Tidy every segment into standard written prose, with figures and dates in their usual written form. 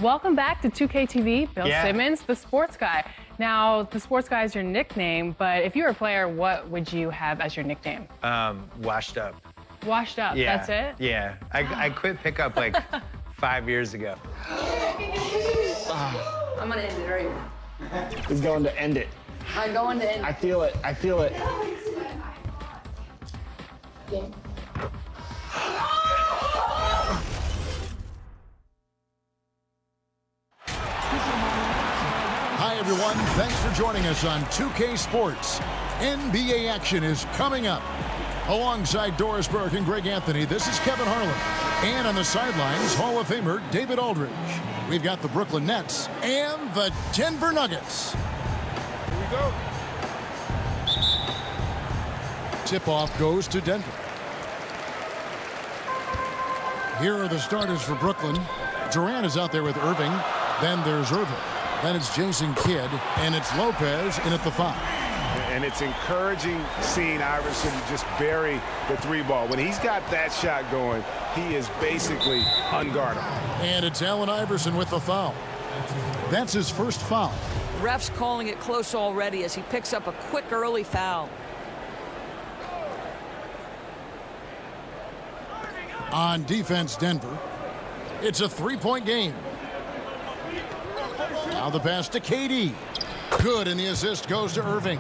Welcome back to 2K TV. Bill Yeah. Simmons, the sports guy. Now, the sports guy is your nickname, but if you were a player, what would you have as your nickname? Washed up. Washed up, Yeah. that's it? Yeah. I quit pickup like 5 years ago. I'm gonna end it right now. He's going to end it. I'm going to end I it. feel it. I feel it. Hi, everyone. Thanks for joining us on 2K Sports. NBA action is coming up. Alongside Doris Burke and Greg Anthony, this is Kevin Harlan. And on the sidelines, Hall of Famer David Aldridge. We've got the Brooklyn Nets and the Denver Nuggets. Here we go. Tip-off goes to Denver. Here are the starters for Brooklyn. Durant is out there with Irving. Then there's Irving. Then it's Jason Kidd, and it's Lopez in at the 5. And it's encouraging seeing Iverson just bury the 3-ball. When he's got that shot going, he is basically unguardable. And it's Allen Iverson with the foul. That's his first foul. Ref's calling it close already as he picks up a quick early foul. On defense, Denver. It's a 3-point game. Now the pass to KD. Good, and the assist goes to Irving.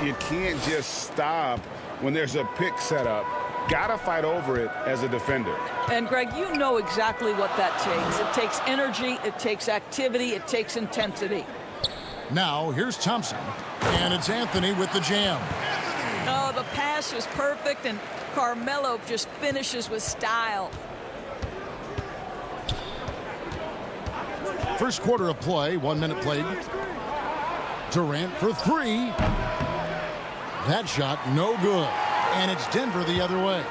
You can't just stop when there's a pick set up. Gotta fight over it as a defender. And Greg, you know exactly what that takes. It takes energy, it takes activity, it takes intensity. Now here's Thompson, and it's Anthony with the jam. Oh, the pass was perfect, and Carmelo just finishes with style. First quarter of play, 1 minute played. Durant for 3. That shot no good. And it's Denver the other way.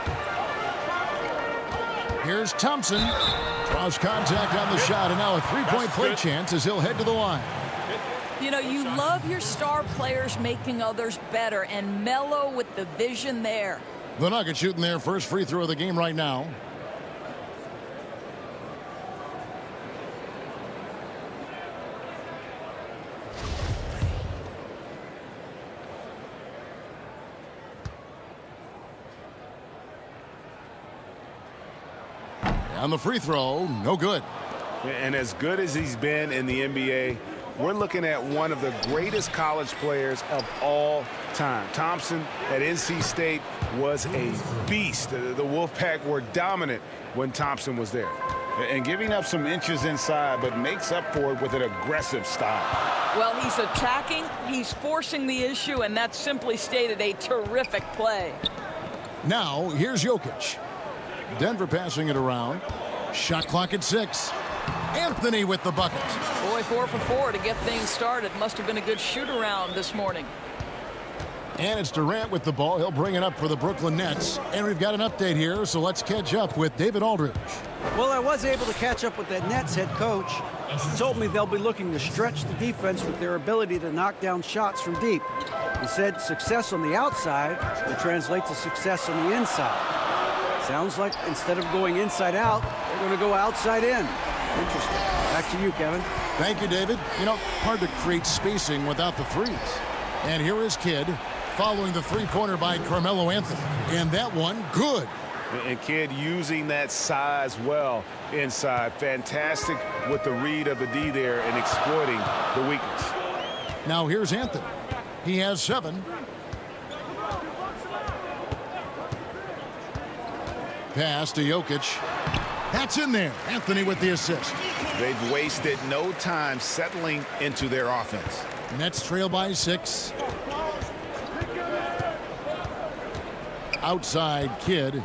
Here's Thompson. Draws contact on the shot, and now a 3-point play chance as he'll head to the line. You know, you love your star players making others better, and Melo with the vision there. The Nuggets shooting their first free throw of the game right now. On the free throw, no good. And as good as he's been in the NBA, we're looking at one of the greatest college players of all time. Thompson at NC State was a beast. The Wolfpack were dominant when Thompson was there. And giving up some inches inside, but makes up for it with an aggressive style. Well, he's attacking, he's forcing the issue, and that's simply stated a terrific play. Now, here's Jokic. Denver passing it around. Shot clock at 6. Anthony with the bucket. Boy, 4 for 4 to get things started. Must have been a good shoot-around this morning. And it's Durant with the ball. He'll bring it up for the Brooklyn Nets. And we've got an update here, so let's catch up with David Aldridge. Well, I was able to catch up with that Nets head coach. He told me they'll be looking to stretch the defense with their ability to knock down shots from deep. He said success on the outside will translate to success on the inside. Sounds like instead of going inside out, they're going to go outside in. Interesting. Back to you, Kevin. Thank you, David. You know, hard to create spacing without the threes. And here is Kidd following the three-pointer by Carmelo Anthony. And that one, good. And Kidd using that size well inside. Fantastic with the read of the D there and exploiting the weakness. Now here's Anthony. He has 7. Pass to Jokic. That's in there. Anthony with the assist. They've wasted no time settling into their offense. Nets trail by 6. Outside Kidd.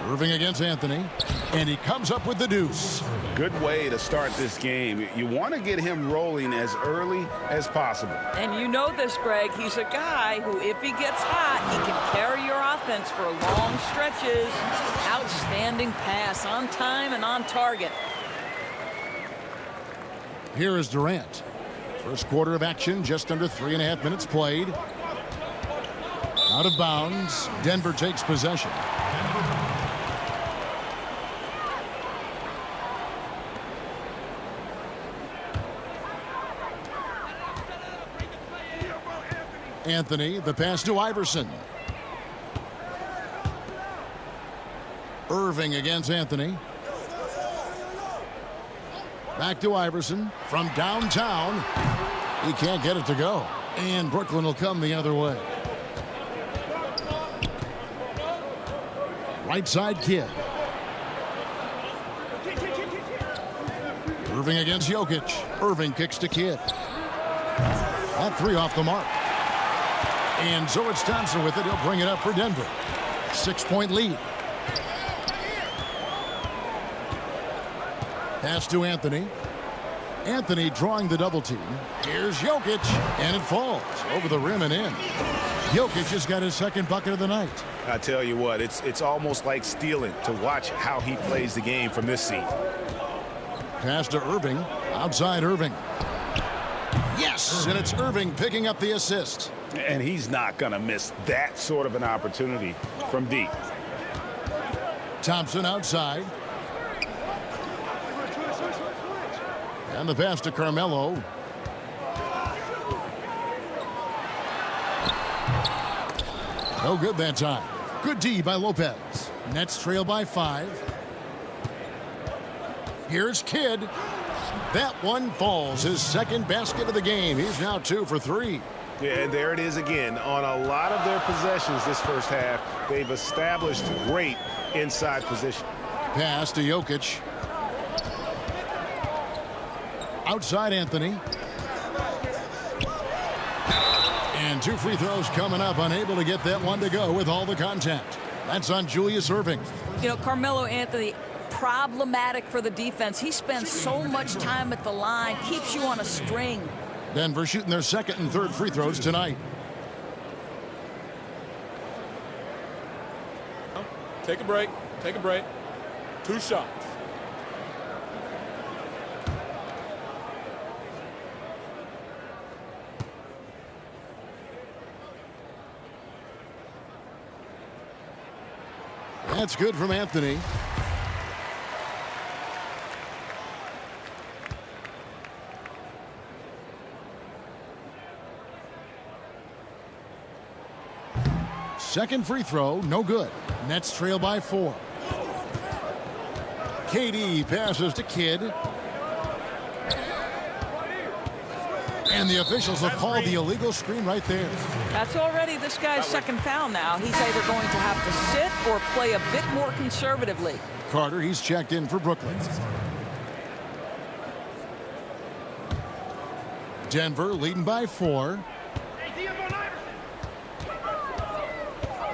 Irving against Anthony. And he comes up with the deuce. Good way to start this game. You want to get him rolling as early as possible. And you know this, Greg. He's a guy who, if he gets hot, he can carry your offense for long stretches. Outstanding pass, on time and on target. Here is Durant. First quarter of action, just under 3.5 minutes played. Out of bounds. Denver takes possession. Anthony, the pass to Iverson. Irving against Anthony. Back to Iverson from downtown. He can't get it to go. And Brooklyn will come the other way. Right side Kidd. Irving against Jokic. Irving kicks to Kidd. That three off the mark. And so it's Thompson with it. He'll bring it up for Denver. 6-point lead. Pass to Anthony. Anthony drawing the double team. Here's Jokic. And it falls over the rim and in. Jokic has got his second bucket of the night. I tell you what, it's almost like stealing to watch how he plays the game from this seat. Pass to Irving. Outside Irving. Yes, and it's Irving picking up the assist. And he's not going to miss that sort of an opportunity from deep. Thompson outside. And the pass to Carmelo. No good that time. Good D by Lopez. Nets trail by 5. Here's Kidd. That one falls. His second basket of the game. He's now 2 for 3. Yeah, and there it is again. On a lot of their possessions this first half, they've established great inside position. Pass to Jokic. Outside Anthony. And 2 free throws coming up. Unable to get that one to go with all the contact. That's on Julius Irving. You know, Carmelo Anthony, problematic for the defense. He spends so much time at the line, keeps you on a string. Denver shooting their second and third free throws tonight. Take a break. Take a break. 2 shots. That's good from Anthony. Second free throw, no good. Nets trail by 4. KD passes to Kidd. And the officials will call the illegal screen right there. That's already this guy's second foul now. He's either going to have to sit or play a bit more conservatively. Carter, he's checked in for Brooklyn. Denver leading by 4.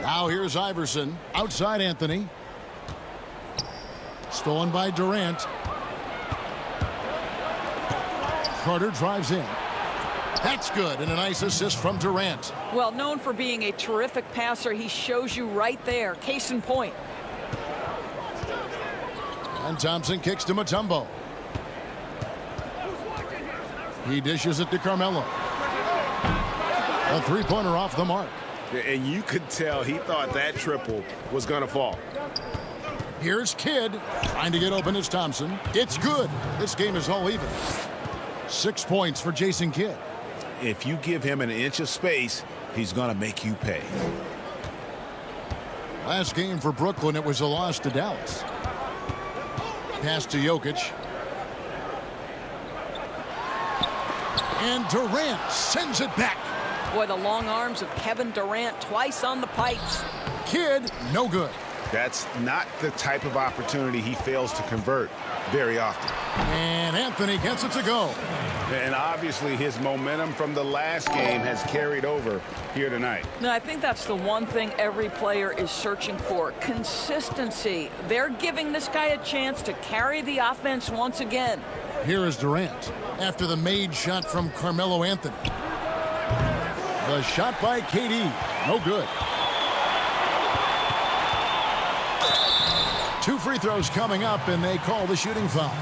Now here's Iverson. Outside Anthony. Stolen by Durant. Carter drives in. That's good, and a nice assist from Durant. Well, known for being a terrific passer, he shows you right there. Case in point. And Thompson kicks to Mutombo. He dishes it to Carmelo. A three-pointer off the mark. And you could tell he thought that triple was going to fall. Here's Kidd trying to get open as Thompson. It's good. This game is all even. 6 points for Jason Kidd. If you give him an inch of space, he's going to make you pay. Last game for Brooklyn, it was a loss to Dallas. Pass to Jokic. And Durant sends it back. Boy, the long arms of Kevin Durant twice on the pipes. Kidd, no good. That's not the type of opportunity he fails to convert very often. And Anthony gets it to go. And obviously his momentum from the last game has carried over here tonight. No, I think that's the one thing every player is searching for. Consistency. They're giving this guy a chance to carry the offense once again. Here is Durant after the made shot from Carmelo Anthony. The shot by KD. No good. 2 free throws coming up, and they call the shooting foul.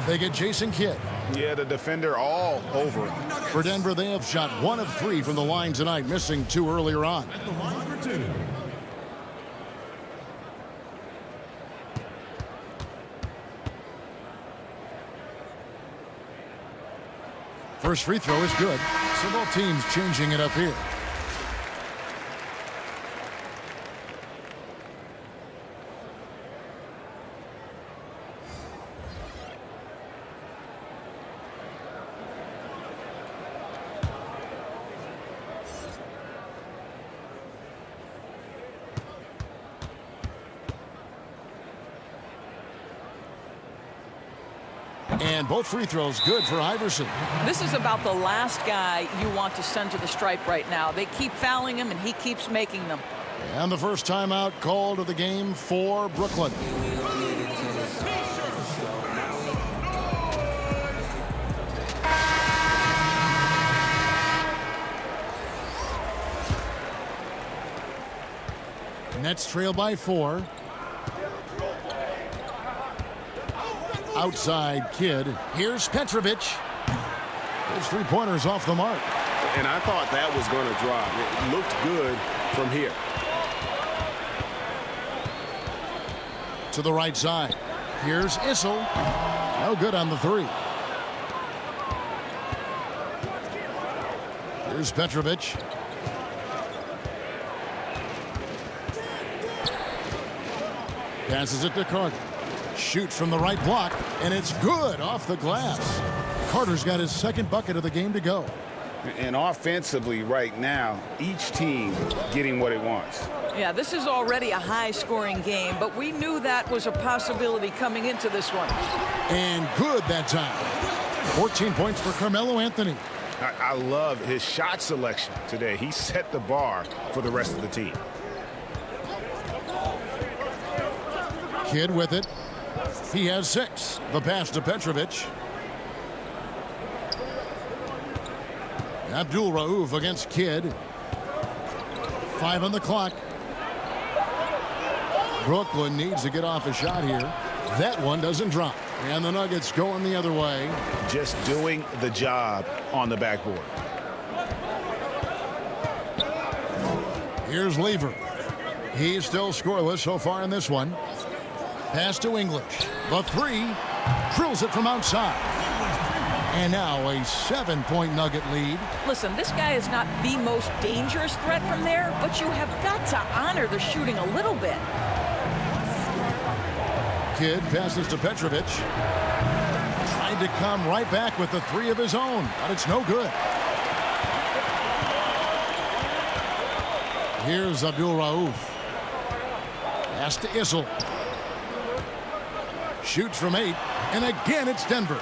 They get Jason Kidd. Yeah, the defender all over him. For Denver, they have shot 1 of 3 from the line tonight, missing 2 earlier on. First free throw is good. So both teams changing it up here. And both free throws good for Iverson. This is about the last guy you want to send to the stripe right now. They keep fouling him, and he keeps making them. And the first timeout called of the game for Brooklyn. Nets trail by 4. Outside Kidd. Here's Petrovic. Those three-pointers off the mark. And I thought that was going to drop. It looked good from here. To the right side. Here's Issel. No good on the three. Here's Petrovic. Passes it to Carter. Shoots from the right block, and it's good off the glass. Carter's got his second bucket of the game to go. And offensively right now, each team getting what it wants. Yeah, this is already a high-scoring game, but we knew that was a possibility coming into this one. And good that time. 14 points for Carmelo Anthony. I love his shot selection today. He set the bar for the rest of the team. Kidd with it. He has 6. The pass to Petrovic. Abdul Rauf against Kidd. 5 on the clock. Brooklyn needs to get off a shot here. That one doesn't drop. And the Nuggets going the other way. Just doing the job on the backboard. Here's Lever. He's still scoreless so far in this one. Pass to English. The three. Drills it from outside. And now a 7-point Nugget lead. Listen, this guy is not the most dangerous threat from there, but you have got to honor the shooting a little bit. Kidd passes to Petrovic. Tried to come right back with the three of his own, but it's no good. Here's Abdul Rauf. Pass to Issel. Shoots from 8, and again it's Denver.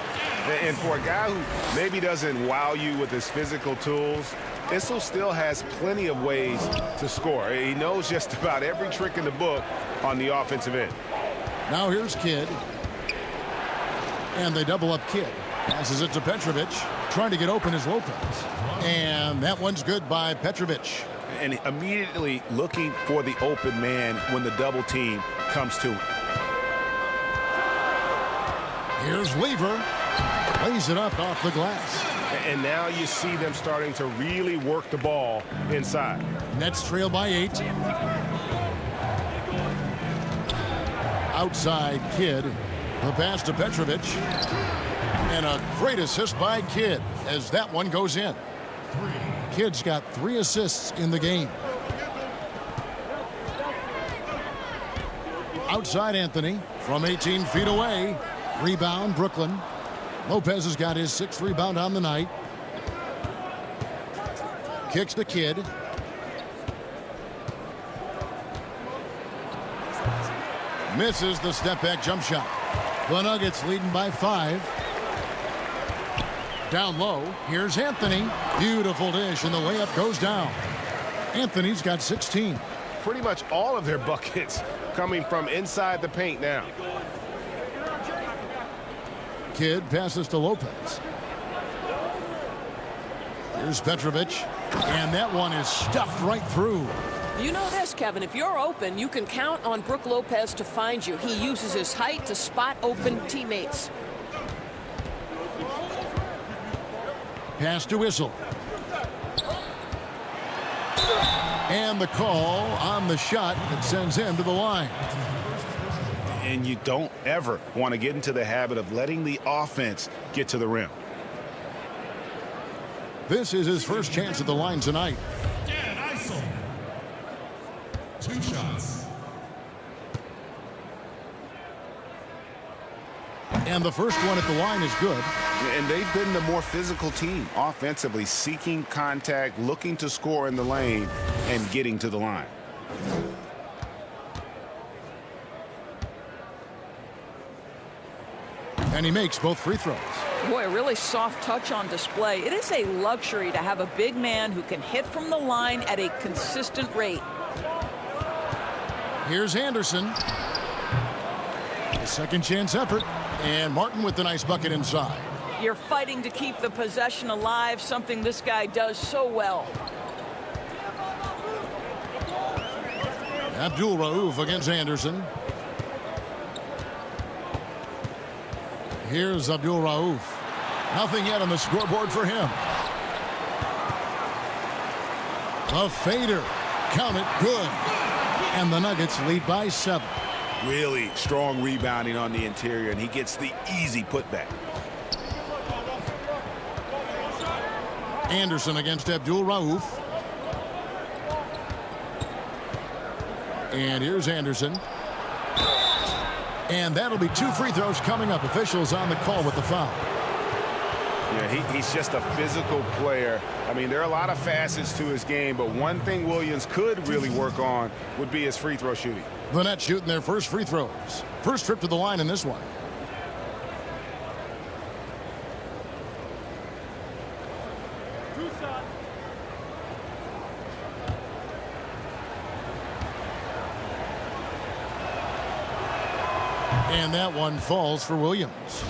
And for a guy who maybe doesn't wow you with his physical tools, Issel still has plenty of ways to score. He knows just about every trick in the book on the offensive end. Now here's Kidd. And they double up Kidd. Passes it to Petrovic. Trying to get open is Lopez. And that one's good by Petrovic. And immediately looking for the open man when the double team comes to him. Here's Lever. Lays it up off the glass. And now you see them starting to really work the ball inside. Nets trail by 8. Outside Kidd. The pass to Petrovic. And a great assist by Kidd as that one goes in. Kidd's got 3 assists in the game. Outside Anthony from 18 feet away. Rebound Brooklyn. Lopez has got his 6th rebound on the night. Kicks to Kidd. Misses the step back jump shot. The Nuggets leading by 5. Down low. Here's Anthony. Beautiful dish, and the layup goes down. Anthony's got 16. Pretty much all of their buckets coming from inside the paint now. Kidd passes to Lopez. Here's Petrovic. And that one is stuffed right through. You know this, Kevin. If you're open, you can count on Brook Lopez to find you. He uses his height to spot open teammates. Pass to Issel. And the call on the shot that sends him to the line. And you don't ever want to get into the habit of letting the offense get to the rim. This is his first chance at the line tonight. Dan Eisel. 2 shots. And the first one at the line is good. And they've been the more physical team offensively, seeking contact, looking to score in the lane, and getting to the line. And he makes both free throws. Boy, a really soft touch on display. It is a luxury to have a big man who can hit from the line at a consistent rate. Here's Anderson. A second chance effort. And Martin with the nice bucket inside. You're fighting to keep the possession alive, something this guy does so well. Abdul Rauf against Anderson. Here's Abdul Rauf. Nothing yet on the scoreboard for him. A fader. Count it. Good. And the Nuggets lead by 7. Really strong rebounding on the interior, and he gets the easy putback. Anderson against Abdul Rauf. And here's Anderson. And that'll be 2 free throws coming up. Officials on the call with the foul. Yeah, he's just a physical player. I mean, there are a lot of facets to his game, but one thing Williams could really work on would be his free throw shooting. The Nets shooting their first free throws. First trip to the line in this one. And that one falls for Williams.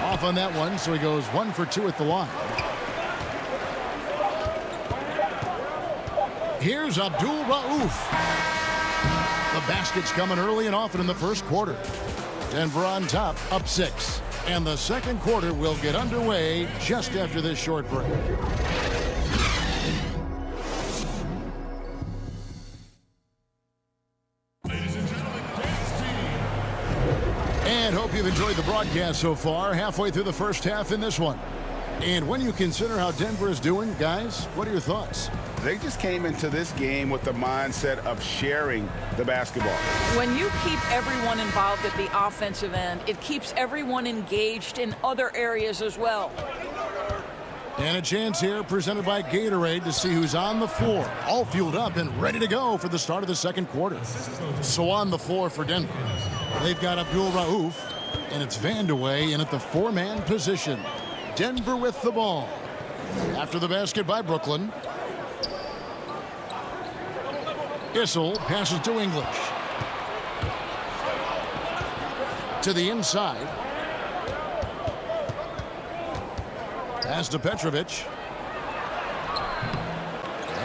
Off on that one, so he goes 1 for 2 at the line. Here's Abdul Rauf. The basket's coming early and often in the first quarter. Denver on top, up 6. And the second quarter will get underway just after this short break. And hope you've enjoyed the broadcast so far. Halfway through the first half in this one. And when you consider how Denver is doing, guys, what are your thoughts? They just came into this game with the mindset of sharing the basketball. When you keep everyone involved at the offensive end, it keeps everyone engaged in other areas as well. And a chance here presented by Gatorade to see who's on the floor, all fueled up and ready to go for the start of the second quarter. So on the floor for Denver, they've got Abdul Rauf, and it's Vandeweghe in at the 4-man position. Denver with the ball. After the basket by Brooklyn. Issel passes to English. To the inside. Pass to Petrovic.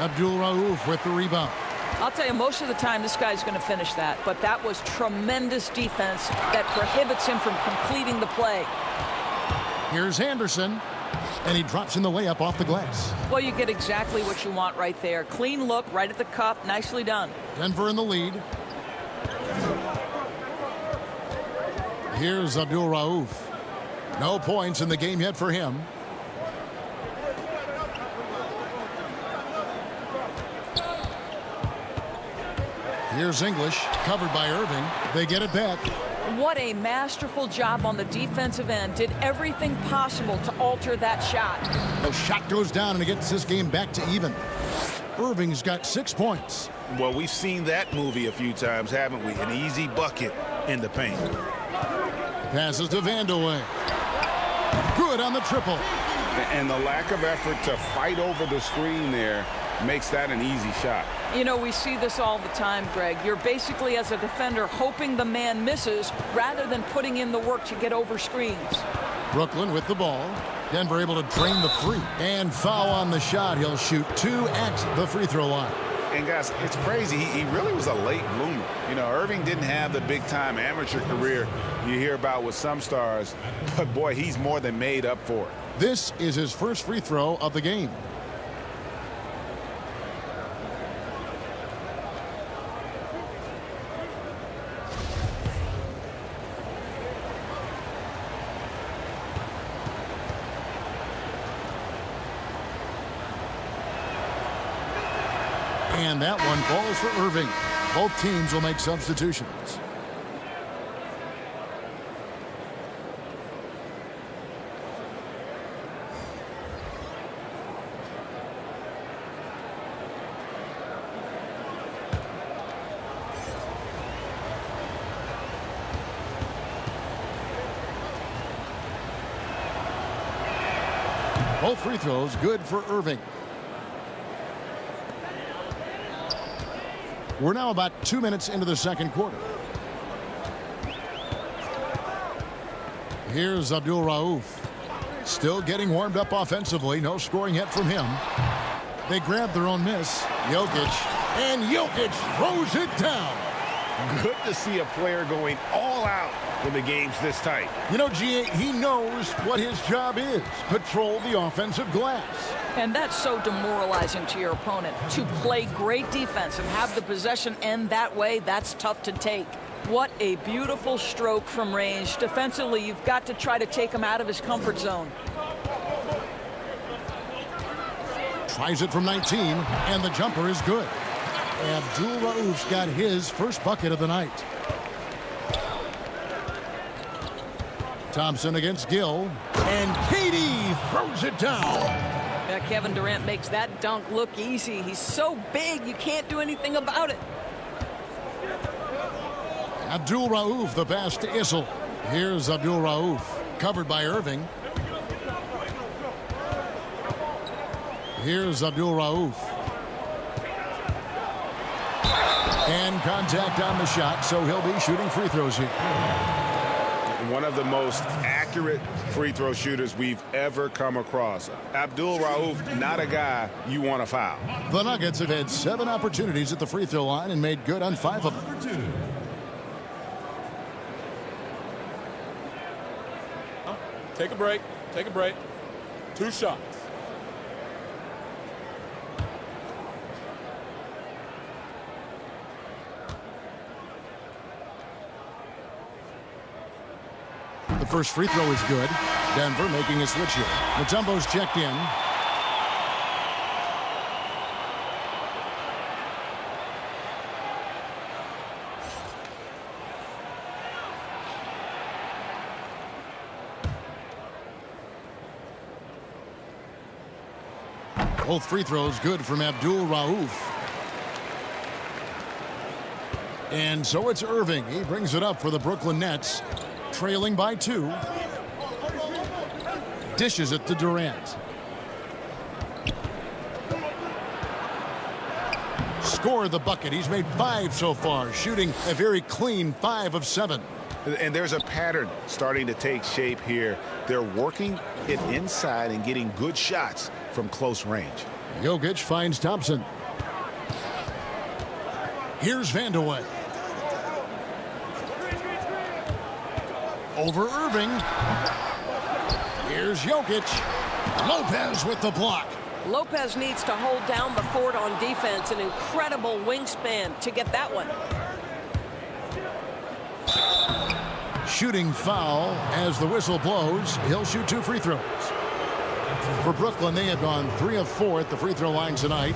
Abdul Rauf with the rebound. I'll tell you, most of the time this guy's going to finish that, but that was tremendous defense that prohibits him from completing the play. Here's Anderson, and he drops in the layup off the glass. Well, you get exactly what you want right there. Clean look, right at the cup, nicely done. Denver in the lead. Here's Abdul Rauf. No points in the game yet for him. Here's English, covered by Irving. They get it back. What a masterful job on the defensive end. Did everything possible to alter that shot. The shot goes down and it gets this game back to even. Irving's got 6 points. Well, we've seen that movie a few times, haven't we? An easy bucket in the paint. Passes to Vandeweghe. Good on the triple. And the lack of effort to fight over the screen there makes that an easy shot. You know, we see this all the time, Greg. You're basically, as a defender, hoping the man misses rather than putting in the work to get over screens. Brooklyn with the ball. Denver able to drain the free. And foul on the shot. He'll shoot 2 at the free throw line. And guys, it's crazy. He really was a late bloomer. You know, Irving didn't have the big-time amateur career you hear about with some stars. But, boy, he's more than made up for it. This is his first free throw of the game. And that one falls for Irving. Both teams will make substitutions. Both free throws good for Irving. We're now about 2 minutes into the second quarter. Here's Abdul Rauf. Still getting warmed up offensively. No scoring yet from him. They grab their own miss. Jokic. And Jokic throws it down. Good to see a player going all out when the game's this tight. You know, G.A., he knows what his job is. Patrol the offensive glass. And that's so demoralizing to your opponent. To play great defense and have the possession end that way, that's tough to take. What a beautiful stroke from range. Defensively, you've got to try to take him out of his comfort zone. Tries it from 19, and the jumper is good. Abdul Rauf's got his first bucket of the night. Thompson against Gill, and KD throws it down. Kevin Durant makes that dunk look easy. He's so big, you can't do anything about it. Abdul Rauf, the pass to Issel. Here's Abdul Rauf, covered by Irving. Here's Abdul Rauf. And contact on the shot, so he'll be shooting free throws here. One of the most accurate free throw shooters we've ever come across. Abdul Rauf, not a guy you want to foul. The Nuggets have had 7 opportunities at the free throw line and made good on 5 of them. Take a break. Take a break. 2 shots. The first free throw is good. Denver making a switch here. Mutombo's checked in. Both free throws good from Abdul Rauf. And so it's Irving. He brings it up for the Brooklyn Nets. Trailing by 2. Dishes it to Durant. Scored the bucket. He's made 5 so far, shooting a very clean 5 of 7. And there's a pattern starting to take shape here. They're working it inside and getting good shots from close range. Jokic finds Thompson. Here's Vandeweghe. Over Irving. Here's Jokic. Lopez with the block. Lopez needs to hold down the fort on defense. An incredible wingspan to get that one. Shooting foul as the whistle blows. He'll shoot 2 free throws. For Brooklyn, they have gone 3 of 4 at the free throw line tonight.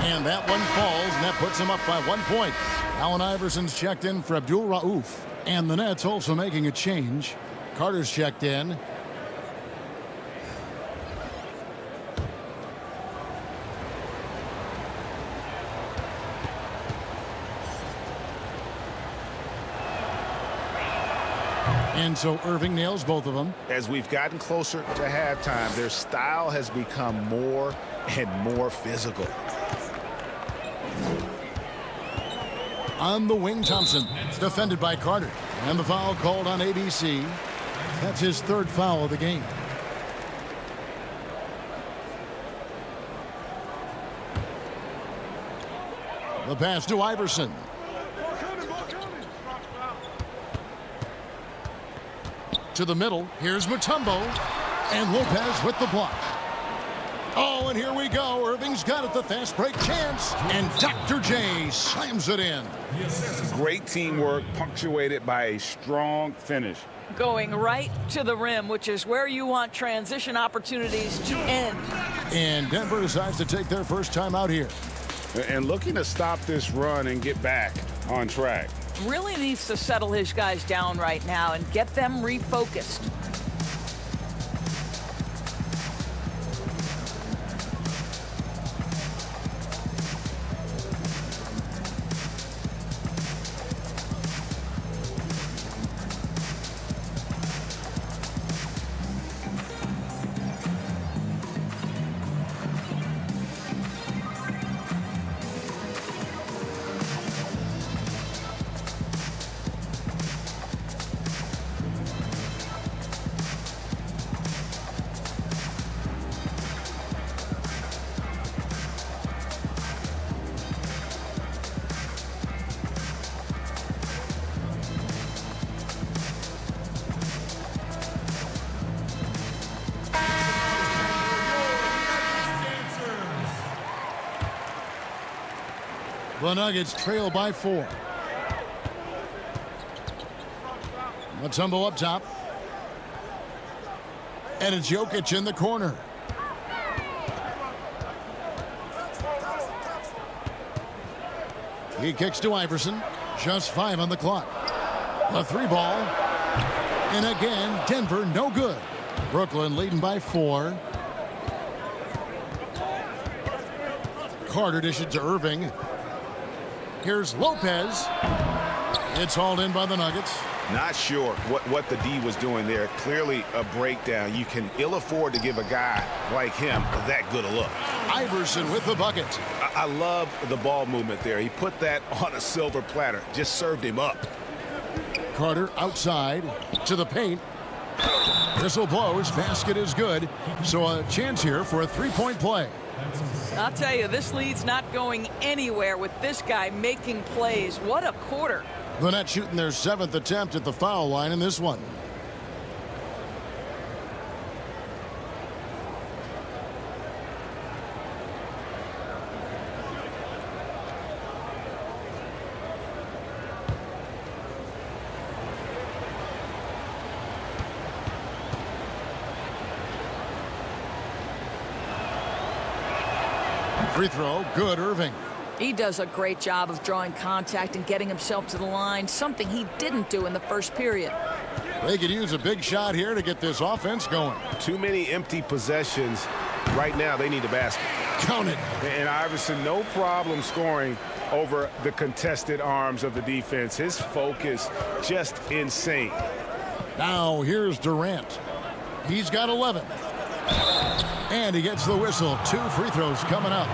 And that one falls, and that puts him up by 1 point. Allen Iverson's checked in for Abdul Rauf. And the Nets also making a change. Carter's checked in. And so Irving nails both of them. As we've gotten closer to halftime, their style has become more and more physical. On the wing, Thompson, defended by Carter. And the foul called on ABC. That's his 3rd foul of the game. The pass to Iverson. To the middle. Here's Mutombo. And Lopez with the block. Oh, and here we go. Irving's got it, the fast break chance. And Dr. J slams it in. Great teamwork, punctuated by a strong finish. Going right to the rim, which is where you want transition opportunities to end. And Denver decides to take their first time out here. And looking to stop this run and get back on track. Really needs to settle his guys down right now and get them refocused. The Nuggets trail by 4. Mutombo up top. And it's Jokic in the corner. He kicks to Iverson. Just 5 on the clock. The 3 ball. And again, Denver no good. Brooklyn leading by 4. Carter dishes to Irving. Here's Lopez. It's hauled in by the Nuggets. Not sure what the D was doing there. Clearly a breakdown. You can ill afford to give a guy like him that good a look. Iverson with the bucket. I love the ball movement there. He put that on a silver platter. Just served him up. Carter outside to the paint. Whistle blows. Basket is good. So a chance here for a 3-point play. I'll tell you, this lead's not going anywhere with this guy making plays. What a quarter. The Nets shooting their 7th attempt at the foul line in this one. Free throw, good, Irving. He does a great job of drawing contact and getting himself to the line, something he didn't do in the first period. They could use a big shot here to get this offense going. Too many empty possessions. Right now, they need a basket. Count it. And Iverson, no problem scoring over the contested arms of the defense. His focus, just insane. Now, here's Durant. He's got 11. And he gets the whistle. 2 free throws coming up.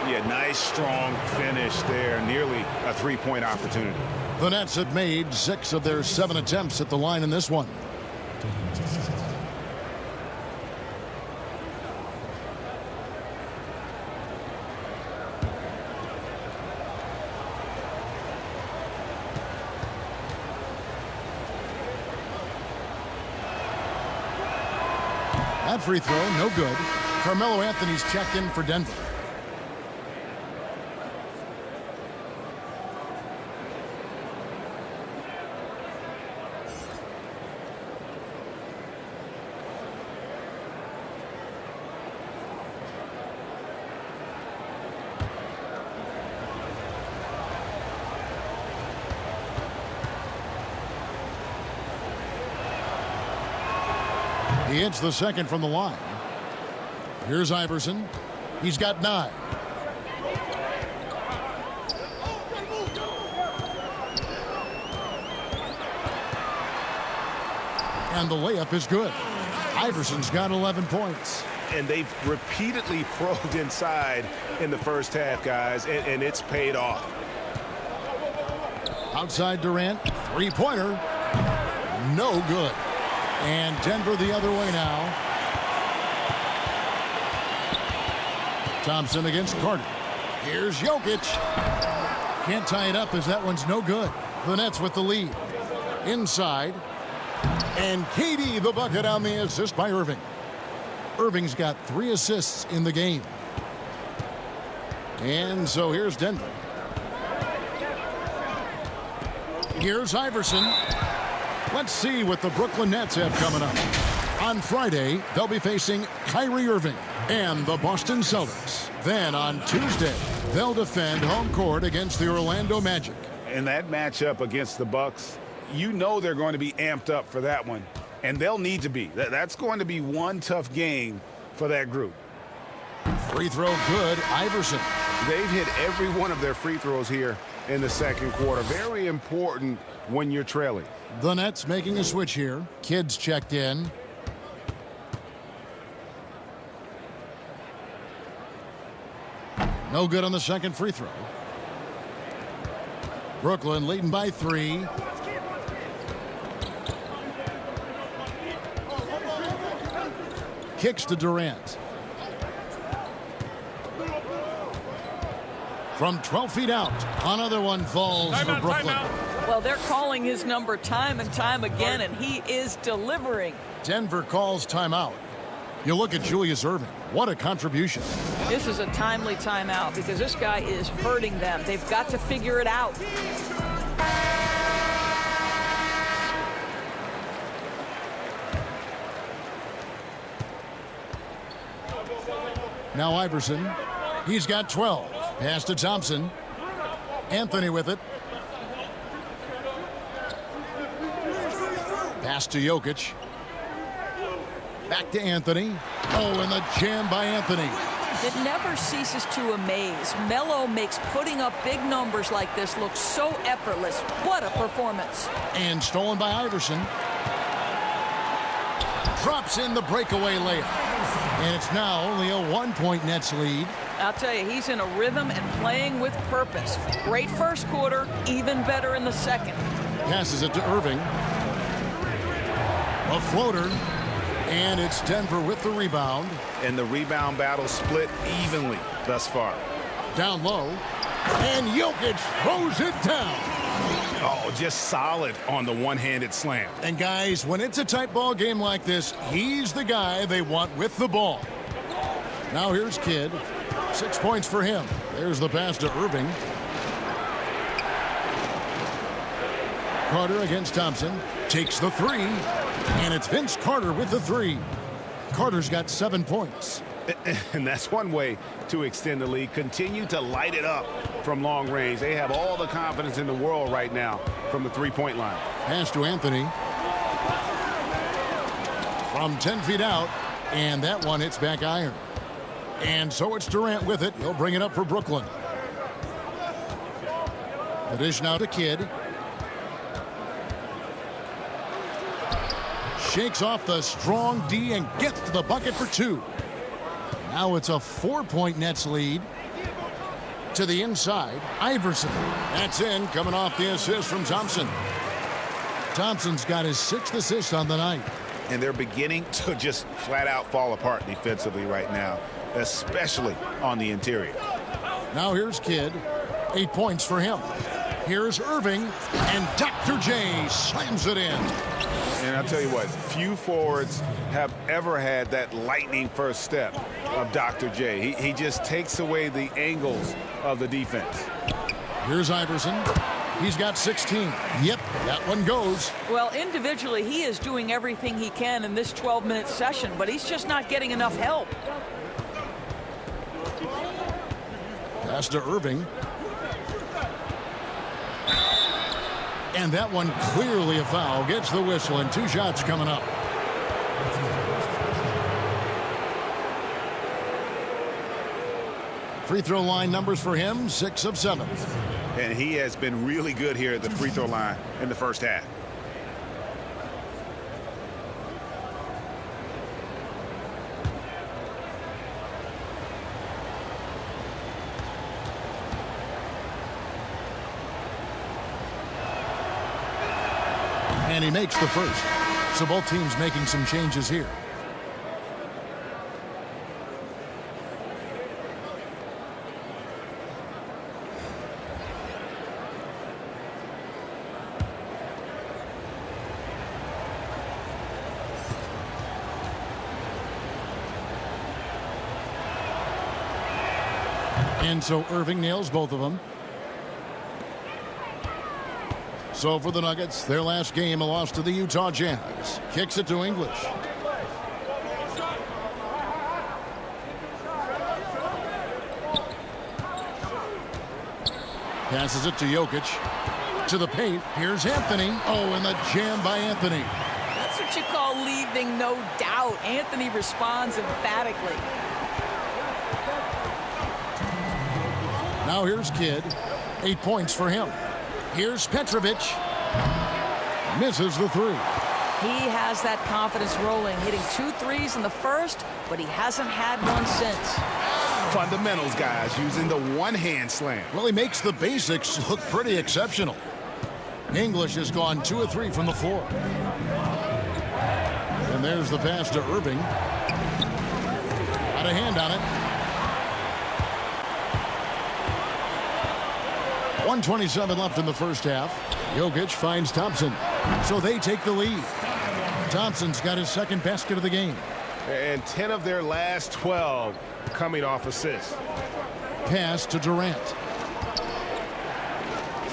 Yeah, nice, strong finish there. Nearly a 3-point opportunity. The Nets have made 6 of their 7 attempts at the line in this one. That free throw, no good. Carmelo Anthony's checked in for Denver. He hits the second from the line. Here's Iverson. He's got 9. And the layup is good. Iverson's got 11 points. And they've repeatedly probed inside in the first half, guys, and it's paid off. Outside Durant, 3-pointer. No good. And Denver the other way now. Thompson against Carter. Here's Jokic. Can't tie it up as that one's no good. The Nets with the lead. Inside. And KD the bucket on the assist by Irving. Irving's got 3 assists in the game. And so here's Denver. Here's Iverson. Let's see what the Brooklyn Nets have coming up. On Friday, they'll be facing Kyrie Irving and the Boston Celtics. Then on Tuesday, they'll defend home court against the Orlando Magic. In that matchup against the Bucks, you know they're going to be amped up for that one, and they'll need to be. That's going to be one tough game for that group. Free throw good, Iverson. They've hit every one of their free throws here in the second quarter. Very important when you're trailing. The Nets making a switch here. Kids checked in. No good on the second free throw. Brooklyn leading by 3. Kicks to Durant. From 12 feet out. Another one falls for Brooklyn. Well, they're calling his number time and time again, and he is delivering. Denver calls timeout. You look at Julius Irving. What a contribution. This is a timely timeout because this guy is hurting them. They've got to figure it out. Now Iverson. He's got 12. Pass to Thompson. Anthony with it. Pass to Jokic. Back to Anthony. Oh, and the jam by Anthony. It never ceases to amaze. Melo makes putting up big numbers like this look so effortless. What a performance. And stolen by Iverson. Drops in the breakaway layup. And it's now only a 1-point Nets lead. I'll tell you, he's in a rhythm and playing with purpose. Great first quarter, even better in the second. Passes it to Irving. A floater. And it's Denver with the rebound. And the rebound battle split evenly thus far. Down low. And Jokic throws it down. Oh, just solid on the one-handed slam. And guys, when it's a tight ball game like this, he's the guy they want with the ball. Now here's Kidd. 6 points for him. There's the pass to Irving. Carter against Thompson. Takes the 3. And it's Vince Carter with the 3. Carter's got 7 points. And that's one way to extend the lead. Continue to light it up from long range. They have all the confidence in the world right now from the three-point line. Pass to Anthony. From 10 feet out. And that one hits back iron. And so it's Durant with it. He'll bring it up for Brooklyn. The dish now to Kidd. Shakes off the strong D and gets to the bucket for 2. Now it's a 4-point Nets lead. To the inside, Iverson. That's in, coming off the assist from Thompson. Thompson's got his 6th assist on the night. And they're beginning to just flat out fall apart defensively right now, especially on the interior. Now here's Kidd. 8 points for him. Here's Irving, and Dr. J slams it in. And I'll tell you what, few forwards have ever had that lightning first step of Dr. J. He just takes away the angles of the defense. Here's Iverson. He's got 16. Yep, that one goes. Well, individually, he is doing everything he can in this 12-minute session, but he's just not getting enough help. Pass to Irving. And that one clearly a foul. Gets the whistle, and 2 shots coming up. Free throw line numbers for him, 6 of 7. And he has been really good here at the free throw line in the first half. And he makes the first. So both teams making some changes here. And so Irving nails both of them. So for the Nuggets, their last game, a loss to the Utah Jazz. Kicks it to English. Passes it to Jokic. To the paint. Here's Anthony. Oh, and the jam by Anthony. That's what you call leaving no doubt. Anthony responds emphatically. Now here's Kidd. 8 points for him. Here's Petrovic. Misses the three. He has that confidence rolling, hitting 2 threes in the first, but he hasn't had one since. Fundamentals, guys, using the one-hand slam. Well, he makes the basics look pretty exceptional. English has gone 2 of 3 from the floor. And there's the pass to Irving. Got a hand on it. 1:27 left in the first half. Jokic finds Thompson. So they take the lead. Thompson's got his second basket of the game. And 10 of their last 12 coming off assists. Pass to Durant.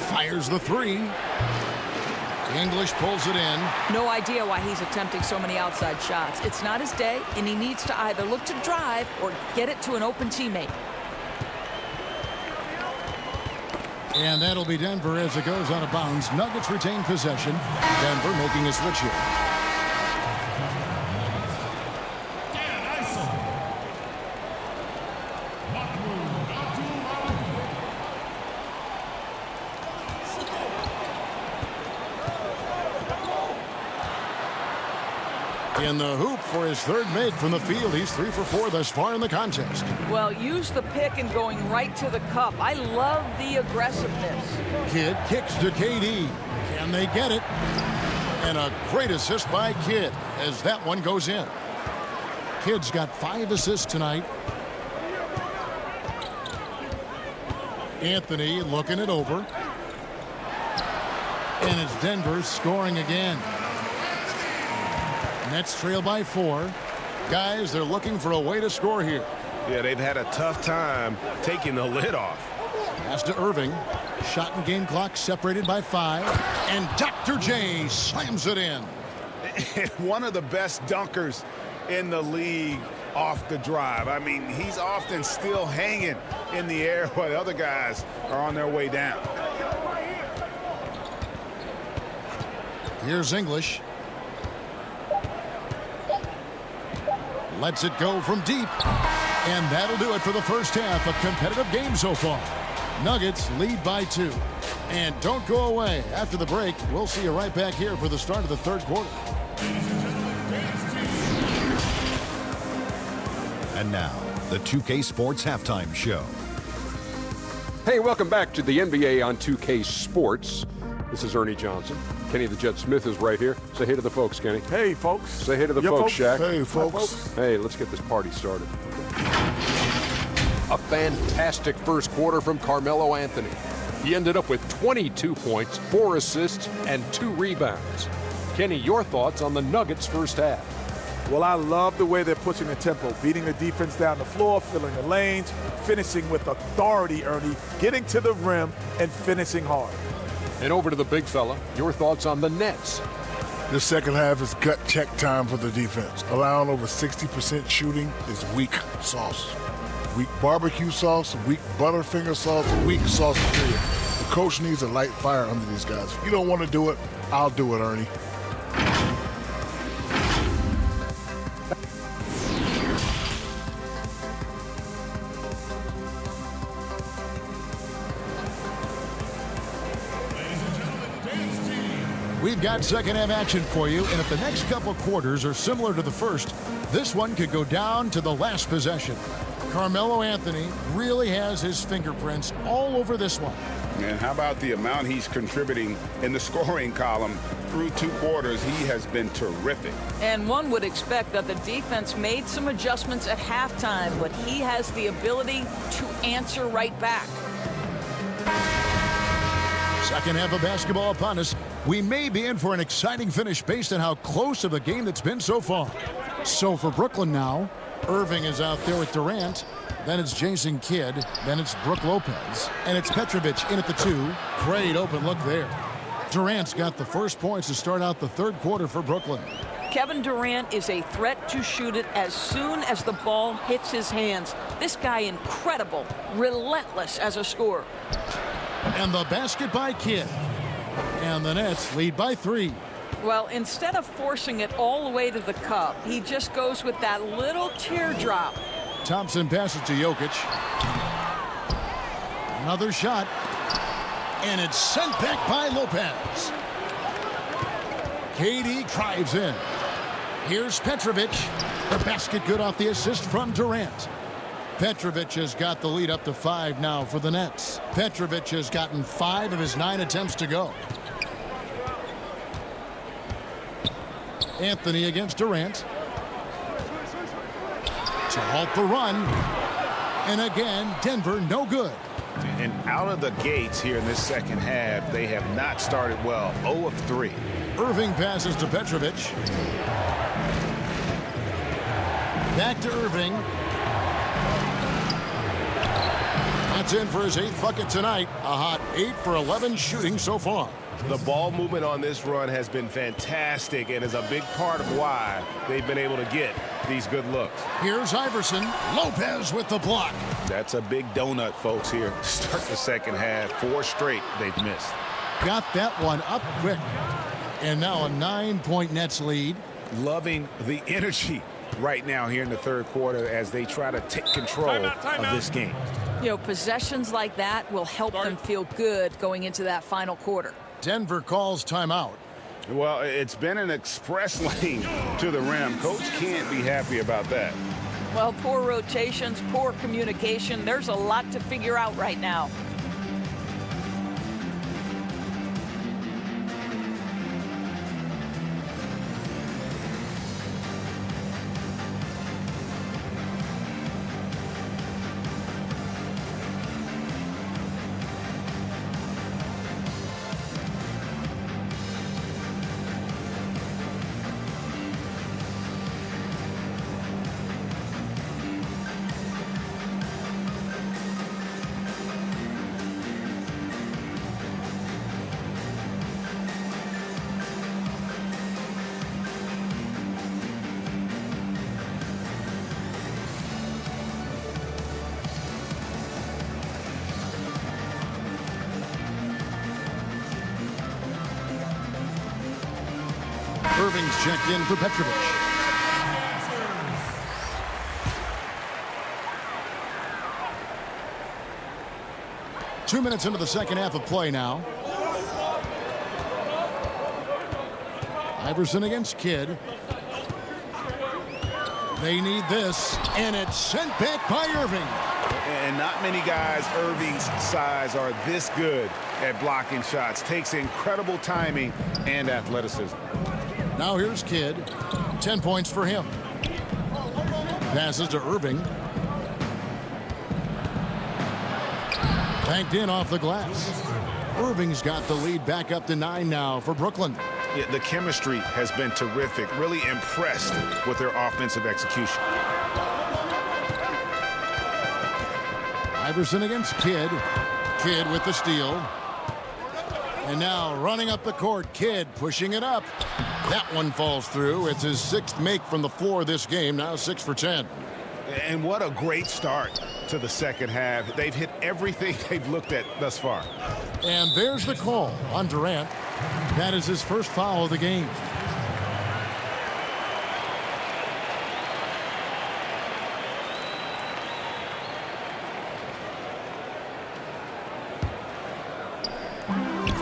Fires the three. English pulls it in. No idea why he's attempting so many outside shots. It's not his day, and he needs to either look to drive or get it to an open teammate. And that'll be Denver as it goes out of bounds. Nuggets retain possession. Denver making a switch here. In the hoop for his third make from the field. He's 3 for 4 thus far in the contest. Well, use the pick and going right to the cup. I love the aggressiveness. Kidd kicks to KD. Can they get it? And a great assist by Kidd as that one goes in. Kidd's got 5 assists tonight. Anthony looking it over. And it's Denver scoring again. Nets trail by 4. Guys, they're looking for a way to score here. Yeah, they've had a tough time taking the lid off. Pass to Irving. Shot and game clock separated by 5. And Dr. J slams it in. One of the best dunkers in the league off the drive. I mean, he's often still hanging in the air while the other guys are on their way down. Here's English. Lets it go from deep. And that'll do it for the first half. A competitive game so far. Nuggets lead by 2. And don't go away. After the break, we'll see you right back here for the start of the third quarter. And now, the 2K Sports Halftime Show. Hey, welcome back to the NBA on 2K Sports. This is Ernie Johnson. Kenny the Jet Smith is right here. Say hey to the folks, Kenny. Hey, folks. Say hey to the folks, Shaq. Hey, folks. Hey, let's get this party started. A fantastic first quarter from Carmelo Anthony. He ended up with 22 points, 4 assists, and 2 rebounds. Kenny, your thoughts on the Nuggets' first half? Well, I love the way they're pushing the tempo, beating the defense down the floor, filling the lanes, finishing with authority, Ernie, getting to the rim and finishing hard. And over to the big fella, your thoughts on the Nets? The second half is gut check time for the defense. Allowing over 60% shooting is weak sauce. Weak barbecue sauce, weak Butterfinger sauce, weak sauce period. The coach needs a light fire under these guys. If you don't want to do it, I'll do it, Ernie. We've got second half action for you, and if the next couple quarters are similar to the first, this one could go down to the last possession. Carmelo Anthony really has his fingerprints all over this one. And how about the amount he's contributing in the scoring column through 2 quarters? He has been terrific. And one would expect that the defense made some adjustments at halftime, but he has the ability to answer right back. Second half of basketball upon us. We may be in for an exciting finish based on how close of a game that's been so far. So for Brooklyn now, Irving is out there with Durant. Then it's Jason Kidd. Then it's Brook Lopez. And it's Petrovic in at the 2. Great open look there. Durant's got the first points to start out the third quarter for Brooklyn. Kevin Durant is a threat to shoot it as soon as the ball hits his hands. This guy incredible, relentless as a scorer. And the basket by Kidd. And the Nets lead by 3. Well, instead of forcing it all the way to the cup, he just goes with that little teardrop. Thompson passes to Jokic. Another shot. And it's sent back by Lopez. KD drives in. Here's Petrovic. The basket good off the assist from Durant. Petrovic has got the lead up to 5 now for the Nets. Petrovic has gotten 5 of his 9 attempts to go. Anthony against Durant. To halt the run. And again, Denver no good. And out of the gates here in this second half, they have not started well. 0 of 3. Irving passes to Petrovic. Back to Irving. That's in for his 8th bucket tonight. A hot 8 for 11 shooting so far. The ball movement on this run has been fantastic and is a big part of why they've been able to get these good looks. Here's Iverson. Lopez with the block. That's a big donut, folks, here. Start the second half. 4 straight they've missed. Got that one up quick. And now a 9-point Nets lead. Loving the energy right now here in the third quarter as they try to take control of this game. You know, possessions like that will help them feel good going into that final quarter. Denver calls timeout. Well, it's been an express lane to the rim. Coach can't be happy about that. Well, poor rotations, poor communication. There's a lot to figure out right now. Irving's checked in for Petrovic. Two minutes into the second half of play now. Iverson against Kidd. They need this, and it's sent back by Irving. And not many guys Irving's size are this good at blocking shots. Takes incredible timing and athleticism. Now here's Kidd. 10 points for him. Passes to Irving. Banked in off the glass. Irving's got the lead back up to 9 now for Brooklyn. Yeah, the chemistry has been terrific. Really impressed with their offensive execution. Iverson against Kidd. Kidd with the steal. And now running up the court, Kidd pushing it up. That one falls through. It's his 6th make from the floor this game, now 6 for 10. And what a great start to the second half. They've hit everything they've looked at thus far. And there's the call on Durant. That is his first foul of the game.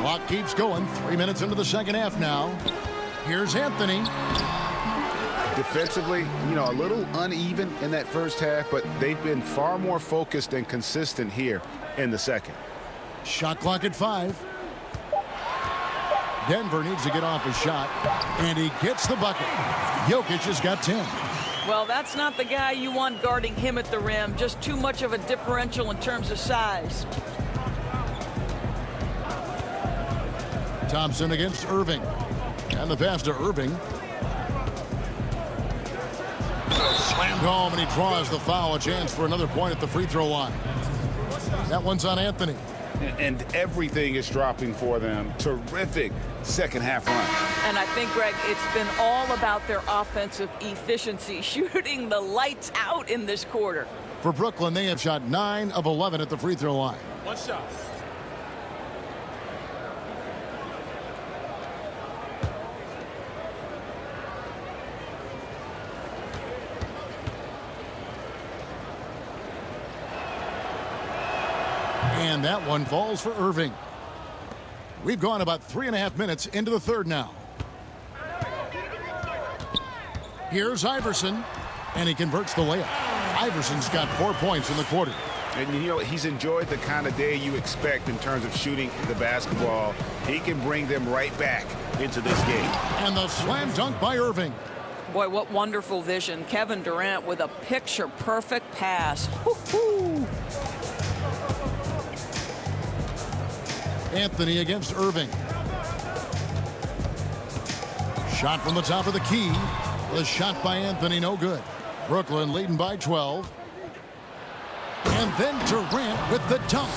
Clock keeps going. 3 minutes into the second half now. Here's Anthony. Defensively, you know, a little uneven in that first half, but they've been far more focused and consistent here in the second. Shot clock at 5. Denver needs to get off a shot, and he gets the bucket. Jokic has got 10. Well, that's not the guy you want guarding him at the rim. Just too much of a differential in terms of size. Thompson against Irving. And the pass to Irving. Slam Oh, and he draws the foul. A chance for another point at the free throw line. That one's on Anthony. And everything is dropping for them. Terrific second half run. And I think, Greg, it's been all about their offensive efficiency, shooting the lights out in this quarter. For Brooklyn, they have shot 9 of 11 at the free throw line. One shot. And that one falls for Irving. We've gone about 3.5 minutes into the third now. Here's Iverson, and he converts the layup. Iverson's got 4 points in the quarter. And, you know, he's enjoyed the kind of day you expect in terms of shooting the basketball. He can bring them right back into this game. And the slam dunk by Irving. Boy, what wonderful vision. Kevin Durant with a picture-perfect pass. Woo-hoo. Anthony against Irving. Shot from the top of the key. The shot by Anthony, no good. Brooklyn leading by 12. And then Durant with the dunk.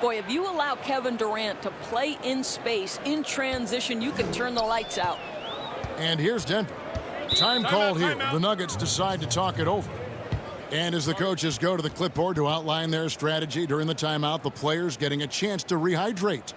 Boy, if you allow Kevin Durant to play in space, in transition, you can turn the lights out. And here's Denver. Time called here. The Nuggets decide to talk it over. And as the coaches go to the clipboard to outline their strategy during the timeout, the players getting a chance to rehydrate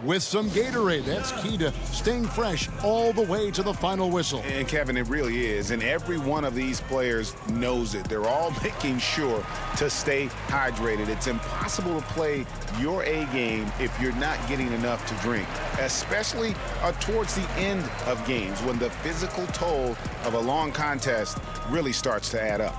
with some Gatorade. That's key to staying fresh all the way to the final whistle. And Kevin, it really is. And every one of these players knows it. They're all making sure to stay hydrated. It's impossible to play your A game if you're not getting enough to drink, especially towards the end of games when the physical toll of a long contest really starts to add up.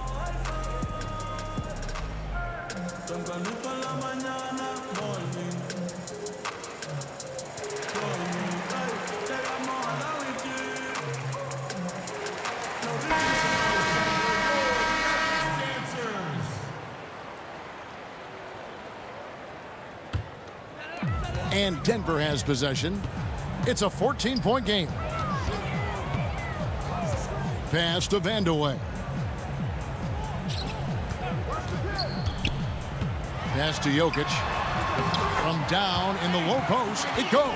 And Denver has possession. It's a 14-point game. Pass to Vandeweghe. Pass to Jokic. From down in the low post, it goes.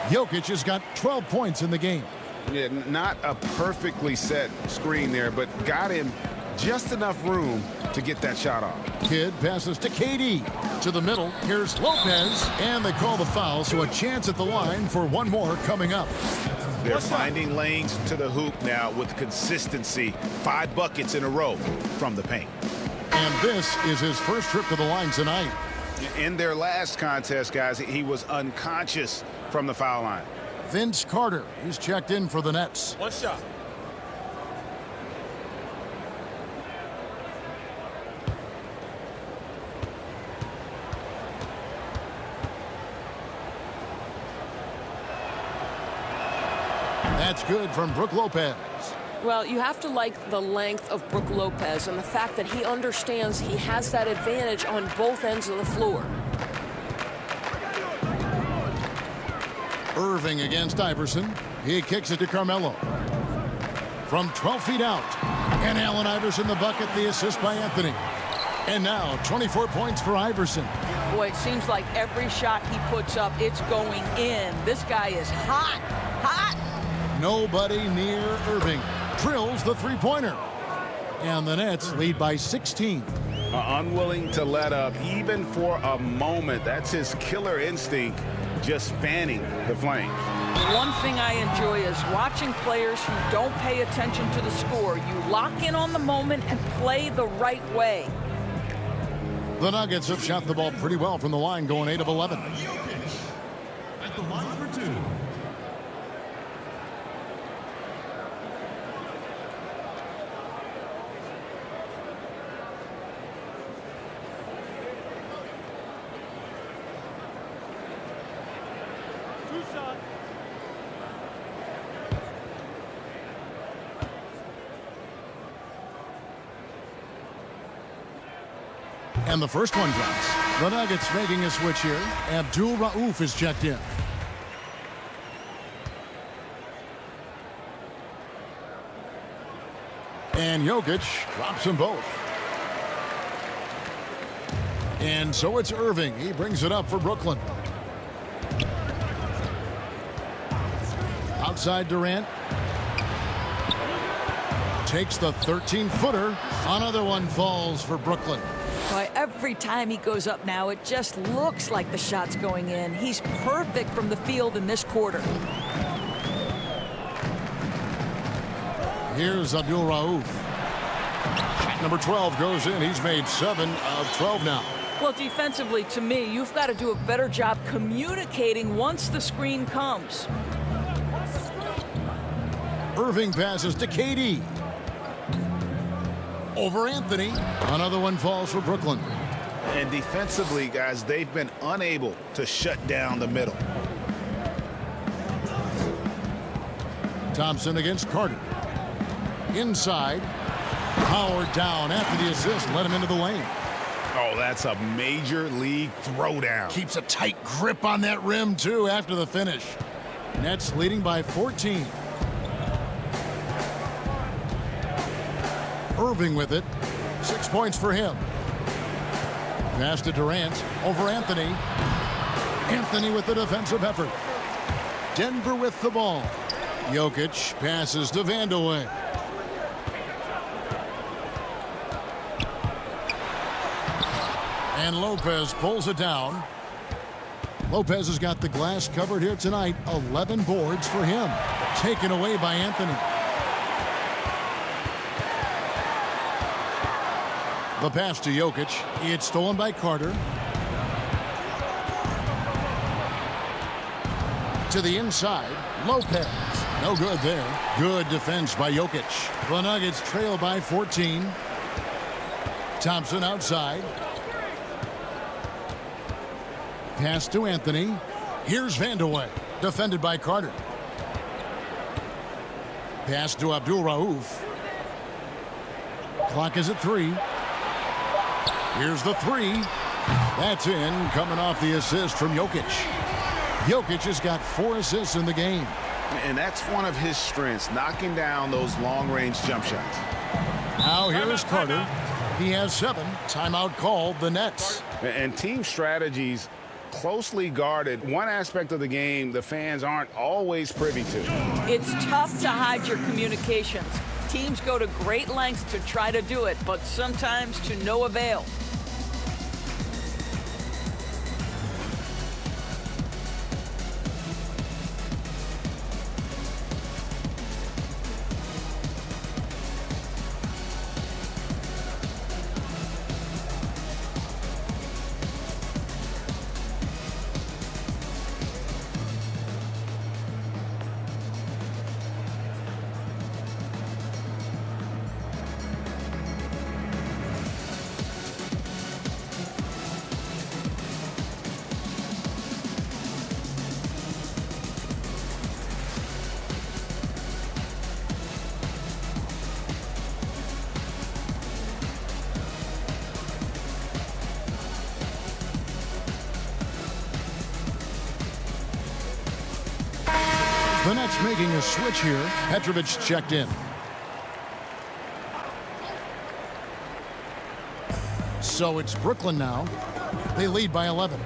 Jokic has got 12 points in the game. Yeah, not a perfectly set screen there, but got him just enough room to get that shot off. Kidd passes to KD. To the middle, here's Lopez, and they call the foul, so a chance at the line for one more coming up. They're finding lanes to the hoop now with consistency. 5 buckets in a row from the paint. And this is his first trip to the line tonight. In their last contest, guys, he was unconscious from the foul line. Vince Carter, he's checked in for the Nets. One shot. That's good from Brook Lopez. Well, you have to like the length of Brook Lopez and the fact that he understands he has that advantage on both ends of the floor. Irving against Iverson. He kicks it to Carmelo. From 12 feet out. And Allen Iverson the bucket, the assist by Anthony. And now 24 points for Iverson. Boy, it seems like every shot he puts up, it's going in. This guy is hot, hot. Nobody near Irving. Drills the three-pointer. And the Nets lead by 16. Unwilling to let up even for a moment. That's his killer instinct, just fanning the flames. One thing I enjoy is watching players who don't pay attention to the score. You lock in on the moment and play the right way. The Nuggets have shot the ball pretty well from the line, going 8 of 11. At the line for 2. And the first one drops. The Nuggets making a switch here. Abdul Rauf is checked in. And Jokic drops them both. And so it's Irving. He brings it up for Brooklyn. Outside Durant. Takes the 13-footer. Another one falls for Brooklyn. Boy, every time he goes up now, it just looks like the shot's going in. He's perfect from the field in this quarter. Here's Abdul Rauf. Number 12 goes in. He's made 7 of 12 now. Well, defensively, to me, you've got to do a better job communicating once the screen comes. Irving passes to KD. Over Anthony. Another one falls for Brooklyn. And defensively, guys, they've been unable to shut down the middle. Thompson against Carter. Inside. Howard down after the assist. Let him into the lane. Oh, that's a major league throwdown. Keeps a tight grip on that rim, too, after the finish. Nets leading by 14. Irving with it. 6 points for him. Pass to Durant. Over Anthony. Anthony with the defensive effort. Denver with the ball. Jokic passes to Vandeweghe. And Lopez pulls it down. Lopez has got the glass covered here tonight. 11 boards for him. Taken away by Anthony. The pass to Jokic. It's stolen by Carter. To the inside. Lopez. No good there. Good defense by Jokic. The Nuggets trail by 14. Thompson outside. Pass to Anthony. Here's Vandeweghe. Defended by Carter. Pass to Abdul Rauf. Clock is at 3. Here's the 3. That's in, coming off the assist from Jokic. Jokic has got 4 assists in the game. And that's one of his strengths, knocking down those long-range jump shots. Now here's Carter. He has 7. Timeout called, the Nets. And team strategies closely guarded. One aspect of the game the fans aren't always privy to. It's tough to hide your communications. Teams go to great lengths to try to do it, but sometimes to no avail. The Nets making a switch here. Petrovic checked in. So it's Brooklyn now. They lead by 11.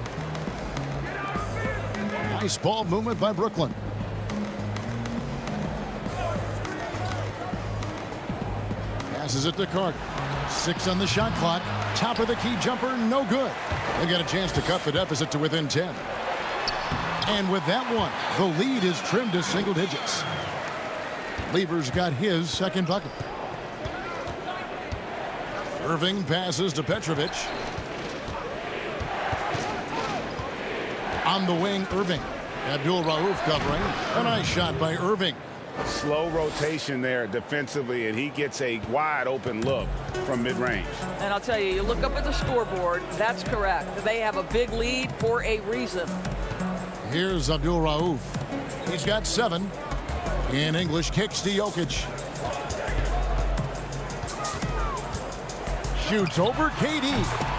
Nice ball movement by Brooklyn. Passes it to Carter. 6 on the shot clock. Top of the key jumper, no good. They got a chance to cut the deficit to within 10. And with that one, the lead is trimmed to single digits. Lever's got his second bucket. Irving passes to Petrovic. On the wing, Irving. Abdul Rauf covering. A nice shot by Irving. Slow rotation there defensively, and he gets a wide open look from mid-range. And I'll tell you, you look up at the scoreboard, that's correct. They have a big lead for a reason. Here's Abdul Rauf. He's got 7. In English, kicks to Jokic. Shoots over KD.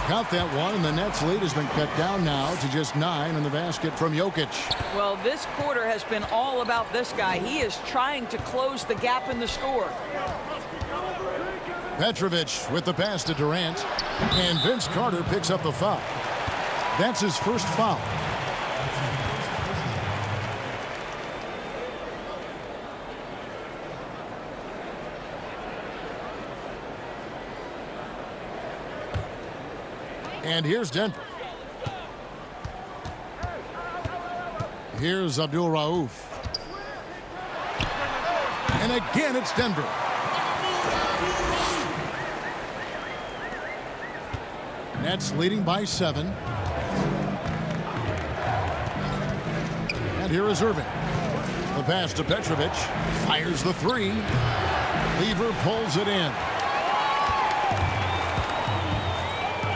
Count that one, and the Nets' lead has been cut down now to just 9 in the basket from Jokic. Well, this quarter has been all about this guy. He is trying to close the gap in the score. Petrovic with the pass to Durant, and Vince Carter picks up the foul. That's his first foul. And here's Denver. Here's Abdul Rauf. And again, it's Denver. Nets leading by 7. And here is Irving. The pass to Petrovic. Fires the 3. Lever pulls it in.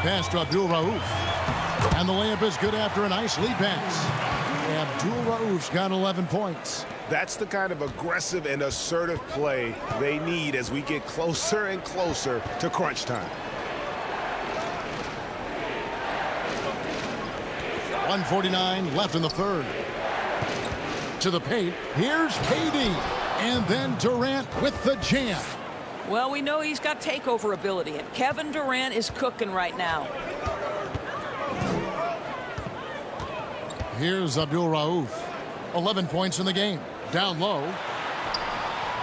Pass to Abdul Rauf. And the layup is good after a nice lead pass. Abdul Rauf's got 11 points. That's the kind of aggressive and assertive play they need as we get closer and closer to crunch time. 1:49 left in the third. To the paint. Here's KD. And then Durant with the jam. Well, we know he's got takeover ability, and Kevin Durant is cooking right now. Here's Abdul Rauf. 11 points in the game. Down low.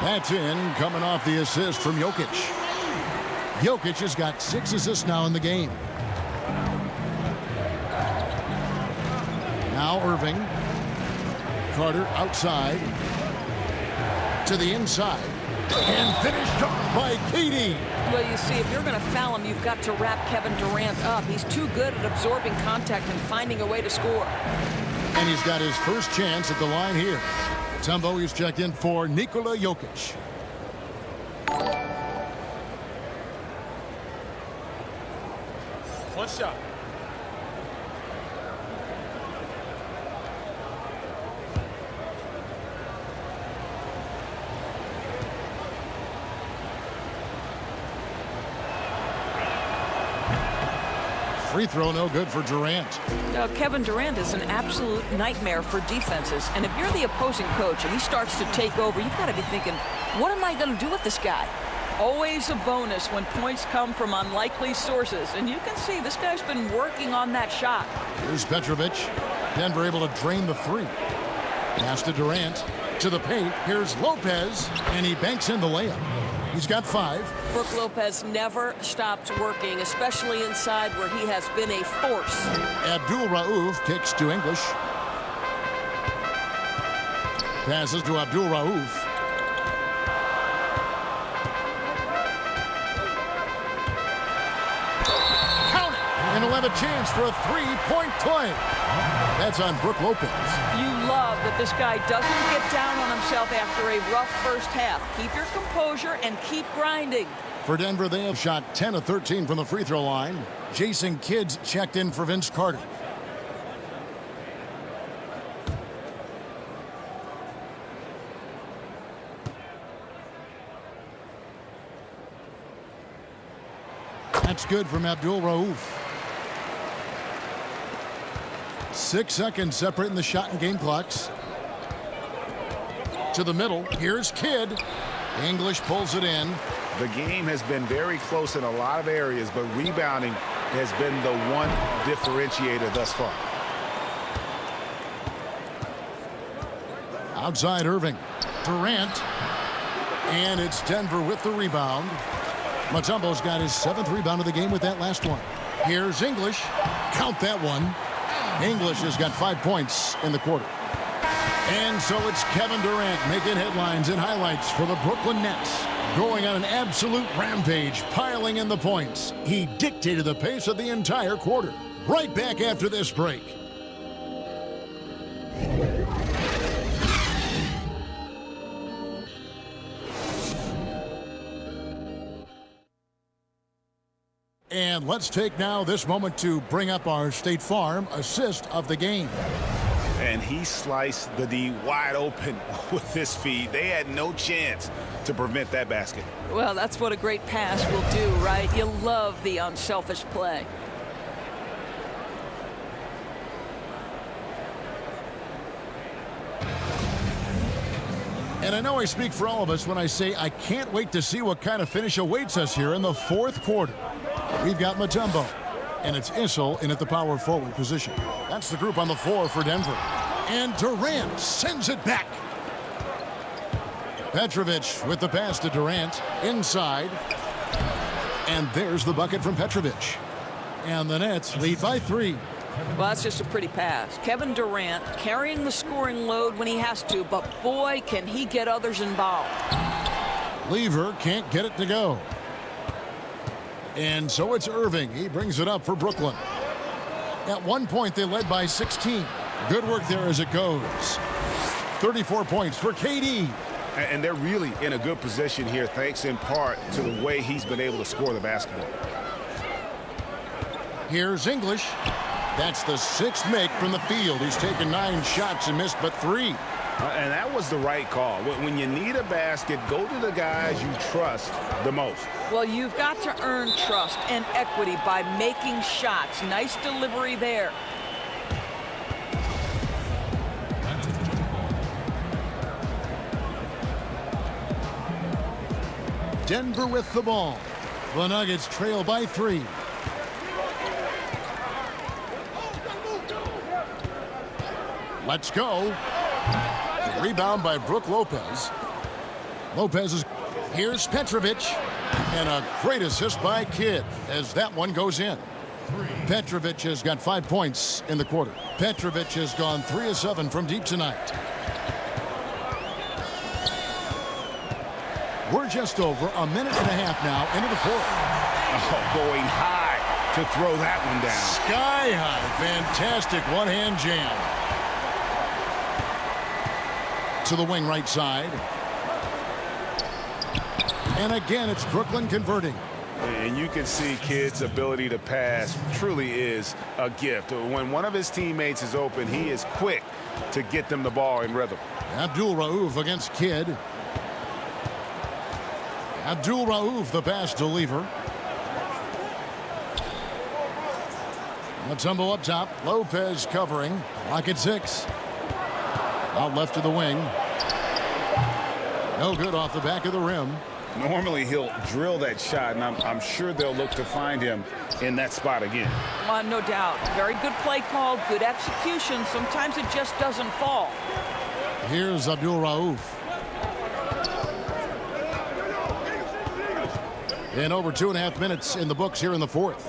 That's in, coming off the assist from Jokic. Jokic has got 6 assists now in the game. Now Irving. Carter outside. To the inside. And finished off by KD. Well, you see, if you're going to foul him, you've got to wrap Kevin Durant up. He's too good at absorbing contact and finding a way to score. And he's got his first chance at the line here. Tumbo is checked in for Nikola Jokic. One shot. Free throw no good for Durant. Kevin Durant is an absolute nightmare for defenses. And if you're the opposing coach and he starts to take over, you've got to be thinking, what am I going to do with this guy? Always a bonus when points come from unlikely sources. And you can see this guy's been working on that shot. Here's Petrovic. Denver able to drain the 3. Pass to Durant. To the paint. Here's Lopez. And he banks in the layup. He's got 5. Brook Lopez never stopped working, especially inside where he has been a force. Abdul Rauf kicks to English. Passes to Abdul Rauf. Count it! And he'll have a chance for a 3-point play. That's on Brook Lopez. You love that this guy doesn't get down on himself after a rough first half. Keep your composure and keep grinding. For Denver, they have shot 10 of 13 from the free throw line. Jason Kidd's checked in for Vince Carter. That's good from Abdul Rauf. 6 seconds separating the shot and game clocks. To the middle. Here's Kidd. English pulls it in. The game has been very close in a lot of areas, but rebounding has been the one differentiator thus far. Outside Irving. Durant. And it's Denver with the rebound. Mutombo's got his 7th rebound of the game with that last one. Here's English. Count that one. English has got 5 points in the quarter. And so it's Kevin Durant making headlines and highlights for the Brooklyn Nets. Going on an absolute rampage, piling in the points. He dictated the pace of the entire quarter. Right back after this break. And let's take now this moment to bring up our State Farm assist of the game. And he sliced the D wide open with this feed. They had no chance to prevent that basket. Well, that's what a great pass will do, right? You love the unselfish play. And I know I speak for all of us when I say I can't wait to see what kind of finish awaits us here in the fourth quarter. We've got Mutombo, and it's Issel in at the power forward position. That's the group on the floor for Denver. And Durant sends it back. Petrovic with the pass to Durant inside. And there's the bucket from Petrovic. And the Nets lead by 3. Well, that's just a pretty pass. Kevin Durant carrying the scoring load when he has to, but boy, can he get others involved. Lever can't get it to go. And so it's Irving. He brings it up for Brooklyn. At one point, they led by 16. Good work there as it goes. 34 points for KD. And they're really in a good position here, thanks in part to the way he's been able to score the basketball. Here's English. That's the 6th make from the field. He's taken 9 shots and missed but 3. And that was the right call. When you need a basket, go to the guys you trust the most. Well, you've got to earn trust and equity by making shots. Nice delivery there. Denver with the ball. The Nuggets trail by 3. Let's go. Rebound by Brook Lopez. Lopez is... Here's Petrovic. And a great assist by Kidd as that one goes in. Petrovic has got 5 points in the quarter. Petrovic has gone 3 of 7 from deep tonight. We're just over a minute and a half now into the fourth. Oh, going high to throw that one down. Sky high. Fantastic one-hand jam. To the wing right side. And again, it's Brooklyn converting. And you can see Kidd's ability to pass truly is a gift. When one of his teammates is open, he is quick to get them the ball in rhythm. Abdul Rauf against Kidd. Abdul Rauf, the pass to Lever. Mutombo up top. Lopez covering. Clock at 6. Out left to the wing. No good off the back of the rim. Normally he'll drill that shot, and I'm sure they'll look to find him in that spot again. No doubt. Very good play call, good execution. Sometimes it just doesn't fall. Here's Abdul Rauf. And over 2.5 minutes in the books here in the fourth.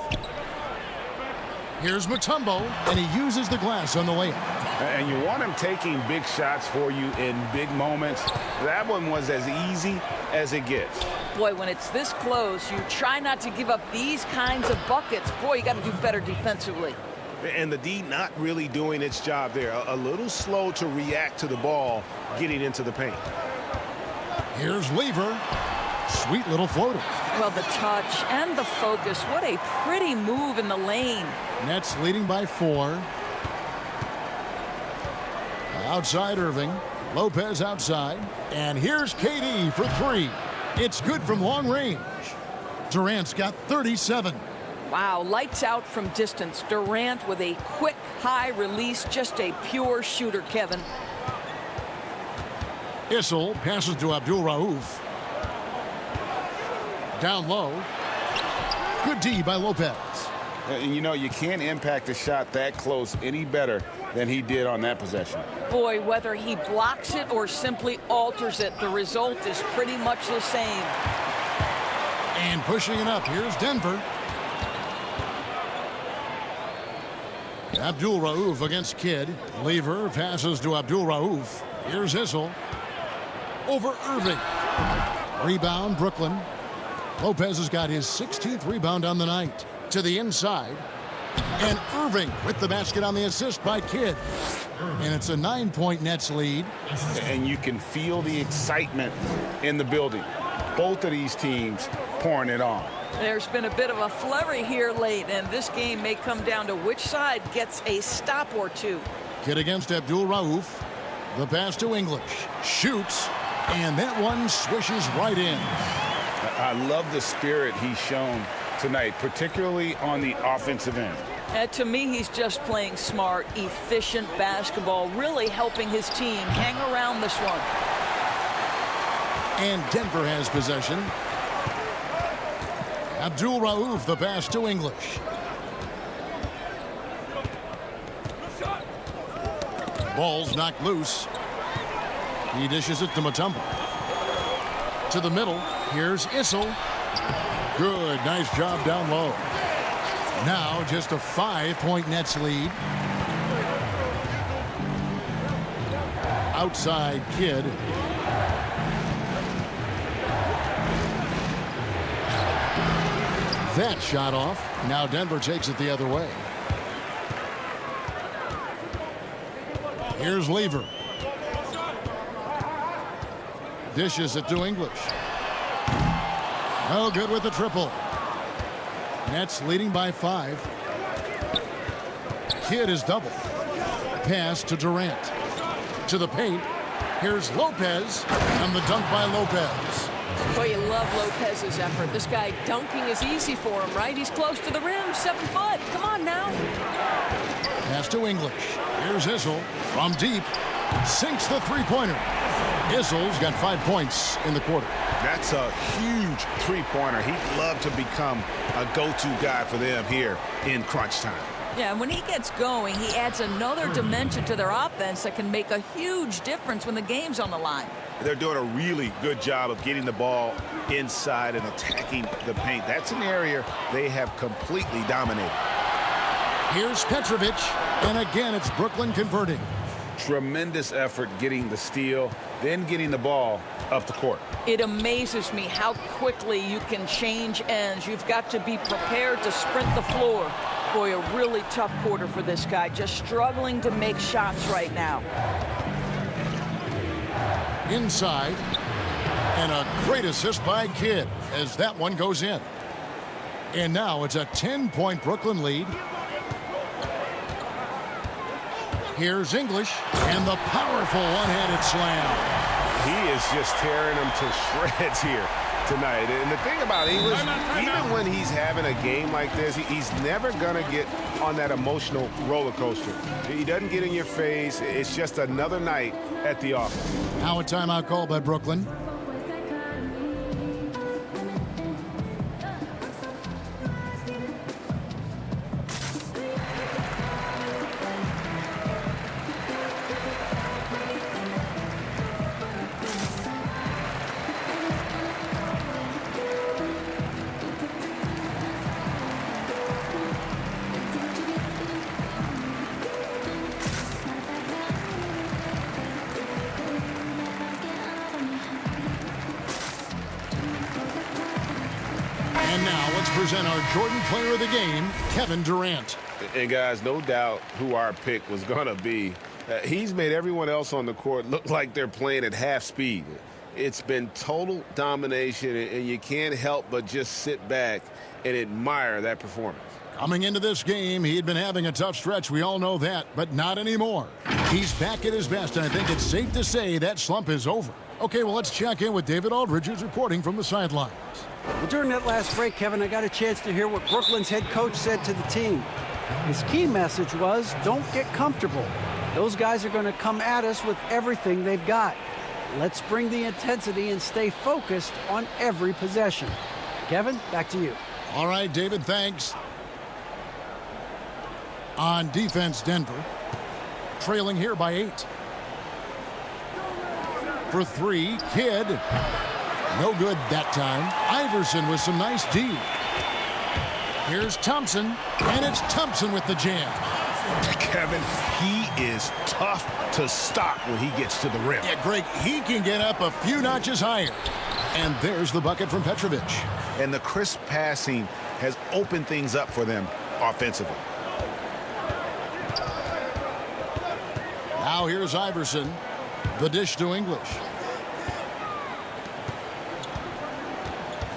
Here's Mutombo, and he uses the glass on the layup. And you want him taking big shots for you in big moments. That one was as easy as it gets. Boy, when it's this close, you try not to give up these kinds of buckets. Boy, you got to do better defensively. And the D not really doing its job there. A little slow to react to the ball getting into the paint. Here's Lever. Sweet little floater. Well, the touch and the focus. What a pretty move in the lane. Nets leading by 4. Outside Irving. Lopez outside. And here's KD for 3. It's good from long range. Durant's got 37. Wow, lights out from distance. Durant with a quick, high release. Just a pure shooter, Kevin. Issel passes to Abdul Rauf. Down low. Good D by Lopez. And you know, you can't impact a shot that close any better than he did on that possession. Boy, whether he blocks it or simply alters it, the result is pretty much the same. And pushing it up, here's Denver. Abdul Rauf against Kidd. Lever passes to Abdul Rauf. Here's Issel. Over Irving. Rebound, Brooklyn. Lopez has got his 16th rebound on the night. To the inside. And Irving with the basket on the assist by Kidd. And it's a 9-point Nets lead. And you can feel the excitement in the building. Both of these teams pouring it on. There's been a bit of a flurry here late, and this game may come down to which side gets a stop or two. Kidd against Abdul Rauf. The pass to English. Shoots. And that one swishes right in. I love the spirit he's shown tonight, particularly on the offensive end. To me, he's just playing smart, efficient basketball, really helping his team hang around this one. And Denver has possession. Abdul Rauf, the pass to English. Ball's knocked loose. He dishes it to Mutombo. To the middle. Here's Issel. Good. Nice job down low. Now just a 5-point Nets lead. Outside Kidd. That shot off. Now Denver takes it the other way. Here's Lever. Dishes it to English. No good with the triple. Nets leading by 5. Kidd is double. Pass to Durant. To the paint. Here's Lopez. And the dunk by Lopez. Boy, you love Lopez's effort. This guy dunking is easy for him, right? He's close to the rim, 7 foot. Come on now. Pass to English. Here's Issel from deep. Sinks the three-pointer. Issel's got 5 points in the quarter. That's a huge three-pointer. He'd love to become a go-to guy for them here in crunch time. Yeah, when he gets going, he adds another dimension to their offense that can make a huge difference when the game's on the line. They're doing a really good job of getting the ball inside and attacking the paint. That's an area they have completely dominated. Here's Petrovic, and again it's Brooklyn converting. Tremendous effort getting the steal, then getting the ball up the court. It amazes me how quickly you can change ends. You've got to be prepared to sprint the floor. Boy, a really tough quarter for this guy, just struggling to make shots right now. Inside, and a great assist by Kidd as that one goes in. And now it's a 10-point Brooklyn lead. Here's English, and the powerful one-handed slam. He is just tearing them to shreds here tonight. And the thing about English, even when he's having a game like this, he's never going to get on that emotional roller coaster. He doesn't get in your face. It's just another night at the office. Now a timeout call by Brooklyn. And now let's present our Jordan Player of the Game, Kevin Durant. And guys, no doubt who our pick was going to be. He's made everyone else on the court look like they're playing at half speed. It's been total domination, and you can't help but just sit back and admire that performance. Coming into this game, he had been having a tough stretch. We all know that, but not anymore. He's back at his best, and I think it's safe to say that slump is over. Okay, well, let's check in with David Aldridge, who's reporting from the sidelines. Well, during that last break, Kevin, I got a chance to hear what Brooklyn's head coach said to the team. His key message was, don't get comfortable. Those guys are going to come at us with everything they've got. Let's bring the intensity and stay focused on every possession. Kevin, back to you. All right, David, thanks. On defense, Denver, trailing here by 8. For 3, Kidd. No good that time. Iverson with some nice D. Here's Thompson, and it's Thompson with the jam. Kevin, he is tough to stop when he gets to the rim. Yeah, Greg, he can get up a few notches higher. And there's the bucket from Petrovic. And the crisp passing has opened things up for them offensively. Now here's Iverson. The dish to English.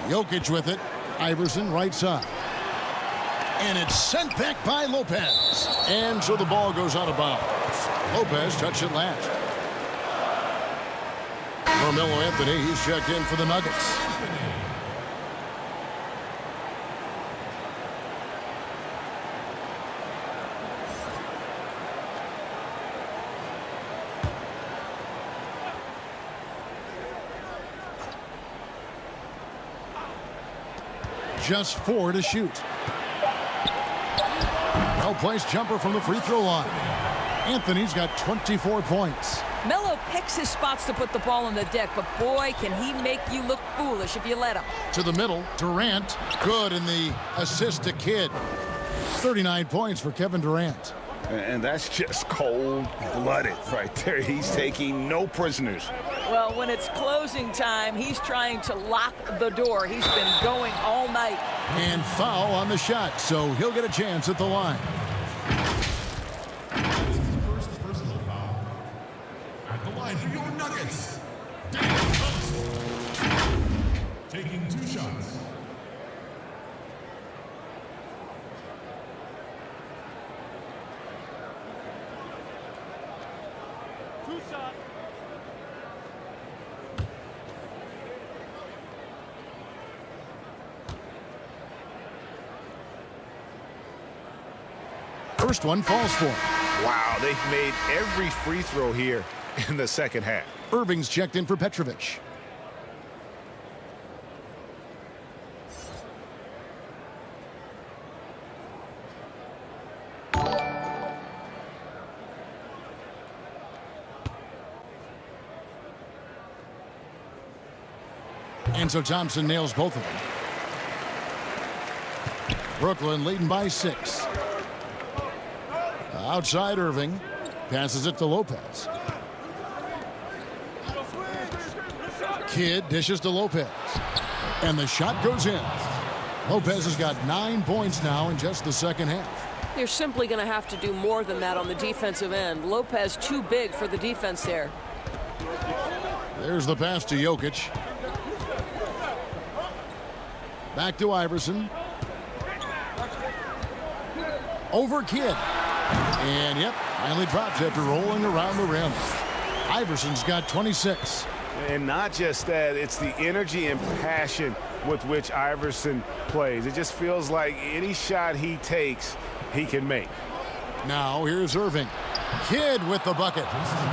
Jokic with it. Iverson right side. And it's sent back by Lopez. And so the ball goes out of bounds. Lopez touched it last. Carmelo Anthony, he's checked in for the Nuggets. Just 4 to shoot. Well-placed jumper from the free throw line. Anthony's got 24 points. Melo picks his spots to put the ball on the deck, but boy, can he make you look foolish if you let him. To the middle, Durant. Good in the assist to Kidd. 39 points for Kevin Durant. And that's just cold-blooded right there. He's taking no prisoners. Well, when it's closing time, he's trying to lock the door. He's been going all night. And foul on the shot, so he'll get a chance at the line. First personal foul. At the line for your Nuggets, Daniel Thompson. Taking 2 shots. First one falls for him. Wow, they've made every free throw here in the second half. Irving's checked in for Petrovic. And so Thompson nails both of them. Brooklyn leading by 6. Outside Irving. Passes it to Lopez. Kidd dishes to Lopez. And the shot goes in. Lopez has got 9 points now in just the second half. They're simply going to have to do more than that on the defensive end. Lopez too big for the defense there. There's the pass to Jokic. Back to Iverson. Over Kidd. And, yep, finally drops after rolling around the rim. Iverson's got 26. And not just that, it's the energy and passion with which Iverson plays. It just feels like any shot he takes, he can make. Now here's Irving. Kidd with the bucket.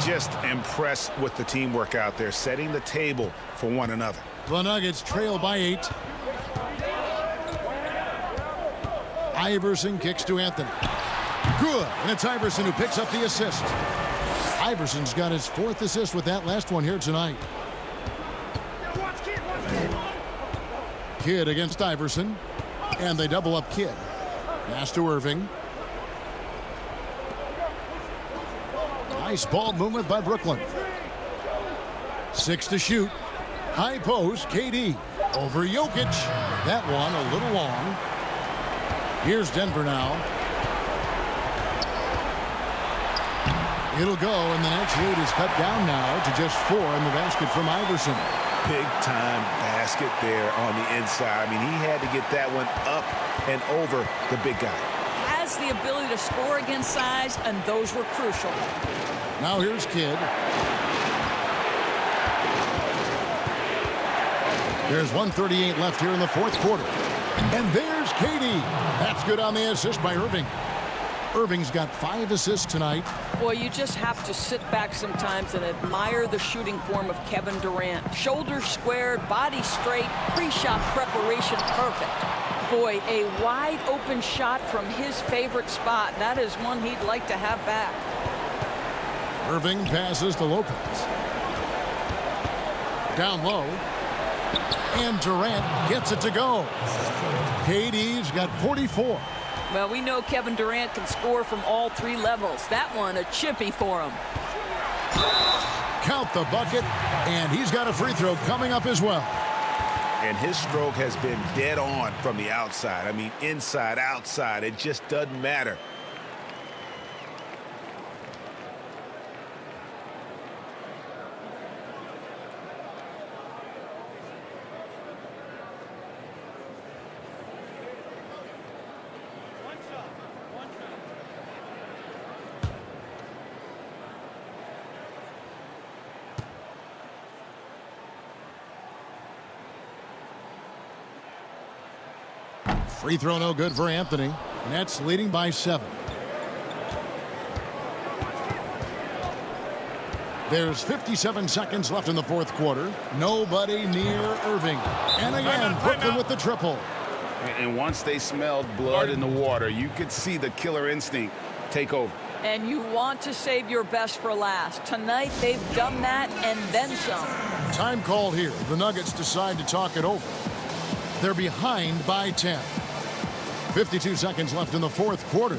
Just impressed with the teamwork out there, setting the table for one another. The Nuggets trail by 8. Iverson kicks to Anthony. Good, and it's Iverson who picks up the assist. Iverson's got his 4th assist with that last one here tonight. Kidd against Iverson, and they double up Kidd. Pass to Irving. Nice ball movement by Brooklyn. 6 to shoot. High post, KD. Over Jokic. That one a little long. Here's Denver now. It'll go, and the Nets lead is cut down now to just 4 in the basket from Iverson. Big-time basket there on the inside. I mean, he had to get that one up and over the big guy. Has the ability to score against size, and those were crucial. Now here's Kidd. There's 1:38 left here in the 4th quarter. And there's KD. That's good on the assist by Irving. Irving's got 5 assists tonight. Boy, you just have to sit back sometimes and admire the shooting form of Kevin Durant. Shoulders squared, body straight, pre-shot preparation perfect. Boy, a wide open shot from his favorite spot. That is one he'd like to have back. Irving passes to Lopez. Down low. And Durant gets it to go. KD's got 44. Well, we know Kevin Durant can score from all 3 levels. That one, a chippy for him. Count the bucket, and he's got a free throw coming up as well. And his stroke has been dead on from the outside. I mean, inside, outside, it just doesn't matter. Free throw no good for Anthony. Nets leading by 7. There's 57 seconds left in the 4th quarter. Nobody near Irving. And again, Brooklyn with the triple. And once they smelled blood in the water, you could see the killer instinct take over. And you want to save your best for last. Tonight, they've done that and then some. Time called here. The Nuggets decide to talk it over. They're behind by 10. 52 seconds left in the fourth quarter.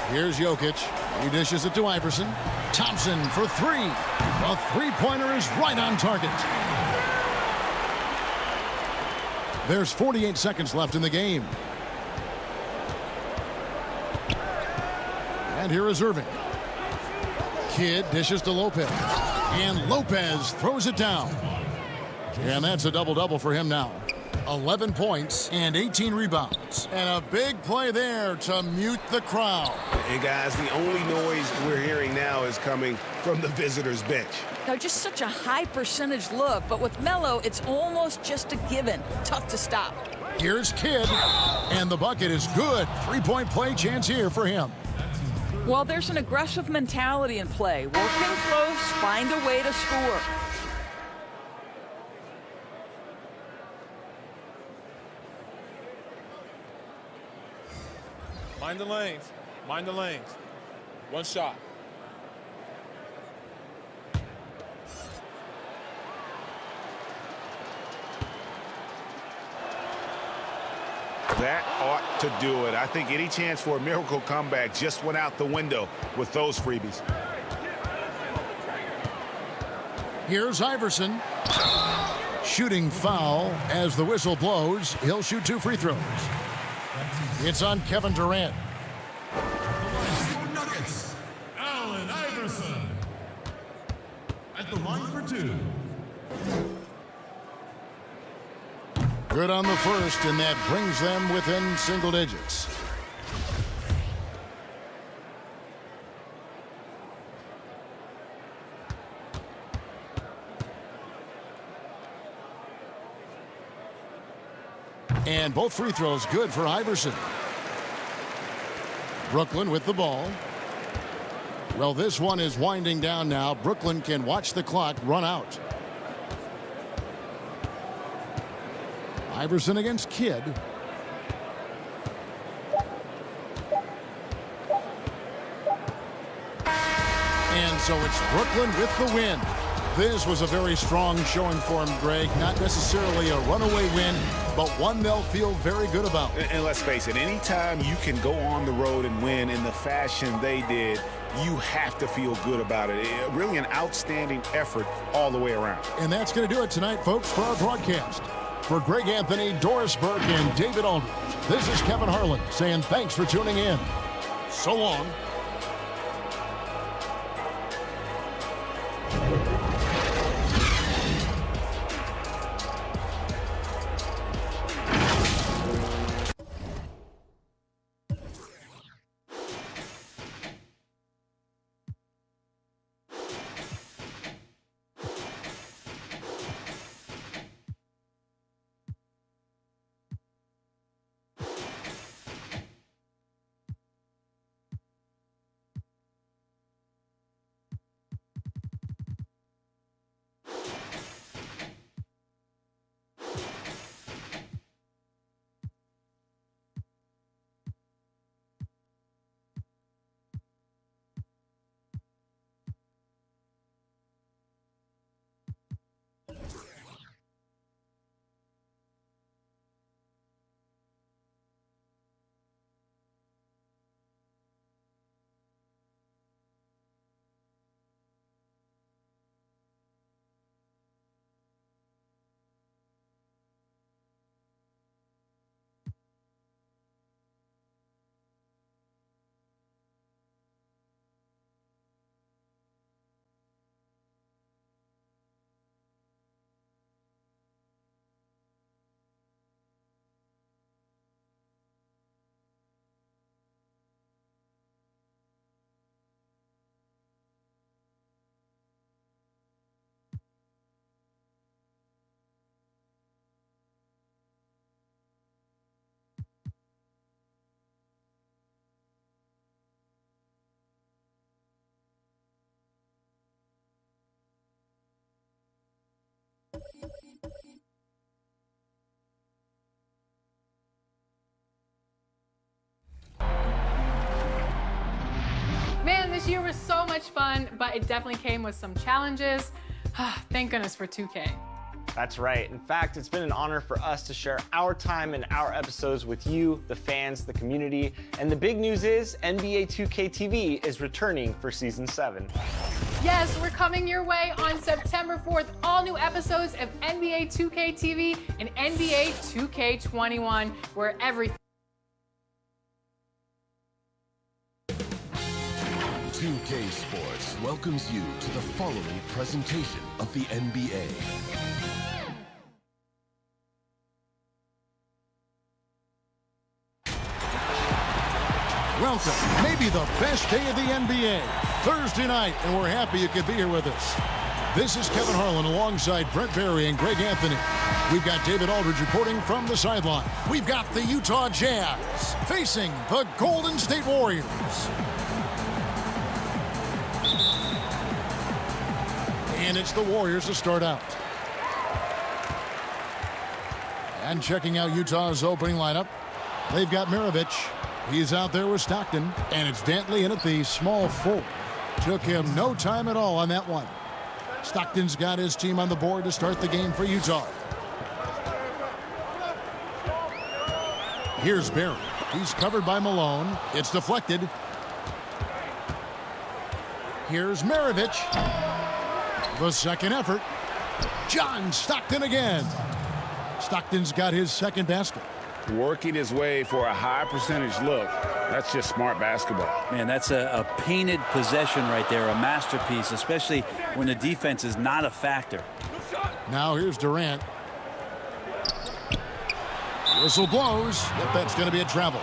Here's Jokic. He dishes it to Iverson. Thompson for three. The three-pointer is right on target. There's 48 seconds left in the game. And here is Irving. Kidd dishes to Lopez. And Lopez throws it down. And that's a double-double for him now. 11 points and 18 rebounds. And a big play there to mute the crowd. And guys, the only noise we're hearing now is coming from the visitors' bench. Now, just such a high percentage look, but with Melo, it's almost just a given. Tough to stop. Here's Kidd, and the bucket is good. Three-point play chance here for him. Well, there's an aggressive mentality in play. Working close, find a way to score. Mind the lanes. Mind the lanes. One shot. That ought to do it. I think any chance for a miracle comeback just went out the window with those freebies. Here's Iverson. Shooting foul as the whistle blows. He'll shoot 2 free throws. It's on Kevin Durant. Nuggets, Allen Iverson. At the line for 2. Good on the first, and that brings them within single digits. And both free throws good for Iverson. Brooklyn with the ball. Well, this one is winding down now. Brooklyn can watch the clock run out. Iverson against Kidd. And so it's Brooklyn with the win. This was a very strong showing for him, Greg. Not necessarily a runaway win, but one they'll feel very good about. And let's face it, anytime you can go on the road and win in the fashion they did, you have to feel good about it. Really an outstanding effort all the way around. And that's going to do it tonight, folks, for our broadcast. For Greg Anthony, Doris Burke, and David Aldridge, this is Kevin Harlan saying thanks for tuning in. So long. This year was so much fun, but it definitely came with some challenges. Thank goodness for 2K. That's right. In fact, it's been an honor for us to share our time and our episodes with you, the fans, the community. And the big news is NBA 2K TV is returning for Season 7. Yes, we're coming your way on September 4th. All new episodes of NBA 2K TV and NBA 2K21, where everything. 2K Sports welcomes you to the following presentation of the NBA. Welcome, maybe the best day of the NBA, Thursday night, and we're happy you could be here with us. This is Kevin Harlan alongside Brent Barry and Greg Anthony. We've got David Aldridge reporting from the sideline. We've got the Utah Jazz facing the Golden State Warriors. And it's the Warriors to start out. And checking out Utah's opening lineup, they've got Maravich. He's out there with Stockton, and it's Dantley in at the small forward. Took him no time at all on that one. Stockton's got his team on the board to start the game for Utah. Here's Barry. He's covered by Malone. It's deflected. Here's Maravich. The second effort. John Stockton again. Stockton's got his second basket. Working his way for a high percentage look. That's just smart basketball. Man, that's a painted possession right there, a masterpiece, especially when the defense is not a factor. Now here's Durant. Whistle blows. Yep, that's going to be a travel.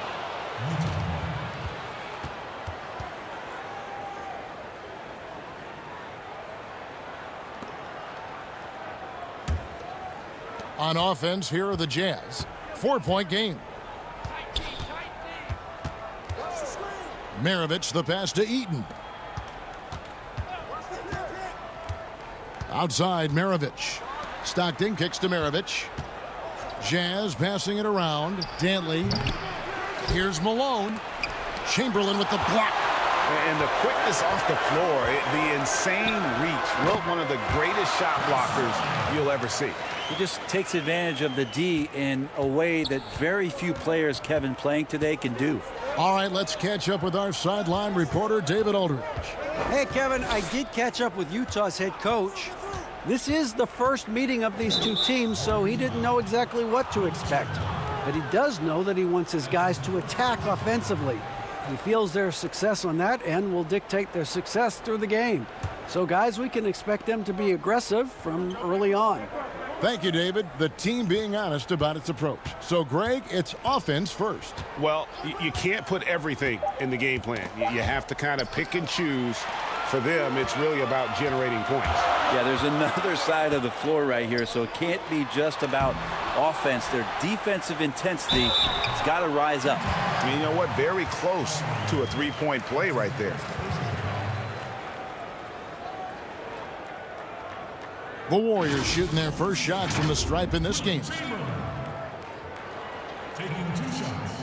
On offense, here are the Jazz. 4-point game. Maravich, the pass to Eaton. Outside, Maravich. Stockton kicks to Maravich. Jazz passing it around. Dantley. Here's Malone. Chamberlain with the block. And the quickness off the floor, the insane reach. Will, one of the greatest shot blockers you'll ever see. He just takes advantage of the D in a way that very few players, Kevin, playing today can do. All right, let's catch up with our sideline reporter, David Aldridge. Hey, Kevin, I did catch up with Utah's head coach. This is the first meeting of these two teams, so he didn't know exactly what to expect. But he does know that he wants his guys to attack offensively. He feels their success on that end will dictate their success through the game. So, guys, we can expect them to be aggressive from early on. Thank you, David. The team being honest about its approach. So, Greg, it's offense first. Well, you can't put everything in the game plan. You have to kind of pick and choose. For them, it's really about generating points. Yeah, there's another side of the floor right here, so it can't be just about offense. Their defensive intensity has got to rise up. I mean, you know what? Very close to a three-point play right there. The Warriors shooting their first shots from the stripe in this game. Taking 2 shots.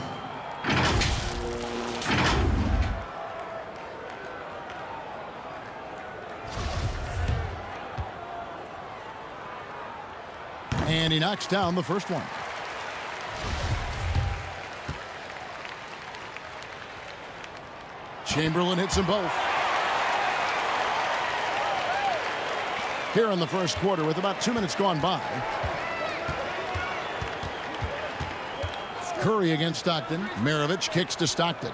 And he knocks down the first one. Chamberlain hits them both. Here in the first quarter with about 2 minutes gone by. Curry against Stockton. Maravich kicks to Stockton.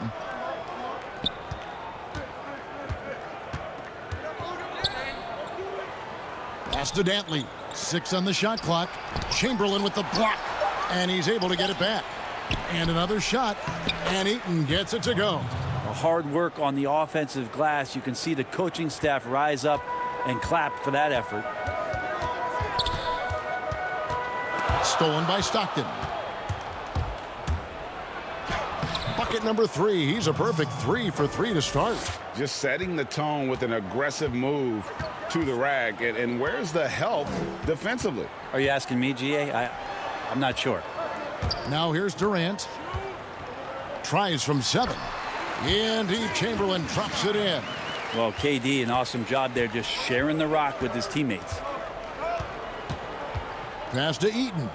Pass to Dantley. 6 on the shot clock. Chamberlain with the block. And he's able to get it back. And another shot. And Eaton gets it to go. Hard work on the offensive glass. You can see the coaching staff rise up and clap for that effort. Stolen by Stockton. Bucket number 3. He's a perfect 3 for 3 to start. Just setting the tone with an aggressive move to the rack. And where's the help defensively? Are you asking me, GA? I'm not sure. Now here's Durant. Tries from 7. Indeed, Chamberlain drops it in. Well, KD, an awesome job there, just sharing the rock with his teammates. Pass to Eaton.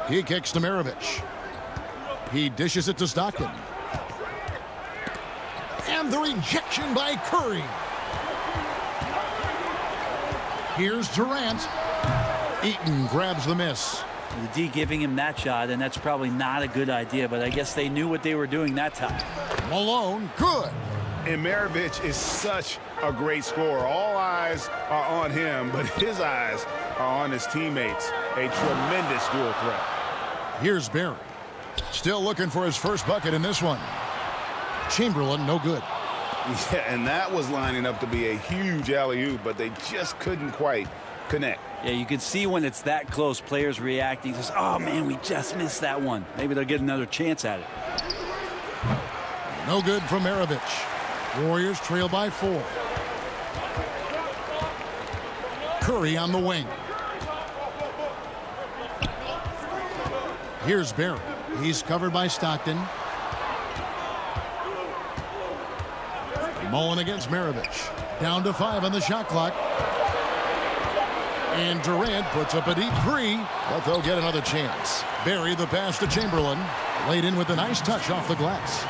He kicks to Maravich. He dishes it to Stockton. And the rejection by Curry. Here's Durant. Eaton grabs the miss. The D giving him that shot, and that's probably not a good idea, but I guess they knew what they were doing that time. Malone, good. And Maravich is such a great scorer. All eyes are on him, but his eyes are on his teammates. A tremendous dual threat. Here's Barry. Still looking for his first bucket in this one. Chamberlain, no good. Yeah, and that was lining up to be a huge alley-oop, but they just couldn't quite connect. Yeah, you can see when it's that close, players reacting. Just, oh, man, we just missed that one. Maybe they'll get another chance at it. No good from Maravich. Warriors trail by 4. Curry on the wing. Here's Barry. He's covered by Stockton. Mullen against Maravich. Down to 5 on the shot clock. And Durant puts up a deep 3, but they'll get another chance. Barry the pass to Chamberlain. Laid in with a nice touch off the glass.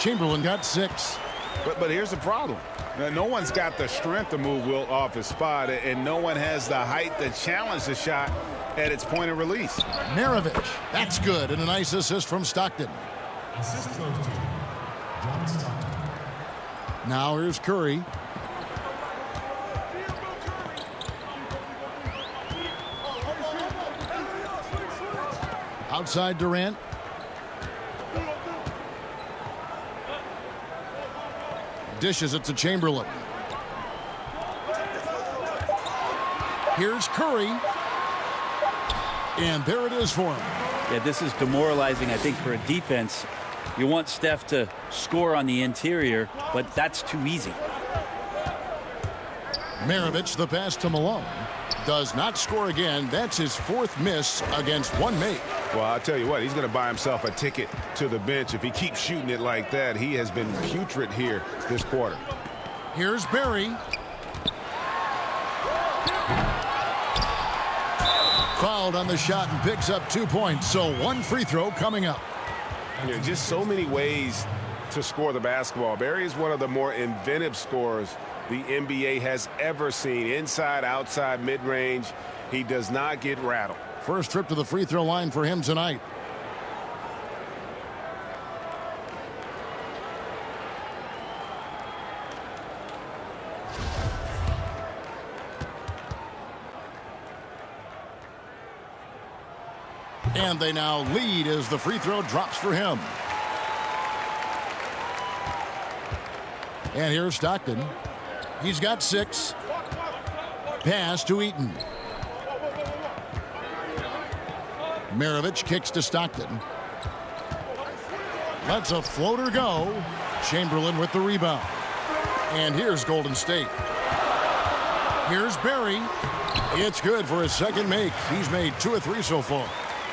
Chamberlain got 6. But here's the problem. Now, no one's got the strength to move Wilt off his spot, and no one has the height to challenge the shot at its point of release. Maravich, that's good, and a nice assist from Stockton. Assist goes to John Stockton. Now here's Curry. Outside Durant. Dishes it to Chamberlain. Here's Curry. And there it is for him. Yeah, this is demoralizing, I think, for a defense. You want Steph to score on the interior, but that's too easy. Maravich, the pass to Malone. Does not score again. That's his 4th miss against 1 make. Well, I'll tell you what, he's going to buy himself a ticket to the bench. If he keeps shooting it like that, he has been putrid here this quarter. Here's Barry. Fouled on the shot and picks up 2 points. So 1 free throw coming up. Yeah, just so many ways to score the basketball. Barry is one of the more inventive scorers the NBA has ever seen. Inside, outside, mid-range. He does not get rattled. First trip to the free throw line for him tonight. And they now lead as the free throw drops for him. And here's Stockton. He's got 6. Pass to Eaton. Maravich kicks to Stockton. Lets a floater go. Chamberlain with the rebound. And here's Golden State. Here's Barry. It's good for his 2nd make. He's made 2 of 3 so far.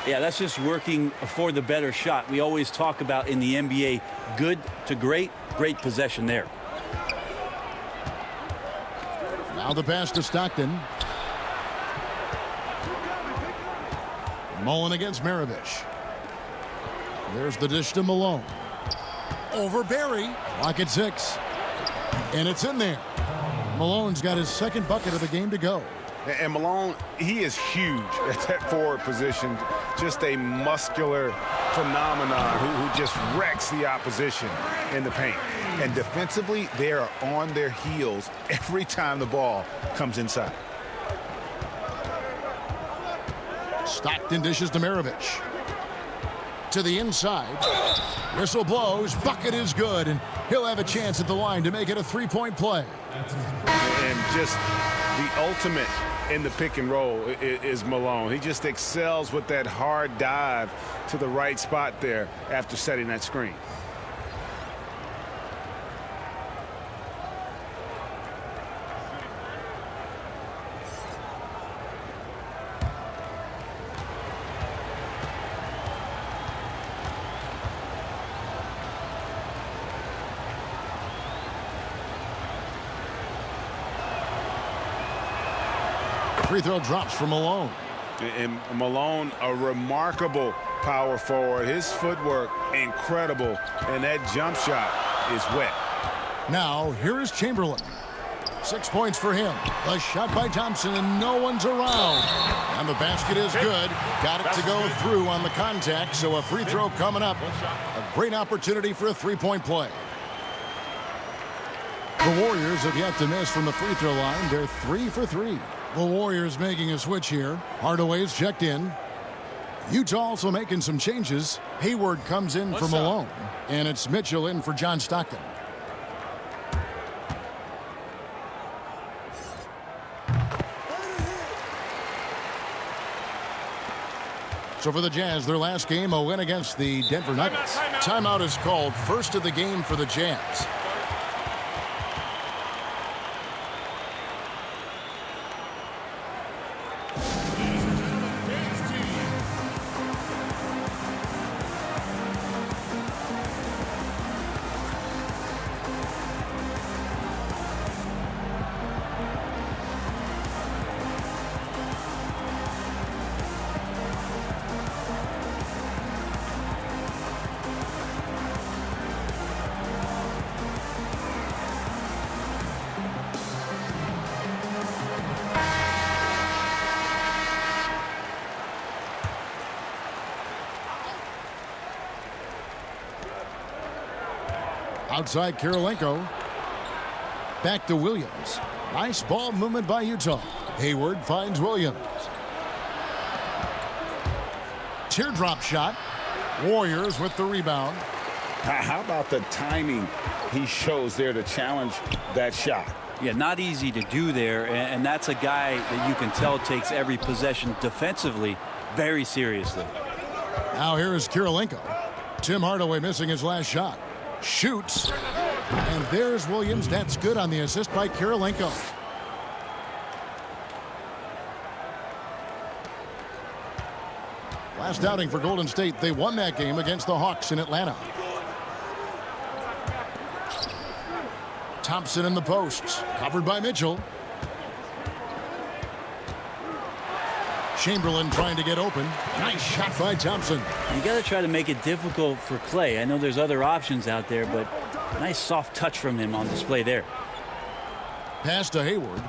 Yeah, that's just working for the better shot. We always talk about in the NBA, good to great, great possession there. Now the pass to Stockton. Mullen against Maravich. There's the dish to Malone. Over Barry. Clock at 6. And it's in there. Malone's got his 2nd bucket of the game to go. And Malone, he is huge at that forward position. Just a muscular phenomenon who just wrecks the opposition in the paint. And defensively, they are on their heels every time the ball comes inside. Stockton dishes to Maravich. To the inside. Whistle blows. Bucket is good. And he'll have a chance at the line to make it a 3-point play. And just the ultimate in the pick and roll is Malone. He just excels with that hard dive to the right spot there after setting that screen. Free throw drops from Malone. And Malone, a remarkable power forward. His footwork, incredible. And that jump shot is wet. Now, here is Chamberlain. 6 points for him. A shot by Thompson, and no one's around. And the basket is good. Got it to go through on the contact, so a free throw coming up. A great opportunity for a three-point play. The Warriors have yet to miss from the free throw line. They're 3 for 3. The Warriors making a switch here. Hardaway's checked in. Utah also making some changes. Hayward comes in for Malone. And it's Mitchell in for John Stockton. So for the Jazz, their last game, a win against the Denver Nuggets. Timeout is called, first of the game for the Jazz. Outside Kirilenko. Back to Williams. Nice ball movement by Utah. Hayward finds Williams. Teardrop shot. Warriors with the rebound. How about the timing he shows there to challenge that shot? Yeah, not easy to do there, and that's a guy that you can tell takes every possession defensively very seriously. Now here is Kirilenko. Tim Hardaway missing his last shot. Shoots. And there's Williams. That's good on the assist by Kirilenko. Last outing for Golden State. They won that game against the Hawks in Atlanta. Thompson in the posts. Covered by Mitchell. Chamberlain trying to get open. Nice shot by Thompson. You got to try to make it difficult for Clay. I know there's other options out there, but nice soft touch from him on display there. Pass to Hayward.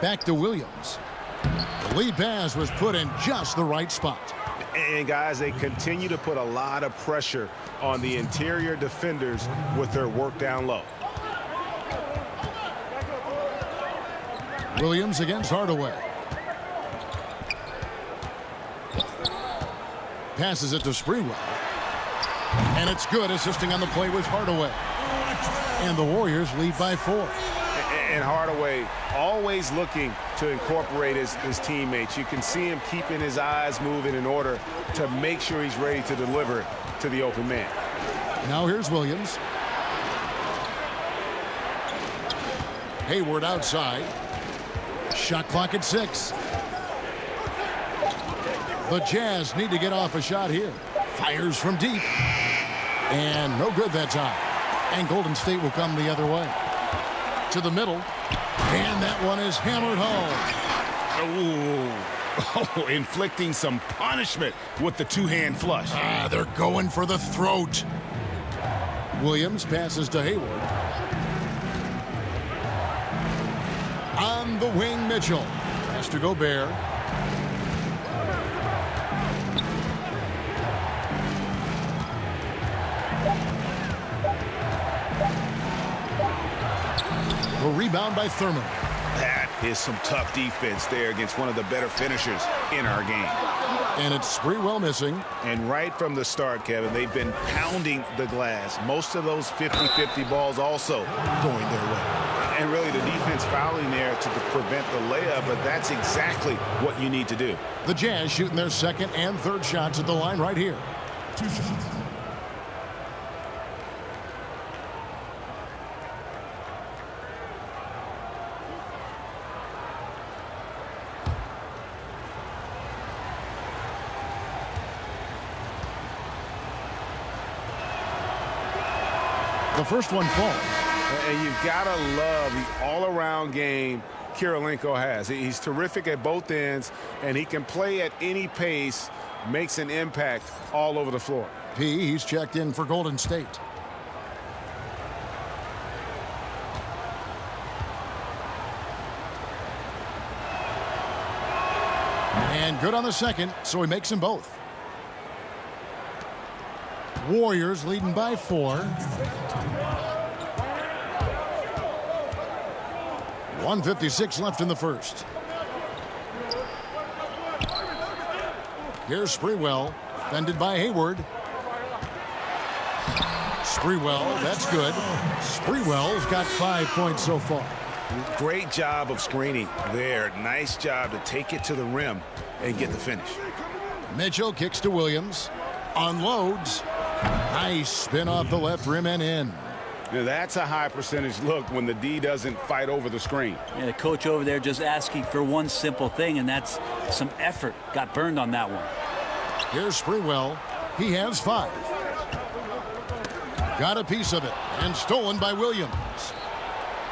Back to Williams. The lead pass was put in just the right spot. And guys, they continue to put a lot of pressure on the interior defenders with their work down low. Williams against Hardaway. Passes it to Sprewell. And it's good, assisting on the play with Hardaway. And the Warriors lead by 4. And Hardaway always looking to incorporate his teammates. You can see him keeping his eyes moving in order to make sure he's ready to deliver to the open man. Now here's Williams. Hayward outside. Shot clock at 6. The Jazz need to get off a shot here. Fires from deep. And no good that time. And Golden State will come the other way. To the middle. And that one is hammered home. Oh, inflicting some punishment with the two-hand flush. They're going for the throat. Williams passes to Hayward. On the wing, Mitchell. Has to Gobert. A rebound by Thurman. That is some tough defense there against one of the better finishers in our game. And it's Sprewell missing. And right from the start, Kevin, they've been pounding the glass. Most of those 50-50 balls also going their way. And really the defense fouling there to prevent the layup, but that's exactly what you need to do. The Jazz shooting their second and third shots at the line right here. 2 shots. The first one falls. And you've got to love the all-around game Kirilenko has. He's terrific at both ends, and he can play at any pace, makes an impact all over the floor. He's checked in for Golden State. And good on the second, so he makes them both. Warriors leading by 4. 1:56 left in the first. Here's Sprewell, defended by Hayward. Sprewell, that's good. Sprewell's got 5 points so far. Great job of screening there. Nice job to take it to the rim and get the finish. Mitchell kicks to Williams. Unloads. Nice spin off the left rim and in. Now that's a high percentage look when the D doesn't fight over the screen. Yeah, the coach over there just asking for one simple thing, and that's some effort. Got burned on that one. Here's Sprewell. He has 5. Got a piece of it and stolen by Williams.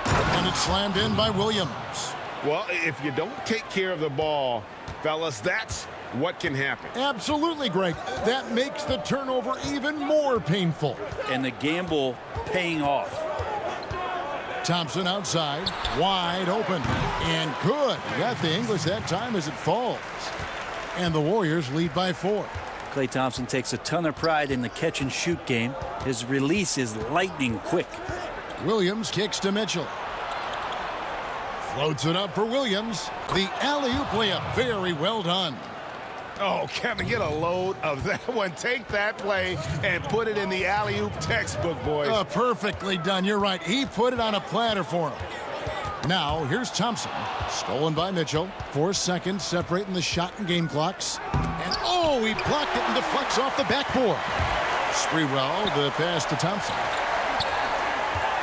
And it's slammed in by Williams. Well, if you don't take care of the ball, fellas, that's what can happen. Absolutely, Greg. That makes the turnover even more painful. And the gamble paying off. Thompson outside, wide open, and good. Got the English that time as it falls. And the Warriors lead by 4. Klay Thompson takes a ton of pride in the catch and shoot game. His release is lightning quick. Williams kicks to Mitchell. Floats it up for Williams. The alley-oop layup, very well done. Oh, Kevin, get a load of that one. Take that play and put it in the alley-oop textbook, boys. Perfectly done. You're right. He put it on a platter for him. Now, here's Thompson. Stolen by Mitchell. 4 seconds separating the shot and game clocks. And, oh, he blocked it and deflects off the backboard. Sprewell, the pass to Thompson.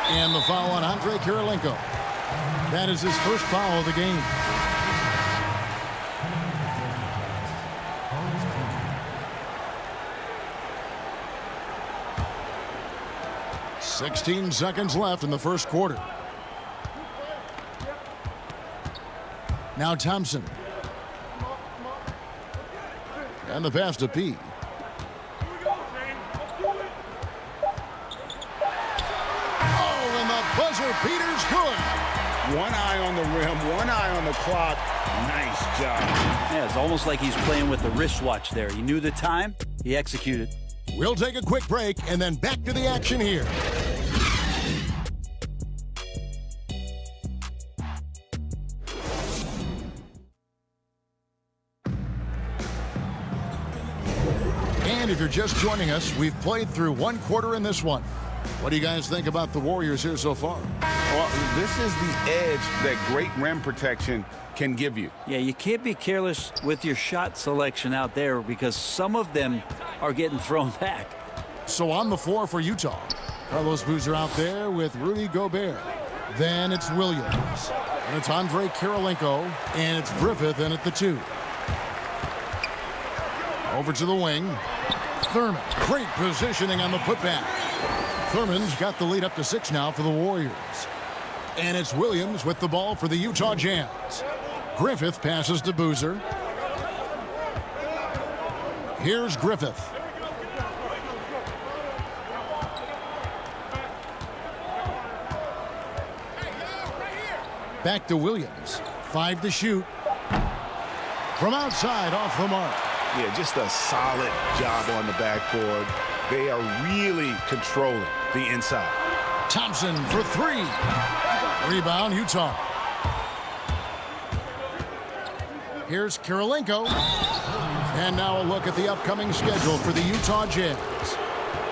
And the foul on Andre Kirilenko. That is his first foul of the game. "16 seconds left in the first quarter. Now Thompson. And the pass to P. Oh, and the buzzer beater's good. One eye on the rim, one eye on the clock. Nice job. Yeah, it's almost like he's playing with the wristwatch there. He knew the time, he executed. We'll take a quick break and then back to the action here. And if you're just joining us, we've played through 1 quarter in this one. What do you guys think about the Warriors here so far? Well, this is the edge that great rim protection can give you. Yeah, you can't be careless with your shot selection out there because some of them are getting thrown back. So on the floor for Utah, Carlos Boozer out there with Rudy Gobert. Then it's Williams. And it's Andre Kirilenko. And it's Griffith in at the 2. Over to the wing. Thurman. Great positioning on the putback. Thurman's got the lead up to 6 now for the Warriors. And it's Williams with the ball for the Utah Jazz. Griffith passes to Boozer. Here's Griffith. Back to Williams. 5 to shoot. From outside, off the mark. Yeah, just a solid job on the backboard. They are really controlling the inside. Thompson for 3. Rebound, Utah. Here's Kirilenko. And now a look at the upcoming schedule for the Utah Jazz.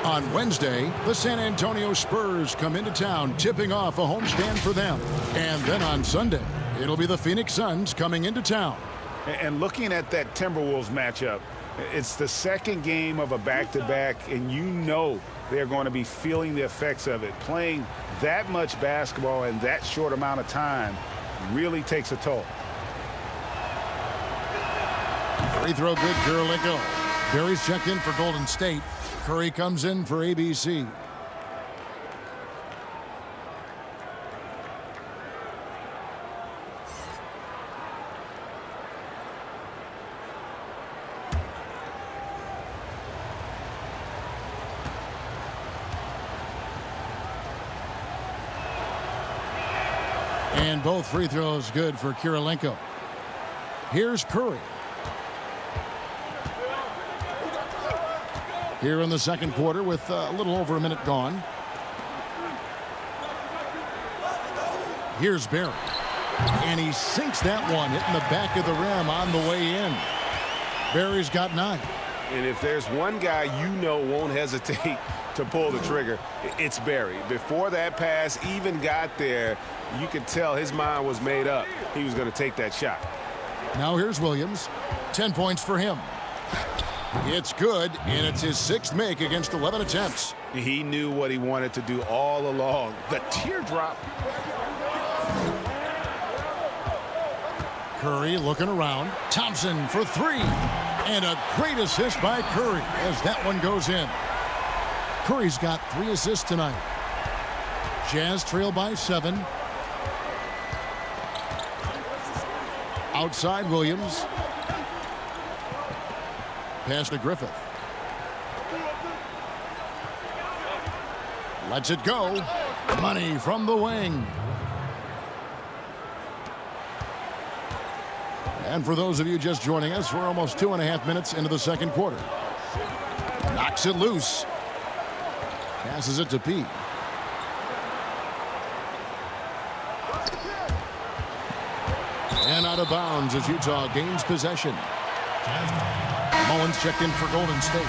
On Wednesday, the San Antonio Spurs come into town, tipping off a homestand for them. And then on Sunday, it'll be the Phoenix Suns coming into town. And looking at that Timberwolves matchup, it's the second game of a back-to-back, and you know they're going to be feeling the effects of it. Playing that much basketball in that short amount of time really takes a toll. Free throw good, Kirilenko. Barry's checked in for Golden State. Curry comes in for ABC. And both free throws good for Kirilenko. Here's Curry. Here in the second quarter with a little over a minute gone. Here's Barry. And he sinks that one, hitting the back of the rim on the way in. Barry's got 9. And if there's one guy you know won't hesitate to pull the trigger, it's Barry. Before that pass even got there, you could tell his mind was made up. He was going to take that shot. Now here's Williams. 10 points for him. It's good, and it's his 6th make against 11 attempts. He knew what he wanted to do all along. The teardrop. Curry looking around. Thompson for 3. And a great assist by Curry as that one goes in. Curry's got 3 assists tonight. Jazz trail by 7. Outside Williams. Pass to Griffith. Lets it go. Money from the wing. And for those of you just joining us, we're almost 2.5 minutes into the second quarter. Knocks it loose. Passes it to P. And out of bounds as Utah gains possession. Mullins checked in for Golden State.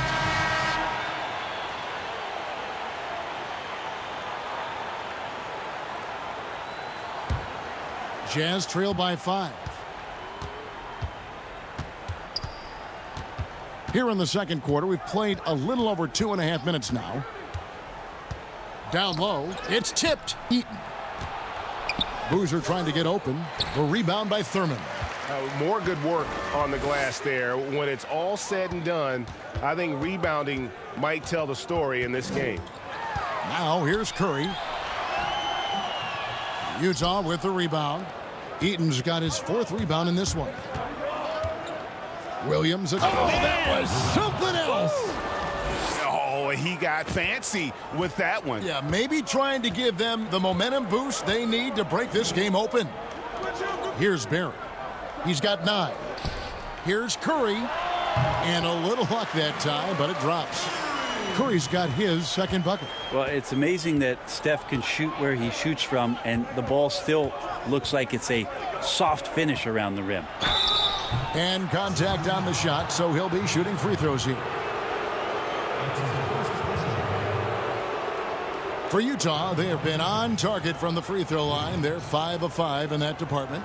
Jazz trail by 5. Here in the second quarter, we've played a little over 2.5 minutes now. Down low, it's tipped. Eaton. Boozer trying to get open. The rebound by Thurman. More good work on the glass there. When it's all said and done, I think rebounding might tell the story in this game. Now here's Curry. Utah with the rebound. Eaton's got his 4th rebound in this one. Williams. That was something else. Oh, he got fancy with that one. Yeah, maybe trying to give them the momentum boost they need to break this game open. Here's Barry. He's got 9. Here's Curry. And a little luck that time, but it drops. Curry's got his 2nd bucket. Well, it's amazing that Steph can shoot where he shoots from, and the ball still looks like it's a soft finish around the rim. And contact on the shot, so he'll be shooting free throws here. For Utah, they have been on target from the free throw line. They're 5 of 5 in that department.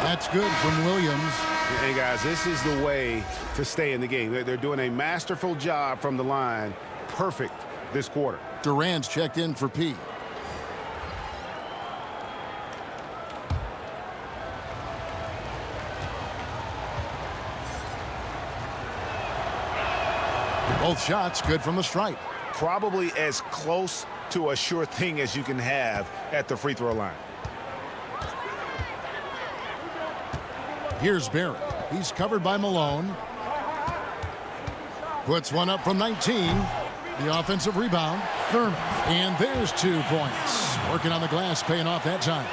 That's good from Williams. Hey, guys, this is the way to stay in the game. They're doing a masterful job from the line. Perfect this quarter. Durant's checked in for P. Both shots good from the stripe. Probably as close to a sure thing as you can have at the free throw line. Here's Barry. He's covered by Malone. Puts one up from 19. The offensive rebound. Thurman. And there's 2 points. Working on the glass, paying off that time.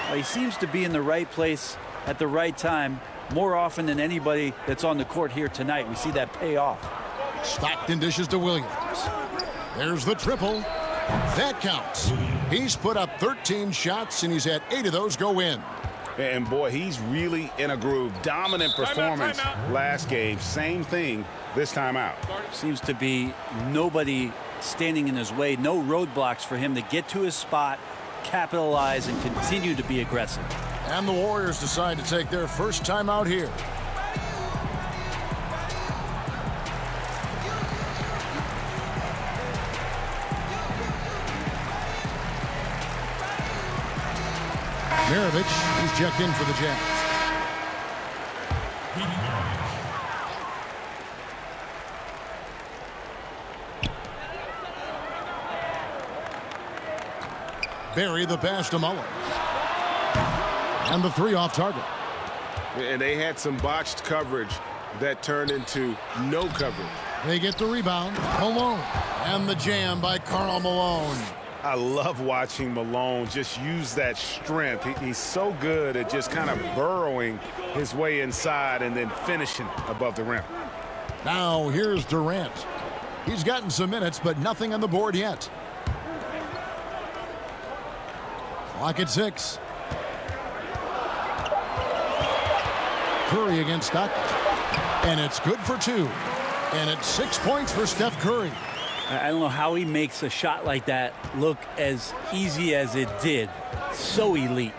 Well, he seems to be in the right place at the right time more often than anybody that's on the court here tonight. We see that pay off. Stockton dishes to Williams. There's the triple. That counts. He's put up 13 shots, and he's had 8 of those go in. And boy, he's really in a groove. Dominant performance last game. Same thing this time out. Seems to be nobody standing in his way. No roadblocks for him to get to his spot, capitalize, and continue to be aggressive. And the Warriors decide to take their first time out here. Maravich, he's checked in for the Jazz. Barry the pass to Mullins. And the three off target. And they had some botched coverage that turned into no coverage. They get the rebound. Malone. And the jam by Karl Malone. I love watching Malone just use that strength. He's so good at just kind of burrowing his way inside and then finishing above the rim. Now here's Durant. He's gotten some minutes, but nothing on the board yet. Clock at 6. Curry against Stockton. And it's good for 2. And it's 6 points for Steph Curry. I don't know how he makes a shot like that look as easy as it did. So elite.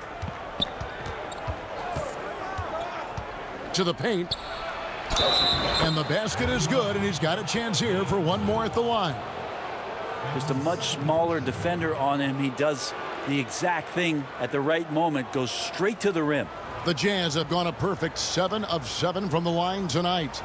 To the paint. And the basket is good, and he's got a chance here for one more at the line. Just a much smaller defender on him. He does the exact thing at the right moment, goes straight to the rim. The Jazz have gone a perfect 7 of 7 from the line tonight.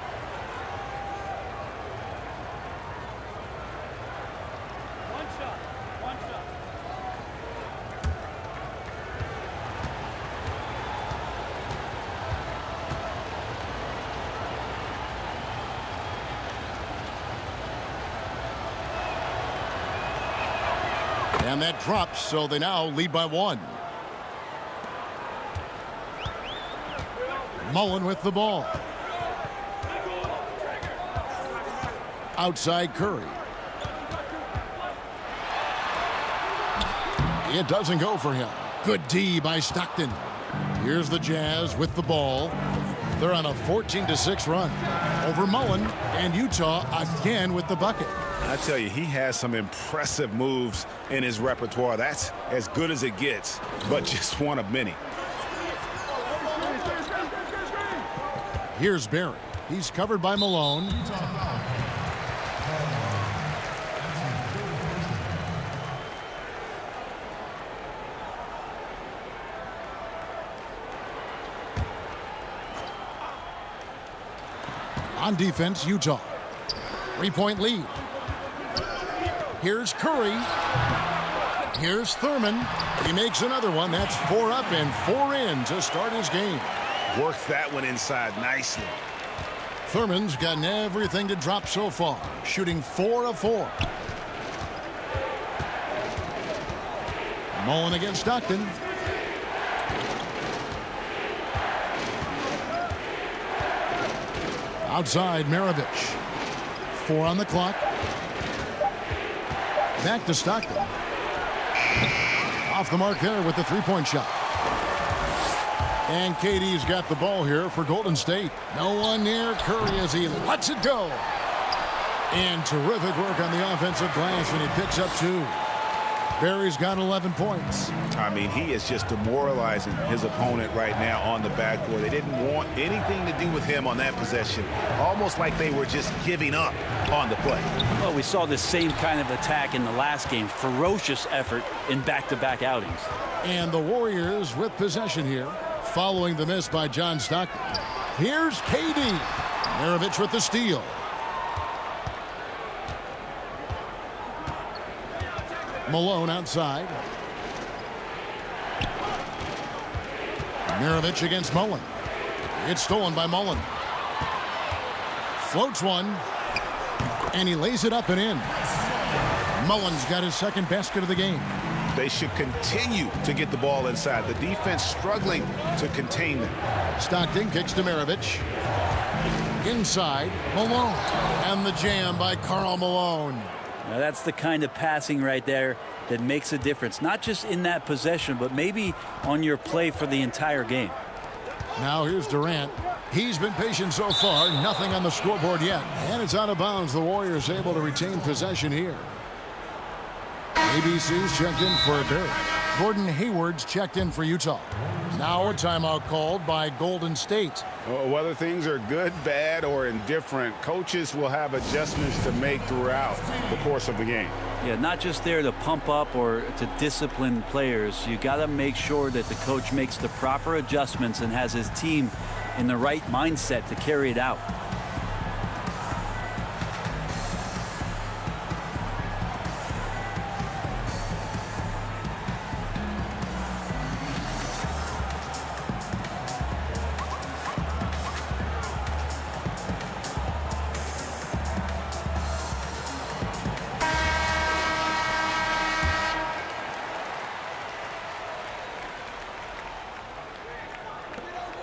And that drops, so they now lead by 1. Mullen with the ball. Outside Curry. It doesn't go for him. Good D by Stockton. Here's the Jazz with the ball. They're on a 14-6 run over Mullen, and Utah again with the bucket. I tell you, he has some impressive moves in his repertoire. That's as good as it gets, but just one of many. Here's Barry. He's covered by Malone. On defense, Utah. 3-point lead. Here's Curry. Here's Thurman. He makes another one. That's 4 up and 4 in to start his game. Worked that one inside nicely. Thurman's gotten everything to drop so far, shooting 4 of 4. Mullen against Stockton. Outside Maravich. 4 on the clock. Back to Stockton. Off the mark there with the 3-point shot. And KD's got the ball here for Golden State. No one near Curry as he lets it go. And terrific work on the offensive glass, and he picks up 2. Barry's got 11 points. I mean, he is just demoralizing his opponent right now on the backboard. They didn't want anything to do with him on that possession. Almost like they were just giving up on the play. Well, we saw the same kind of attack in the last game. Ferocious effort in back-to-back outings. And the Warriors with possession here, following the miss by John Stockton. Here's KD. Maravich with the steal. Malone outside. Maravich against Mullen. It's stolen by Mullen. Floats one. And he lays it up and in. Mullen's got his second basket of the game. They should continue to get the ball inside. The defense struggling to contain them. Stockton kicks to Maravich. Inside, Malone. And the jam by Karl Malone. Now that's the kind of passing right there that makes a difference. Not just in that possession, but maybe on your play for the entire game. Now here's Durant. He's been patient so far. Nothing on the scoreboard yet. And it's out of bounds. The Warriors able to retain possession here. ABC's checked in for Barry. Gordon Hayward's checked in for Utah. Now a timeout called by Golden State. Whether things are good, bad, or indifferent, coaches will have adjustments to make throughout the course of the game. Yeah, not just there to pump up or to discipline players. You got to make sure that the coach makes the proper adjustments and has his team in the right mindset to carry it out.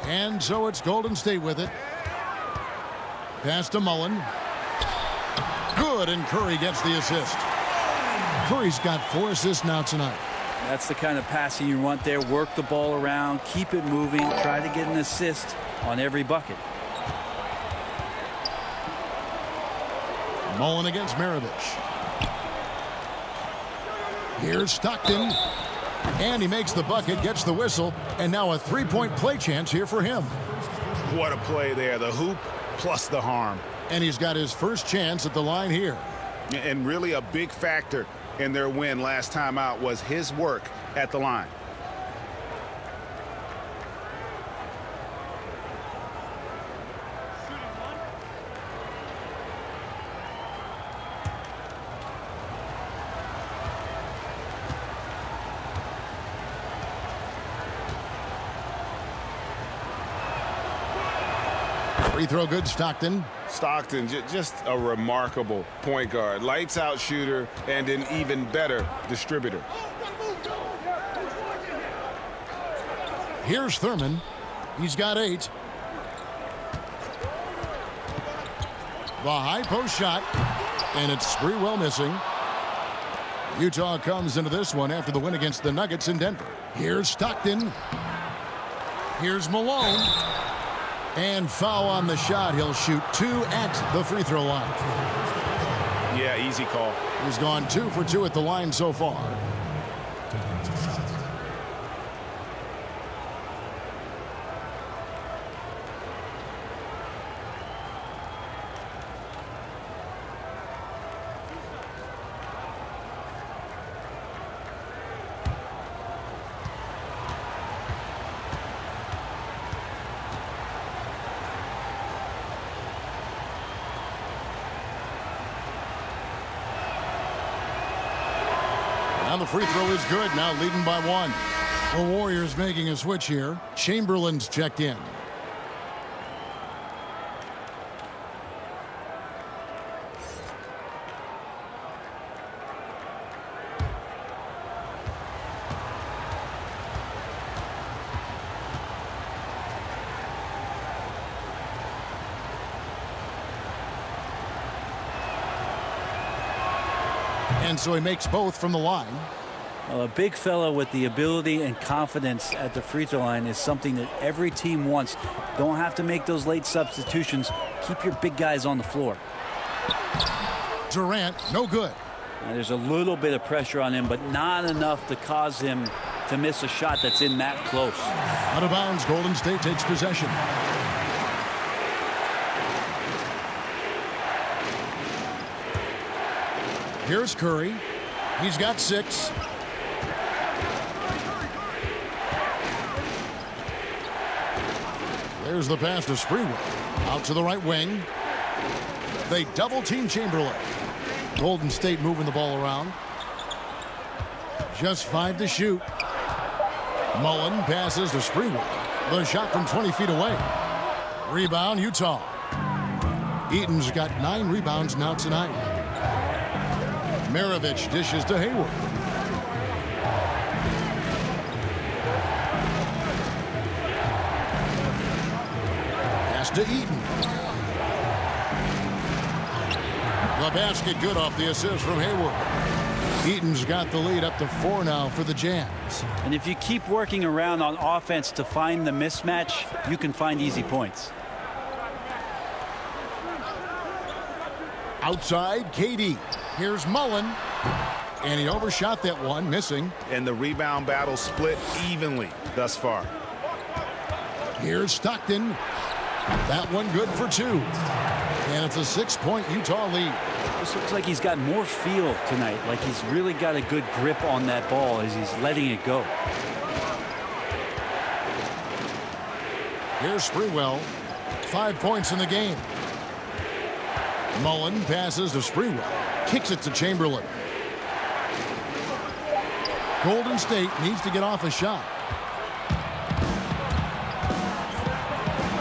And so it's Golden State with it. Pass to Mullen. Good, and Curry gets the assist. Curry's got 4 assists now tonight. That's the kind of passing you want there. Work the ball around, keep it moving, try to get an assist on every bucket. Mullen against Maravich. Here's Stockton. And he makes the bucket, gets the whistle, and now a 3-point play chance here for him. What a play there. The hoop plus the harm. And he's got his first chance at the line here. And really a big factor in their win last time out was his work at the line. Free throw good, Stockton. Stockton, just a remarkable point guard. Lights out shooter and an even better distributor. Here's Thurman. He's got 8. The high post shot, and it's Sprewell missing. Utah comes into this one after the win against the Nuggets in Denver. Here's Stockton. Here's Malone. And foul on the shot. He'll shoot 2 at the free throw line. Yeah, easy call. He's gone 2 for 2 at the line so far. Now the free throw is good, now leading by 1. The Warriors making a switch here. Chamberlain's checked in. And so he makes both from the line. Well, a big fella with the ability and confidence at the free throw line is something that every team wants. Don't have to make those late substitutions. Keep your big guys on the floor. Durant, no good. Now, there's a little bit of pressure on him, but not enough to cause him to miss a shot that's in that close. Out of bounds, Golden State takes possession. Here's Curry. He's got 6. There's the pass to Sprewell. Out to the right wing. They double-team Chamberlain. Golden State moving the ball around. Just 5 to shoot. Mullen passes to Sprewell. The shot from 20 feet away. Rebound, Utah. Eaton's got 9 rebounds now tonight. Maravich dishes to Hayward. Pass to Eaton. The basket good off the assist from Hayward. Eaton's got the lead up to 4 now for the Jazz. And if you keep working around on offense to find the mismatch, you can find easy points. Outside, KD. Here's Mullen. And he overshot that one, missing. And the rebound battle split evenly thus far. Here's Stockton. That one good for 2. And it's a 6-point Utah lead. This looks like he's got more feel tonight, like he's really got a good grip on that ball as he's letting it go. Here's Sprewell. 5 points in the game. Mullen passes to Sprewell. Kicks it to Chamberlain. Golden State needs to get off a shot.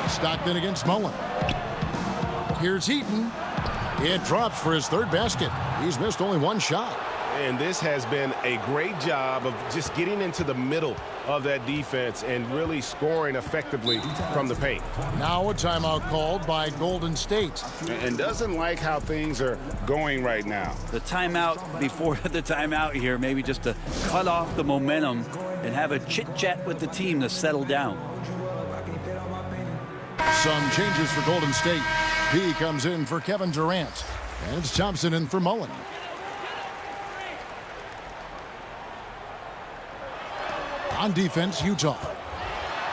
Stockton against Mullen. Here's Eaton. It drops for his 3rd basket. He's missed only 1 shot. And this has been a great job of just getting into the middle of that defense and really scoring effectively from the paint. Now a timeout called by Golden State. And doesn't like how things are going right now. The timeout before the timeout here, maybe just to cut off the momentum and have a chit-chat with the team to settle down. Some changes for Golden State. He comes in for Kevin Durant. And it's Thompson in for Mullen. On defense, Utah.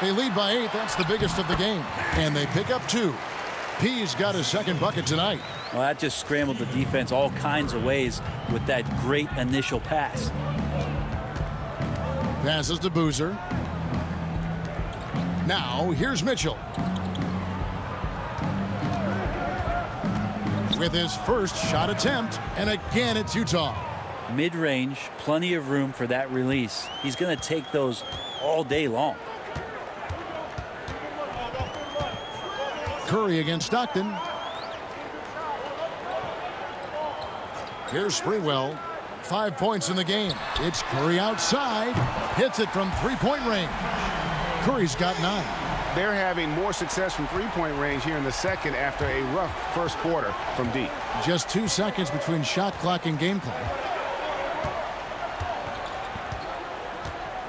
They lead by 8. That's the biggest of the game. And they pick up 2. P's got his second bucket tonight. Well, that just scrambled the defense all kinds of ways with that great initial pass. Passes to Boozer. Now, here's Mitchell. With his first shot attempt, and again it's Utah. Mid-range, plenty of room for that release. He's going to take those all day long. Curry against Stockton. Here's Sprewell. 5 points in the game. It's Curry outside. Hits it from three-point range. Curry's got 9. They're having more success from three-point range here in the second after a rough first quarter from deep. Just 2 seconds between shot clock and game clock.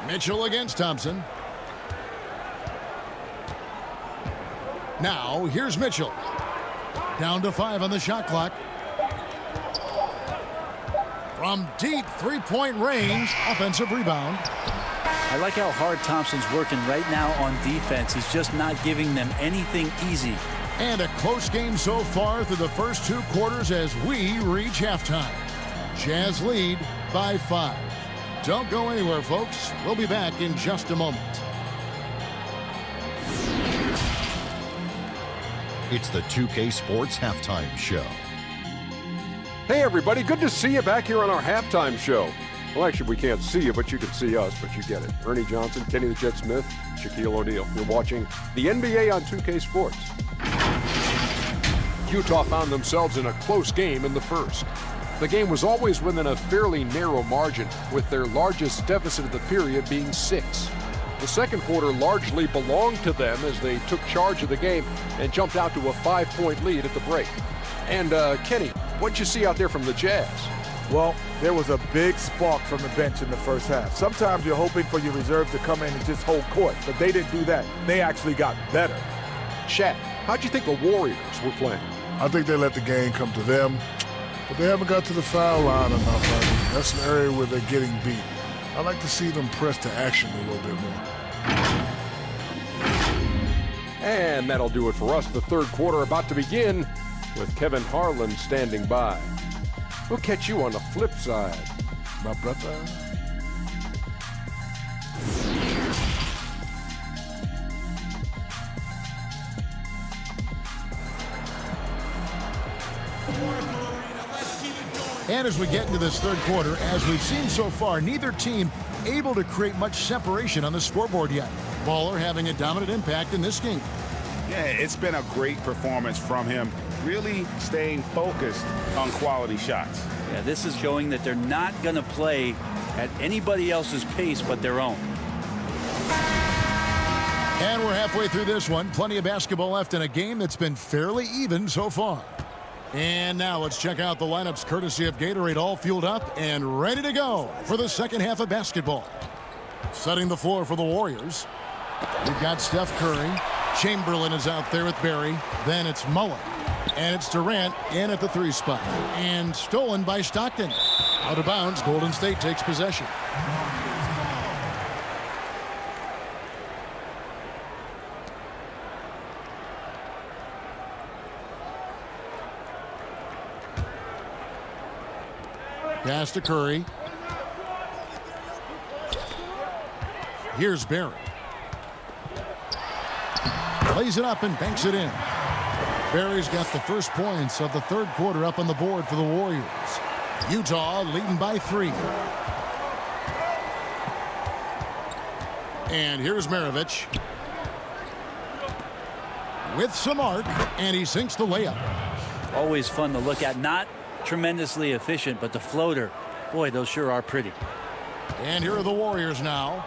Mitchell against Thompson. Now, here's Mitchell. Down to 5 on the shot clock. From deep three-point range, offensive rebound. I like how hard Thompson's working right now on defense. He's just not giving them anything easy. And a close game so far through the first 2 quarters as we reach halftime. Jazz lead by 5. Don't go anywhere, folks. We'll be back in just a moment. It's the 2K Sports Halftime Show. Hey, everybody. Good to see you back here on our halftime show. Well, actually, we can't see you, but you can see us, but you get it. Ernie Johnson, Kenny the Jet Smith, Shaquille O'Neal. You're watching the NBA on 2K Sports. Utah found themselves in a close game in the first. The game was always within a fairly narrow margin, with their largest deficit of the period being 6. The second quarter largely belonged to them as they took charge of the game and jumped out to a 5-point lead at the break. And, Kenny, what'd you see out there from the Jazz? Well, there was a big spark from the bench in the first half. Sometimes you're hoping for your reserves to come in and just hold court, but they didn't do that. They actually got better. Shaq, how'd you think the Warriors were playing? I think they let the game come to them, but they haven't got to the foul line enough. That's an area where they're getting beat. I like to see them press to action a little bit more. And that'll do it for us. The third quarter about to begin with Kevin Harlan standing by. We'll catch you on the flip side, my brother. And as we get into this third quarter, as we've seen so far, neither team able to create much separation on the scoreboard yet. Baller having a dominant impact in this game. Yeah, it's been a great performance from him, really staying focused on quality shots. Yeah, this is showing that they're not going to play at anybody else's pace but their own. And we're halfway through this one. Plenty of basketball left in a game that's been fairly even so far. And now let's check out the lineups courtesy of Gatorade, all fueled up and ready to go for the second half of basketball. Setting the floor for the Warriors. We've got Steph Curry. Chamberlain is out there with Barry. Then it's Mullen. And it's Durant in at the 3 spot. And stolen by Stockton. Out of bounds, Golden State takes possession. Pass to Curry. Here's Barry. Plays it up and banks it in. Barry's got the first points of the third quarter up on the board for the Warriors. Utah leading by 3. And here's Maravich. With some arc, and he sinks the layup. Always fun to look at. Not tremendously efficient, but the floater Boy, those sure are pretty. And here are the Warriors now.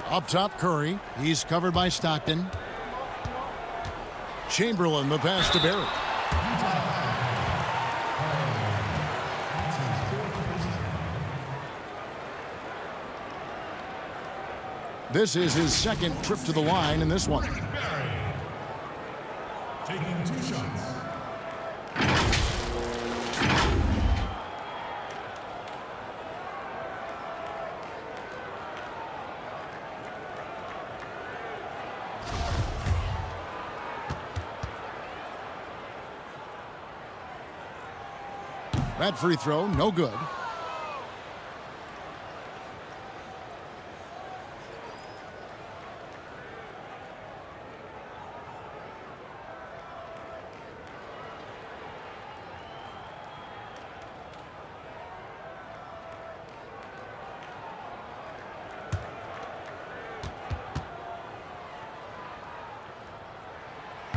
Up top, Curry. He's covered by Stockton. Chamberlain, the pass to Barry. This is his second trip to the line in this one. Taking 2 shots. That free throw, no good.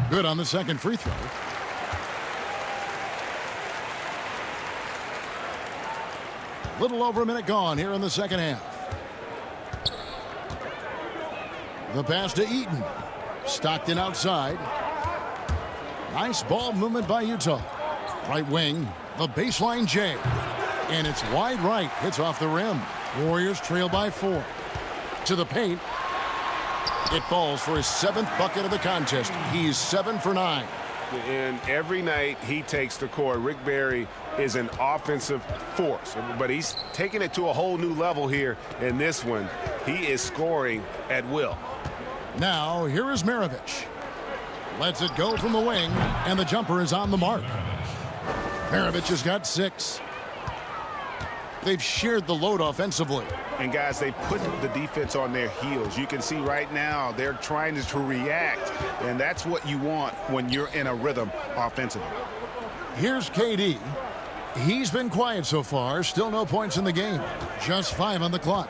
Good on the second free throw. Little over a minute gone here in the second half. The pass to Eaton. Stockton outside. Nice ball movement by Utah. Right wing, the baseline J. And it's wide right. Hits off the rim. Warriors trail by 4. To the paint. It falls for his 7th bucket of the contest. He's 7 for 9. And every night he takes the court. Rick Barry is an offensive force, but he's taking it to a whole new level here in this one. He is scoring at will. Now, here is Maravich. Lets it go from the wing, and the jumper is on the mark. Maravich has got 6. They've shared the load offensively. And guys, they put the defense on their heels. You can see right now they're trying to react, and that's what you want when you're in a rhythm offensively. Here's KD. He's been quiet so far. Still no points in the game. Just 5 on the clock.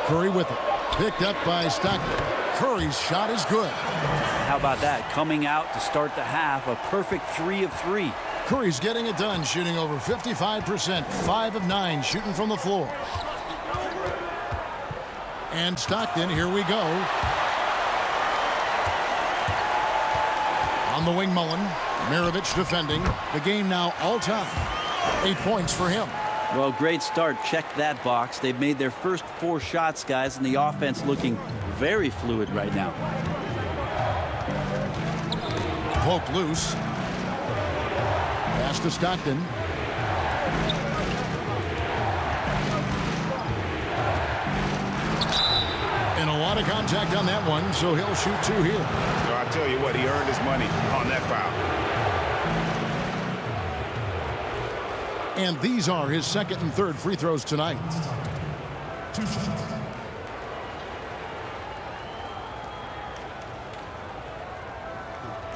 Curry with it. Picked up by Stockton. Curry's shot is good. How about that? Coming out to start the half, a perfect 3 of 3. Curry's getting it done, shooting over 55%. 5 of 9 shooting from the floor. And Stockton, here we go. On the wing, Mullen. Maravich defending. The game now all time. 8 points for him. Well, great start. Check that box. They've made their first 4 shots, guys, and the offense looking very fluid right now. Poked loose. Pass to Stockton. And a lot of contact on that one, so he'll shoot 2 here. So I tell you what, he earned his money on that foul. And these are his second and third free throws tonight. 2 shots.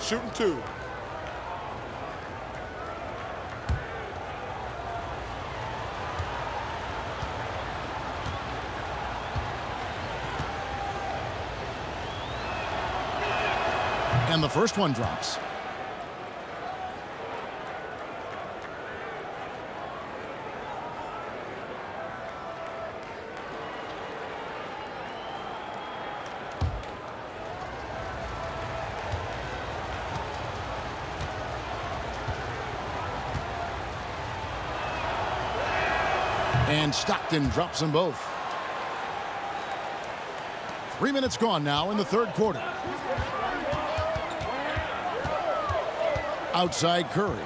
Shooting 2. And the first one drops. And Stockton drops them both. 3 minutes gone now in the third quarter. Outside Curry.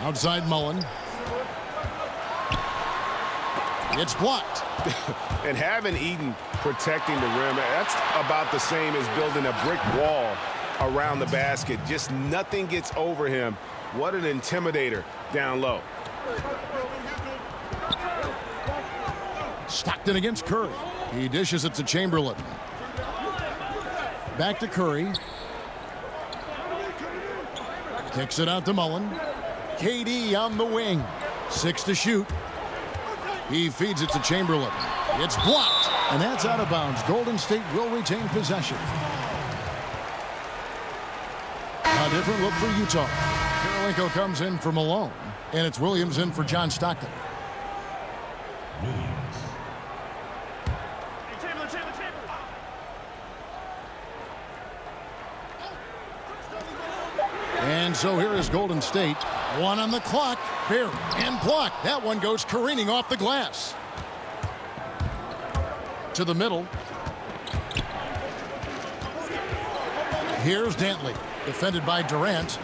Outside Mullen. It's blocked. And having Eaton protecting the rim, that's about the same as building a brick wall around the basket. Just nothing gets over him. What an intimidator down low. Stockton against Curry. He dishes it to Chamberlain. Back to Curry. Kicks it out to Mullen. KD on the wing. 6 to shoot. He feeds it to Chamberlain. It's blocked, and that's out of bounds. Golden State will retain possession. A different look for Utah. Karolinko comes in for Malone, and it's Williams in for John Stockton. And so here is Golden State. One on the clock. Here and blocked. That one goes careening off the glass. To the middle. Here's Dantley. Defended by Durant.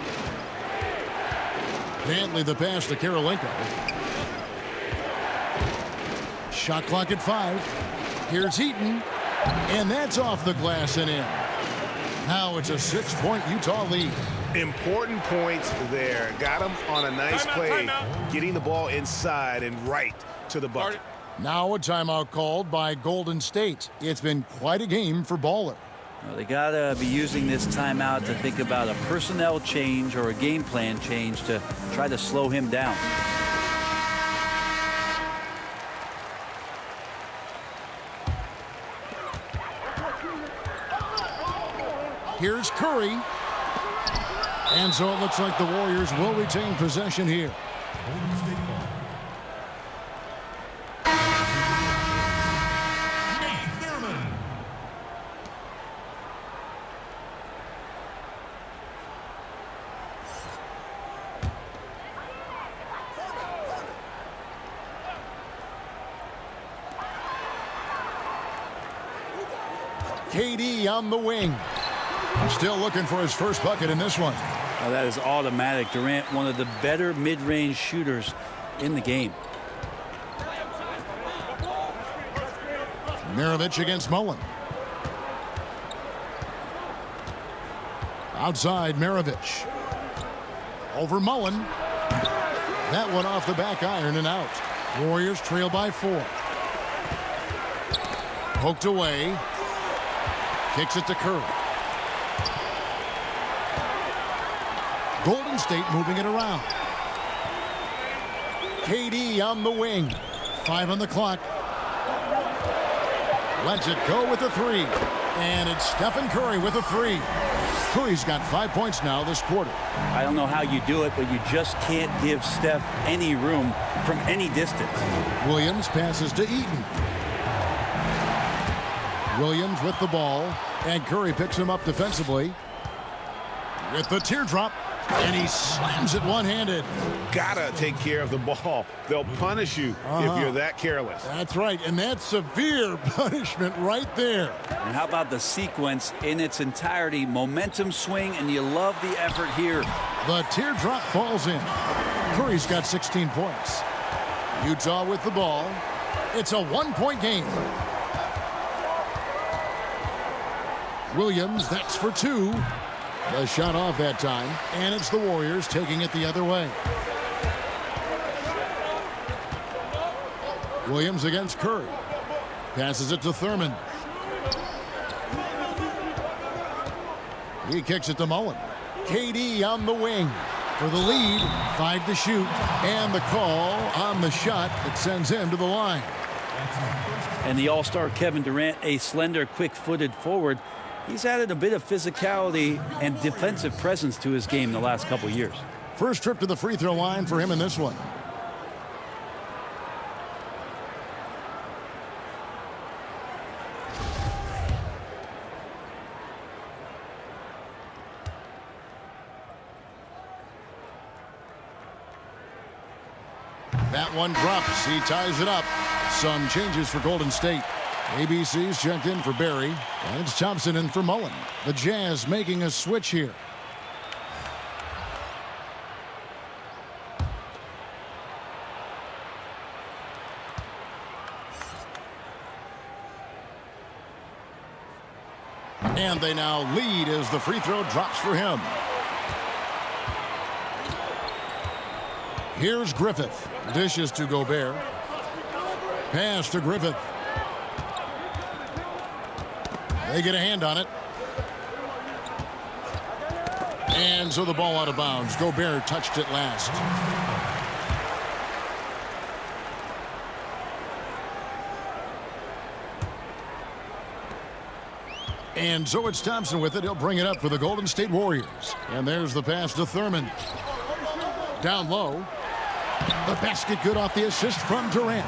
Dantley the pass to Karolinko. Shot clock at 5. Here's Eaton. And that's off the glass and in. Now it's a 6-point Utah lead. Important points there. Got him on a nice play, getting the ball inside and right to the bucket. Now a timeout called by Golden State. It's been quite a game for Baller. Well, they got to be using this timeout to think about a personnel change or a game plan change to try to slow him down. Here's Curry. And so it looks like the Warriors will retain possession here. KD on the wing. Still looking for his first bucket in this one. Well, that is automatic. Durant, one of the better mid-range shooters in the game. Mirovic against Mullen. Outside Mirovic. Over Mullen. That one off the back iron and out. Warriors trail by 4. Poked away. Kicks it to Curry. Golden State moving it around. KD on the wing. 5 on the clock. Lets it go with a 3. And it's Stephen Curry with a 3. Curry's got 5 points now this quarter. I don't know how you do it, but you just can't give Steph any room from any distance. Williams passes to Eaton. Williams with the ball. And Curry picks him up defensively. With the teardrop. And he slams it one-handed. Gotta take care of the ball. They'll punish you if you're that careless. That's right, and that's severe punishment right there. And how about the sequence in its entirety? Momentum swing, and you love the effort here. The teardrop falls in. Curry's got 16 points. Utah with the ball. It's a 1-point game. Williams, that's for 2. The shot off that time, and it's the Warriors taking it the other way. Williams against Curry. Passes it to Thurman. He kicks it to Mullen. KD on the wing for the lead. 5 to shoot, and the call on the shot that sends him to the line. And the all-star Kevin Durant, a slender, quick-footed forward. He's added a bit of physicality and defensive presence to his game the last couple years. First trip to the free throw line for him in this one. That one drops. He ties it up. Some changes for Golden State. ABC's checked in for Barry, and it's Thompson in for Mullen. The Jazz making a switch here. And they now lead as the free throw drops for him. Here's Griffith. Dishes to Gobert. Pass to Griffith. They get a hand on it. And so the ball out of bounds. Gobert touched it last. And so it's Thompson with it. He'll bring it up for the Golden State Warriors. And there's the pass to Thurman. Down low. The basket good off the assist from Durant.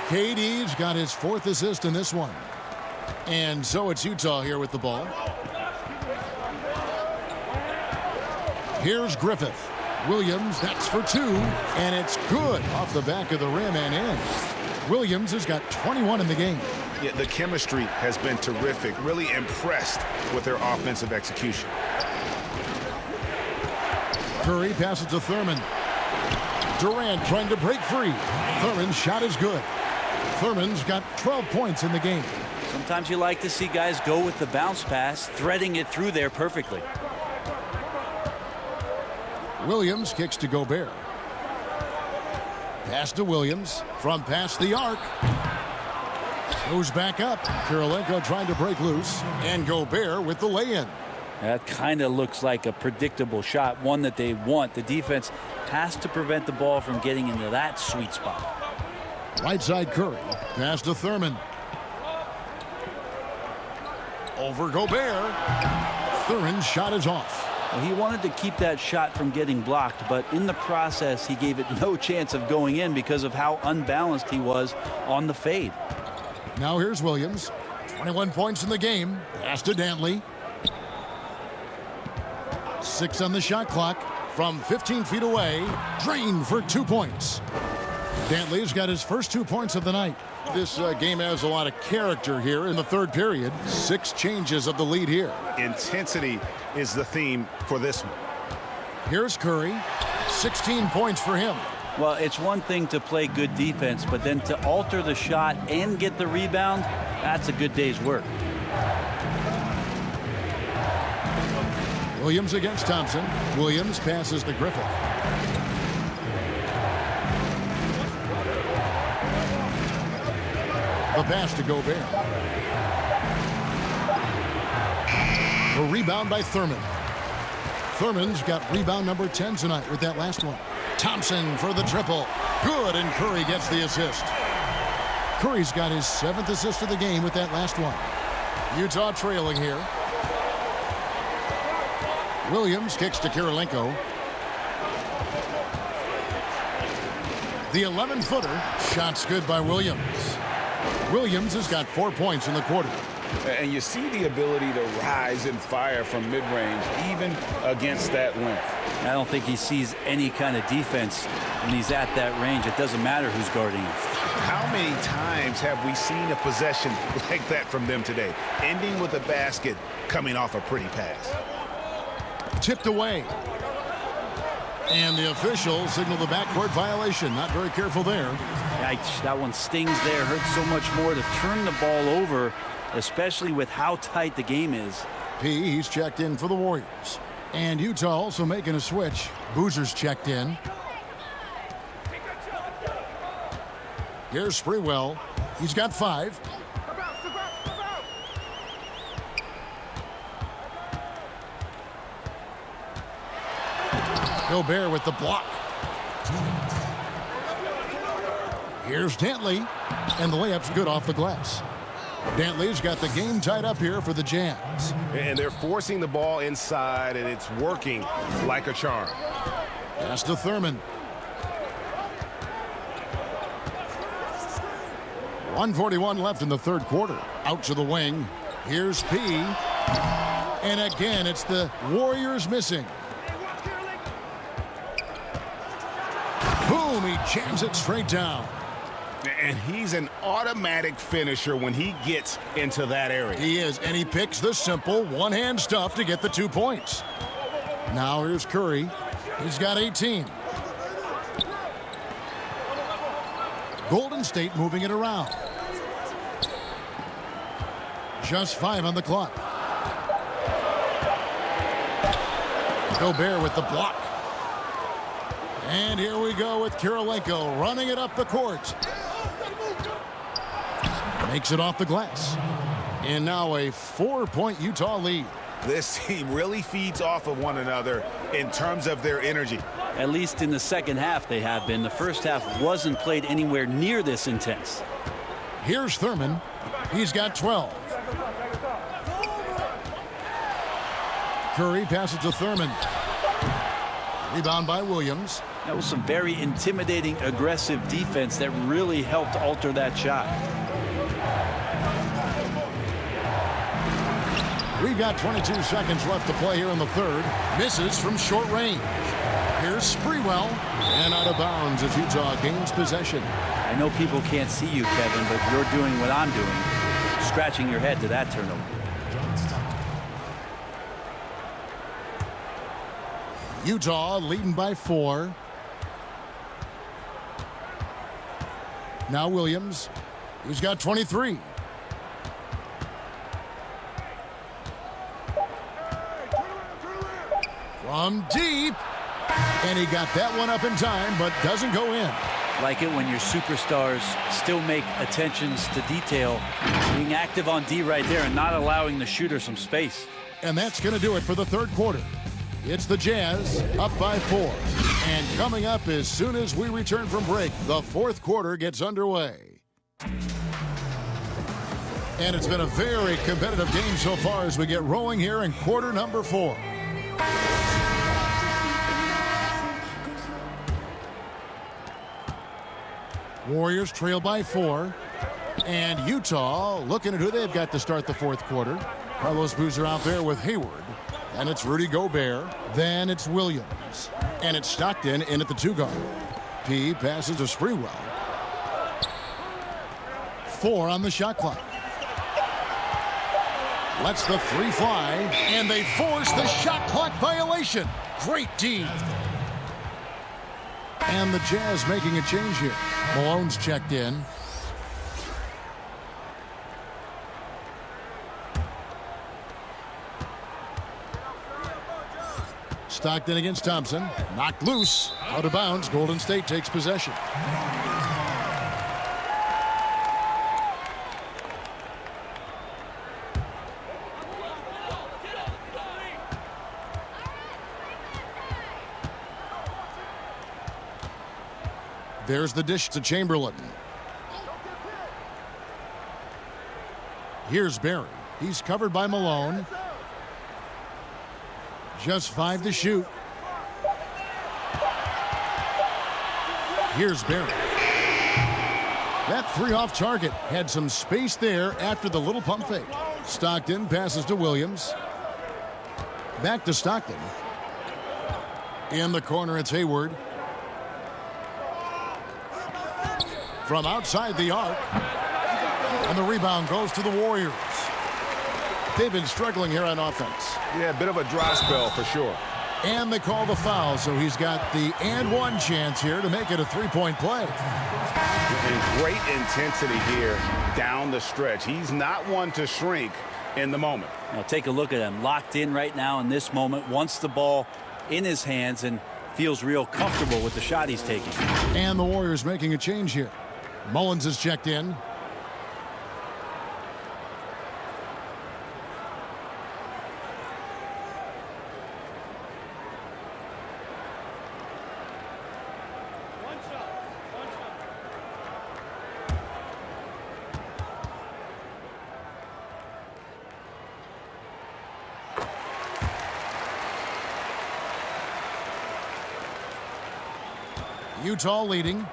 KD's got his 4th assist in this one. And so it's Utah here with the ball. Here's Griffith. Williams, that's for 2. And it's good off the back of the rim and in. Williams has got 21 in the game. Yeah, the chemistry has been terrific. Really impressed with their offensive execution. Curry passes to Thurman. Durant trying to break free. Thurman's shot is good. Thurman's got 12 points in the game. Sometimes you like to see guys go with the bounce pass, threading it through there perfectly. Williams kicks to Gobert. Pass to Williams from past the arc. Goes back up. Kirilenko trying to break loose. And Gobert with the lay-in. That kind of looks like a predictable shot, one that they want. The defense has to prevent the ball from getting into that sweet spot. Right side Curry. Pass to Thurman. Over Gobert. Thurman's shot is off. Well, he wanted to keep that shot from getting blocked, but in the process, he gave it no chance of going in because of how unbalanced he was on the fade. Now here's Williams. 21 points in the game. Pass to Dantley. 6 on the shot clock. From 15 feet away. Drained for 2 points. Dantley's got his first 2 points of the night. This game has a lot of character here in the 3rd period. 6 changes of the lead here. Intensity is the theme for this one. Here's Curry. 16 points for him. Well, it's one thing to play good defense, but then to alter the shot and get the rebound, that's a good day's work. Williams against Thompson. Williams passes to Griffith. The pass to Gobert. The rebound by Thurman. Thurman's got rebound number 10 tonight with that last one. Thompson for the triple. Good, and Curry gets the assist. Curry's got his 7th assist of the game with that last one. Utah trailing here. Williams kicks to Kirilenko. The 11-footer. Shot's good by Williams. Williams has got 4 points in the quarter. And you see the ability to rise and fire from mid-range, even against that length. I don't think he sees any kind of defense when he's at that range. It doesn't matter who's guarding him. How many times have we seen a possession like that from them today, ending with a basket coming off a pretty pass? Tipped away. And the officials signal the backcourt violation. Not very careful there. Yikes, that one stings there. Hurts so much more to turn the ball over, especially with how tight the game is. He's checked in for the Warriors. And Utah also making a switch. Boozer's checked in. Here's Sprewell. He's got 5. Gobert with the block. Here's Dantley. And the layup's good off the glass. Dantley's got the game tied up here for the Jazz. And they're forcing the ball inside, and it's working like a charm. Pass to Thurman. 1:41 left in the 3rd quarter. Out to the wing. Here's P. And again, it's the Warriors missing. Boom, he jams it straight down. And he's an automatic finisher when he gets into that area. He is, and he picks the simple one-hand stuff to get the 2 points. Now here's Curry. He's got 18. Golden State moving it around. Just 5 on the clock. Gobert with the block. And here we go with Kirilenko running it up the court. Makes it off the glass. And now a 4-point Utah lead. This team really feeds off of one another in terms of their energy. At least in the second half they have been. The first half wasn't played anywhere near this intense. Here's Thurman. He's got 12. Curry passes to Thurman. Rebound by Williams. That was some very intimidating, aggressive defense that really helped alter that shot. We've got 22 seconds left to play here in the third. Misses from short range. Here's Sprewell, and out of bounds as Utah gains possession. I know people can't see you, Kevin, but you're doing what I'm doing, scratching your head to that turnover. Utah leading by 4. Now Williams. He's got 23. From deep. And he got that one up in time, but doesn't go in. Like it when your superstars still make attentions to detail, being active on D right there and not allowing the shooter some space. And that's going to do it for the third quarter. It's the Jazz up by 4. And coming up as soon as we return from break, the fourth quarter gets underway. And it's been a very competitive game so far as we get rolling here in quarter number 4. Warriors trail by 4. And Utah looking at who they've got to start the fourth quarter. Carlos Boozer out there with Hayward. And it's Rudy Gobert. Then it's Williams. And it's Stockton in at the 2 guard. P passes to Sprewell. 4 on the shot clock. Lets the 3 fly. And they force the shot clock violation. Great D. And the Jazz making a change here. Malone's checked in. Stockton against Thompson. Knocked loose. Out of bounds. Golden State takes possession. There's the dish to Chamberlain. Here's Barry. He's covered by Malone. Just 5 to shoot. Here's Barry. That 3 off target. Had some space there after the little pump fake. Stockton passes to Williams. Back to Stockton. In the corner, it's Hayward. From outside the arc. And the rebound goes to the Warriors. They've been struggling here on offense. Yeah, a bit of a dry spell for sure. And they call the foul, so he's got the and one chance here to make it a 3-point play. And great intensity here down the stretch. He's not one to shrink in the moment. Now take a look at him. Locked in right now in this moment. Wants the ball in his hands and feels real comfortable with the shot he's taking. And the Warriors making a change here. Mullins is checked in. Utah leading.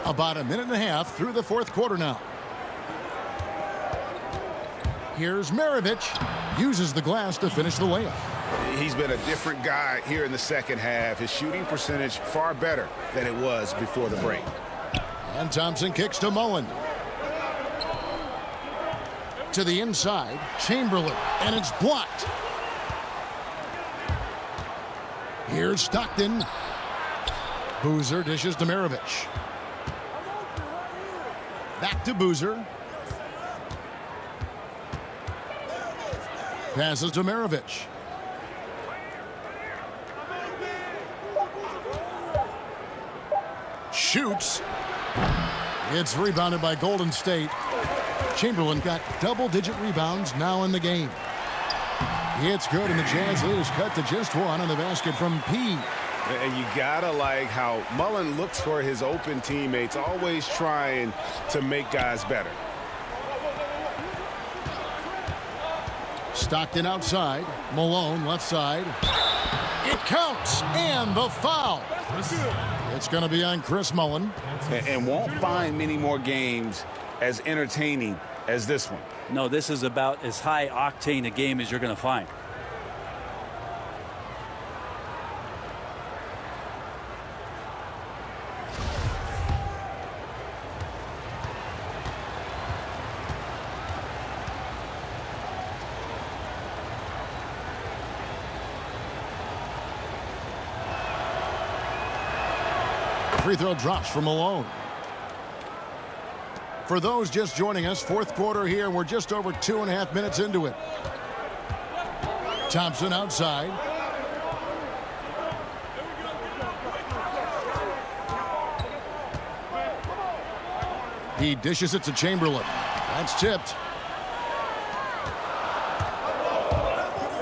About a minute and a half through the fourth quarter now. Here's Maravich. Uses the glass to finish the layup. He's been a different guy here in the second half. His shooting percentage far better than it was before the break. And Thompson kicks to Mullen. To the inside. Chamberlain. And it's blocked. Here's Stockton. Boozer dishes to Maravich. Back to Boozer. Passes to Maravich. Shoots. It's rebounded by Golden State. Chamberlain got double-digit rebounds now in the game. It's good, and the Jazz lead is cut to just 1 on the basket from P. And you gotta like how Mullen looks for his open teammates, always trying to make guys better. Stockton outside. Malone left side. It counts, and the foul. It's going to be on Chris Mullin. And won't find many more games as entertaining as this one. No, this is about as high octane a game as you're going to find. Free throw drops for Malone. For those just joining us, fourth quarter here. We're just over 2.5 minutes into it. Thompson outside. He dishes it to Chamberlain. That's tipped.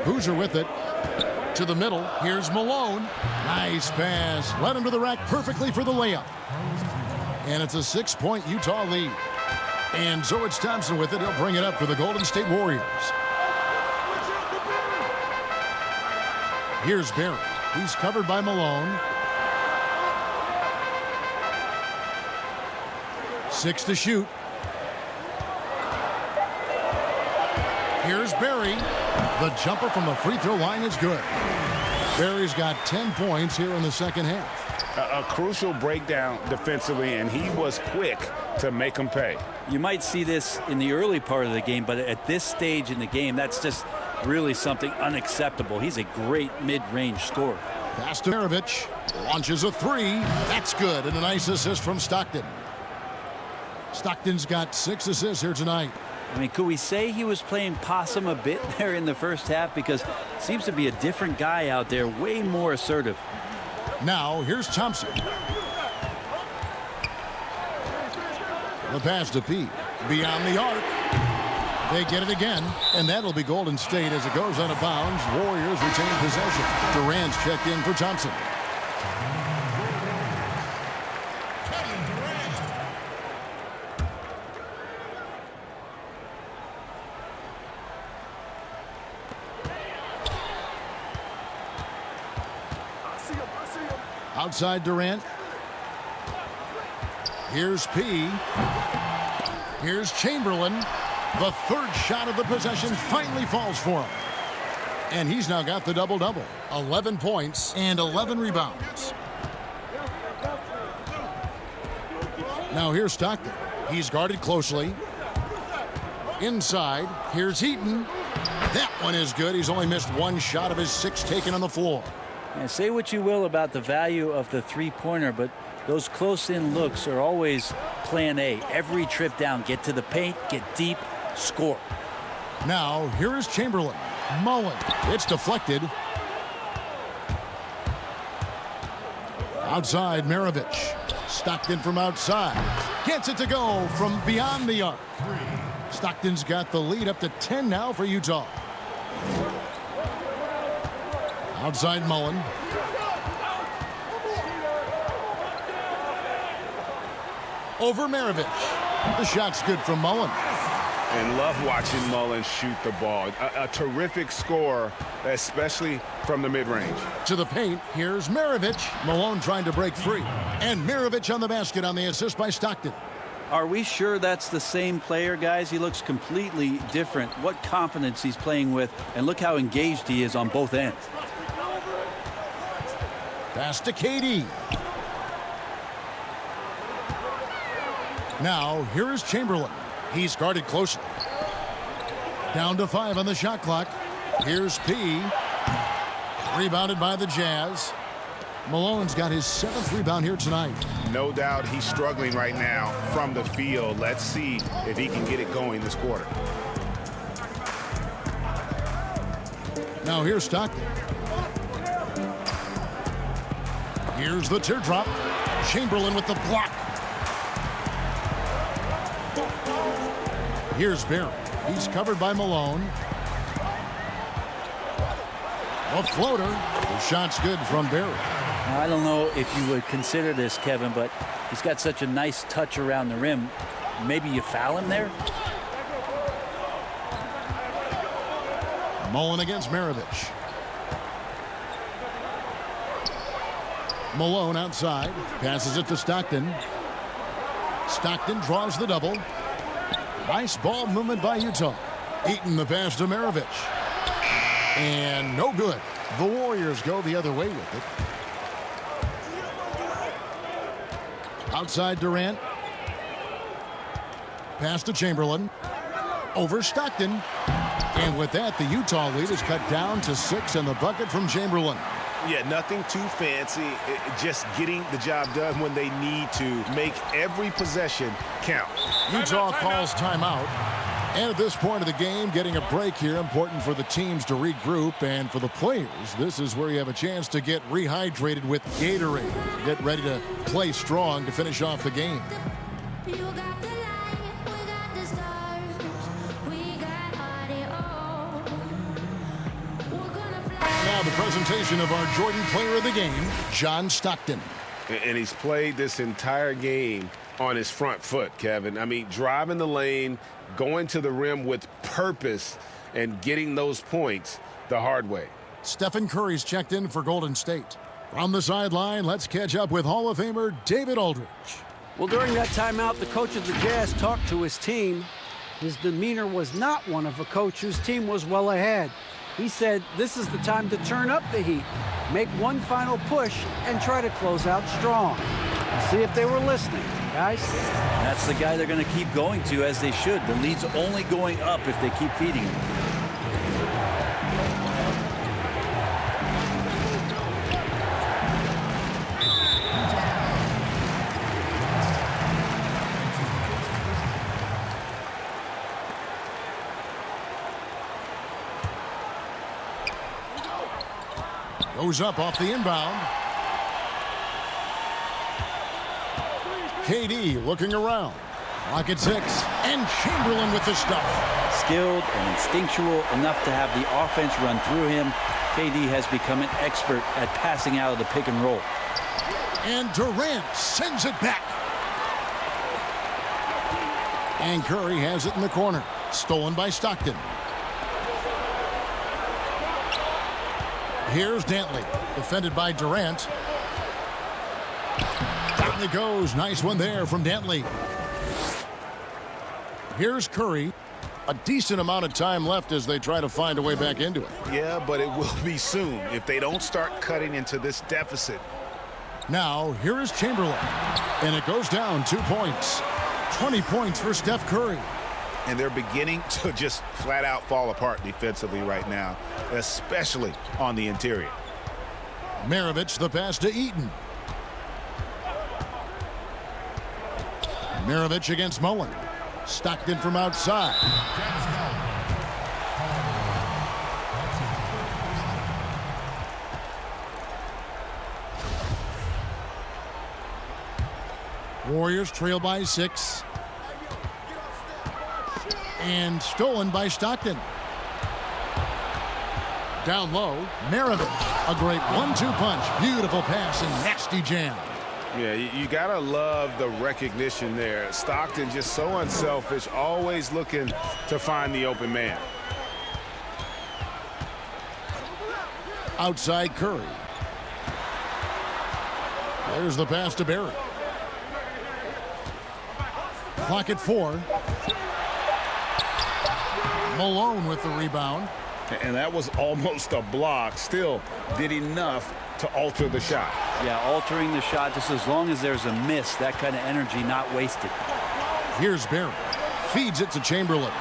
Hoosier with it. To the middle. Here's Malone. Nice pass. Led him to the rack perfectly for the layup. And it's a 6-point Utah lead. And so it's Thompson with it. He'll bring it up for the Golden State Warriors. Here's Barry. He's covered by Malone. 6 to shoot. Here's Barry. The jumper from the free throw line is good. Barry's got 10 points here in the second half. A crucial breakdown defensively, and he was quick to make them pay. You might see this in the early part of the game, but at this stage in the game, that's just really something unacceptable. He's a great mid-range scorer. Pass to Maravich. Launches a three. That's good. And a nice assist from Stockton. Stockton's got 6 assists here tonight. I mean, could we say he was playing possum a bit there in the first half? Because it seems to be a different guy out there, way more assertive. Now, here's Thompson. The pass to P. Beyond the arc. They get it again, and that'll be Golden State as it goes out of bounds. Warriors retain possession. Durant's checked in for Thompson. Outside Durant. Here's P. Here's Chamberlain. The third shot of the possession finally falls for him. And he's now got the double-double. 11 points and 11 rebounds. Now here's Stockton. He's guarded closely. Inside. Here's Heaton. That one is good. He's only missed 1 shot of his 6 taken on the floor. And say what you will about the value of the three-pointer, but those close-in looks are always plan A. Every trip down, get to the paint, get deep, score. Now, here is Chamberlain. Mullen. It's deflected. Outside, Maravich. Stockton from outside. Gets it to go from beyond the arc. Stockton's got the lead up to 10 now for Utah. Outside Mullen. Over Maravich. The shot's good from Mullen. And love watching Mullen shoot the ball. A terrific scorer, especially from the mid-range. To the paint, here's Maravich. Malone trying to break free. And Maravich on the basket on the assist by Stockton. Are we sure that's the same player, guys? He looks completely different. What confidence he's playing with, and look how engaged he is on both ends. Pass to KD. Now, here is Chamberlain. He's guarded closely. Down to 5 on the shot clock. Here's P. Rebounded by the Jazz. Malone's got his 7th rebound here tonight. No doubt he's struggling right now from the field. Let's see if he can get it going this quarter. Now here's Stockton. Here's the teardrop. Chamberlain with the block. Here's Barry. He's covered by Malone. A floater. The shot's good from Barry. I don't know if you would consider this, Kevin, but he's got such a nice touch around the rim. Maybe you foul him there? Mullen against Maravich. Malone outside. Passes it to Stockton. Stockton draws the double. Nice ball movement by Utah. Eaton the pass to Maravich. And no good. The Warriors go the other way with it. Outside Durant. Pass to Chamberlain. Over Stockton. And with that, the Utah lead is cut down to 6 and the bucket from Chamberlain. Yeah, nothing too fancy. Just getting the job done when they need to. Make every possession count. Utah calls timeout. And at this point of the game, getting a break here, important for the teams to regroup. And for the players, this is where you have a chance to get rehydrated with Gatorade. Get ready to play strong to finish off the game. Now the presentation of our Jordan Player of the Game, John Stockton. And he's played this entire game on his front foot, Kevin. I mean, driving the lane, going to the rim with purpose, and getting those points the hard way. Stephen Curry's checked in for Golden State. From the sideline, let's catch up with Hall of Famer David Aldridge. Well, during that timeout, the coach of the Jazz talked to his team. His demeanor was not one of a coach whose team was well ahead. He said this is the time to turn up the heat, make one final push, and try to close out strong. See if they were listening, guys. That's the guy they're going to keep going to, as they should. The lead's only going up if they keep feeding him. Goes up off the inbound. KD looking around. Clock at 6. And Chamberlain with the stuff. Skilled and instinctual enough to have the offense run through him. KD has become an expert at passing out of the pick and roll. And Durant sends it back. And Curry has it in the corner. Stolen by Stockton. Here's Dantley, defended by Durant. Down it goes. Nice one there from Dantley. Here's Curry. A decent amount of time left as they try to find a way back into it. Yeah, but it will be soon if they don't start cutting into this deficit. Now, here is Chamberlain. And it goes down 2 points. 20 points for Steph Curry. And they're beginning to just flat out fall apart defensively right now, especially on the interior. Maravich the pass to Eaton. Maravich against Mullen. Stockton from outside. Warriors trail by 6. And stolen by Stockton. Down low, Maravich. A great 1-2 punch. Beautiful pass and nasty jam. Yeah, you gotta love the recognition there. Stockton just so unselfish, always looking to find the open man. Outside Curry. There's the pass to Barry. Clock at 4. Malone with the rebound. And that was almost a block. Still did enough to alter the shot. Yeah, altering the shot just as long as there's a miss. That kind of energy not wasted. Here's Barry. Feeds it to Chamberlain.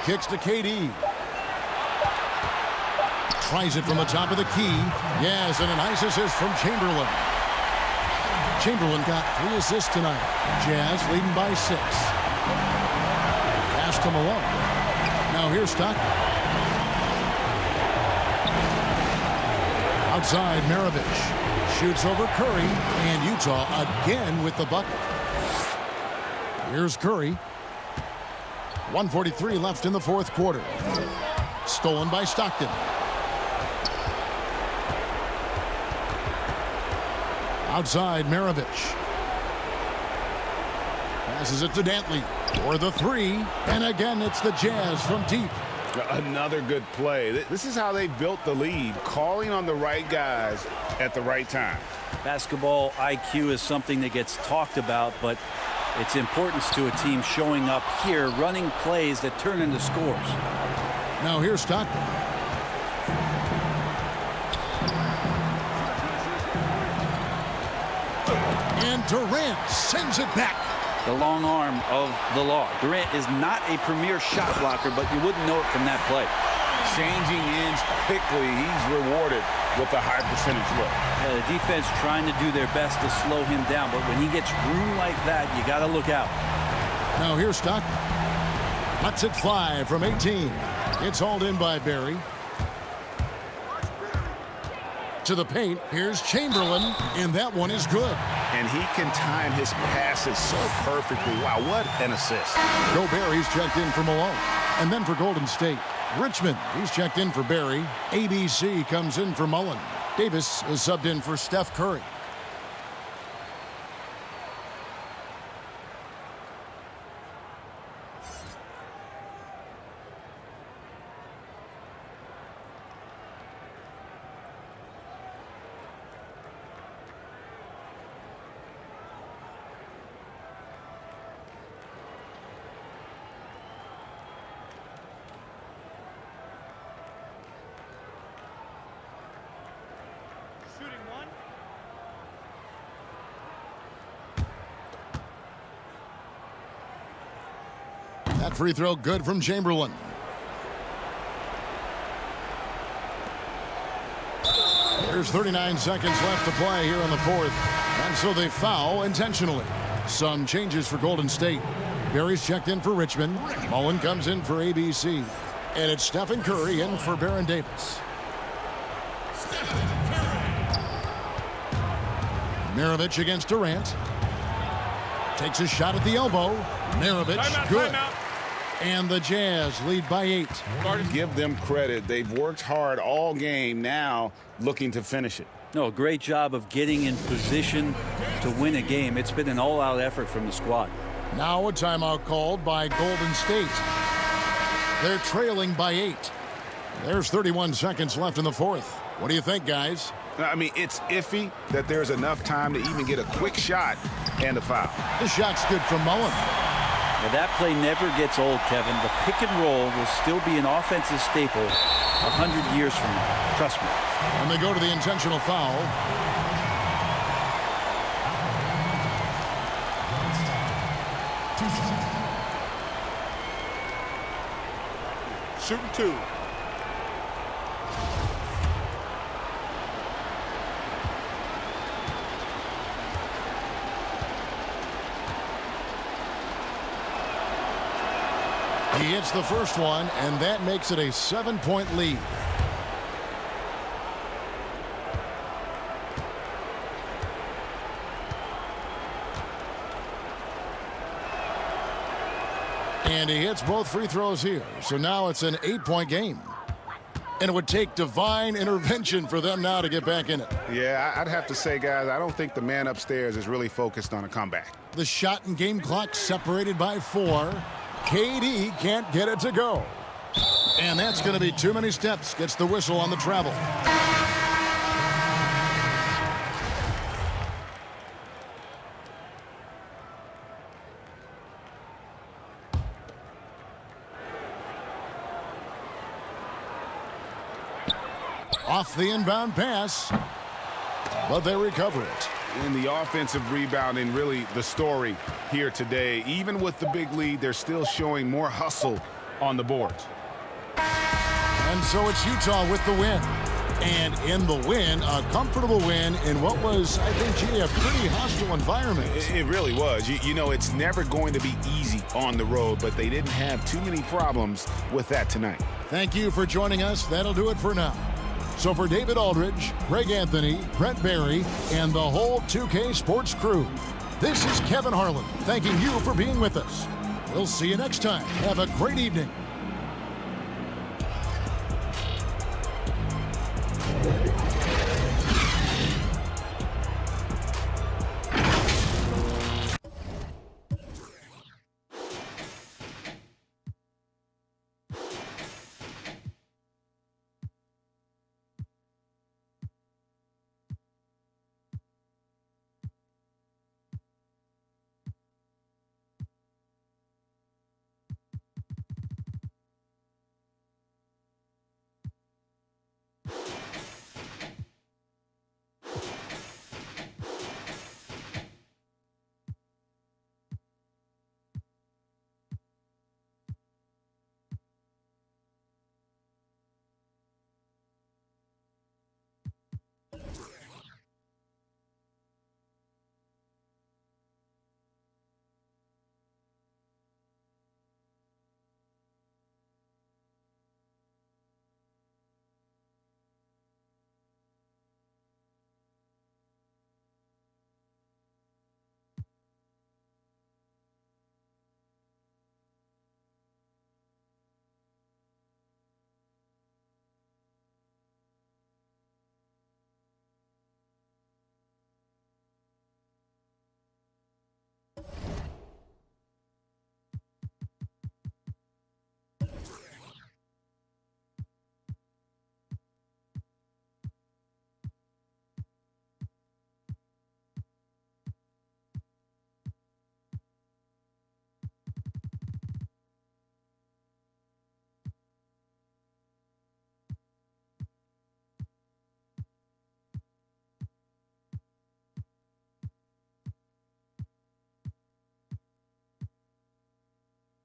Kicks to KD. Tries it from the top of the key. Yes, and a nice assist from Chamberlain. Chamberlain got 3 assists tonight. Jazz leading by 6. Pass to Malone. Now here's Stockton. Outside, Maravich. Shoots over Curry. And Utah again with the bucket. Here's Curry. 1:43 left in the fourth quarter. Stolen by Stockton. Outside, Maravich. Passes it to Dantley for the three. And again, it's the Jazz from deep. Another good play. This is how they built the lead, calling on the right guys at the right time. Basketball IQ is something that gets talked about, but its importance to a team showing up here, running plays that turn into scores. Now here's Stockton. And Durant sends it back. The long arm of the law. Durant is not a premier shot blocker, but you wouldn't know it from that play. Changing ends quickly. He's rewarded with a high percentage look. Yeah, the defense trying to do their best to slow him down, but when he gets room like that, you got to look out. Now here's Stockton. Lets it fly from 18. It's hauled in by Barry. To the paint. Here's Chamberlain, and that one is good. And he can time his passes so perfectly. Wow, what an assist. Gobert, he's checked in for Malone. And then for Golden State, Richmond, he's checked in for Barry. ABC comes in for Mullen. Davis is subbed in for Steph Curry. That free throw good from Chamberlain. There's 39 seconds left to play here in the fourth. And so they foul intentionally. Some changes for Golden State. Barry's checked in for Richmond. Mullen comes in for ABC. And it's Stephen Curry in for Baron Davis. Maravich against Durant. Takes a shot at the elbow. Maravich, good. And the Jazz lead by 8. Give them credit. They've worked hard all game, now looking to finish it. No, great job of getting in position to win a game. It's been an all-out effort from the squad. Now a timeout called by Golden State. They're trailing by 8. There's 31 seconds left in the fourth. What do you think, guys? I mean, it's iffy that there's enough time to even get a quick shot and a foul. The shot's good from Mullen. Now that play never gets old, Kevin. The pick and roll will still be an offensive staple 100 years from now. Trust me. And they go to the intentional foul. Shooting 2. He hits the first one, and that makes it a 7-point lead. And he hits both free throws here. So now it's an 8-point game. And it would take divine intervention for them now to get back in it. Yeah, I'd have to say, guys, I don't think the man upstairs is really focused on a comeback. The shot and game clock separated by 4. KD can't get it to go. And that's going to be too many steps. Gets the whistle on the travel. Off the inbound pass, but they recover it. And the offensive rebounding, really the story here today. Even with the big lead, they're still showing more hustle on the boards. And so it's Utah with the win. And in the win, a comfortable win in what was, I think, G, a pretty hostile environment. It really was. You know, it's never going to be easy on the road, but they didn't have too many problems with that tonight. Thank you for joining us. That'll do it for now. So for David Aldridge, Greg Anthony, Brent Barry, and the whole 2K Sports crew, this is Kevin Harlan thanking you for being with us. We'll see you next time. Have a great evening.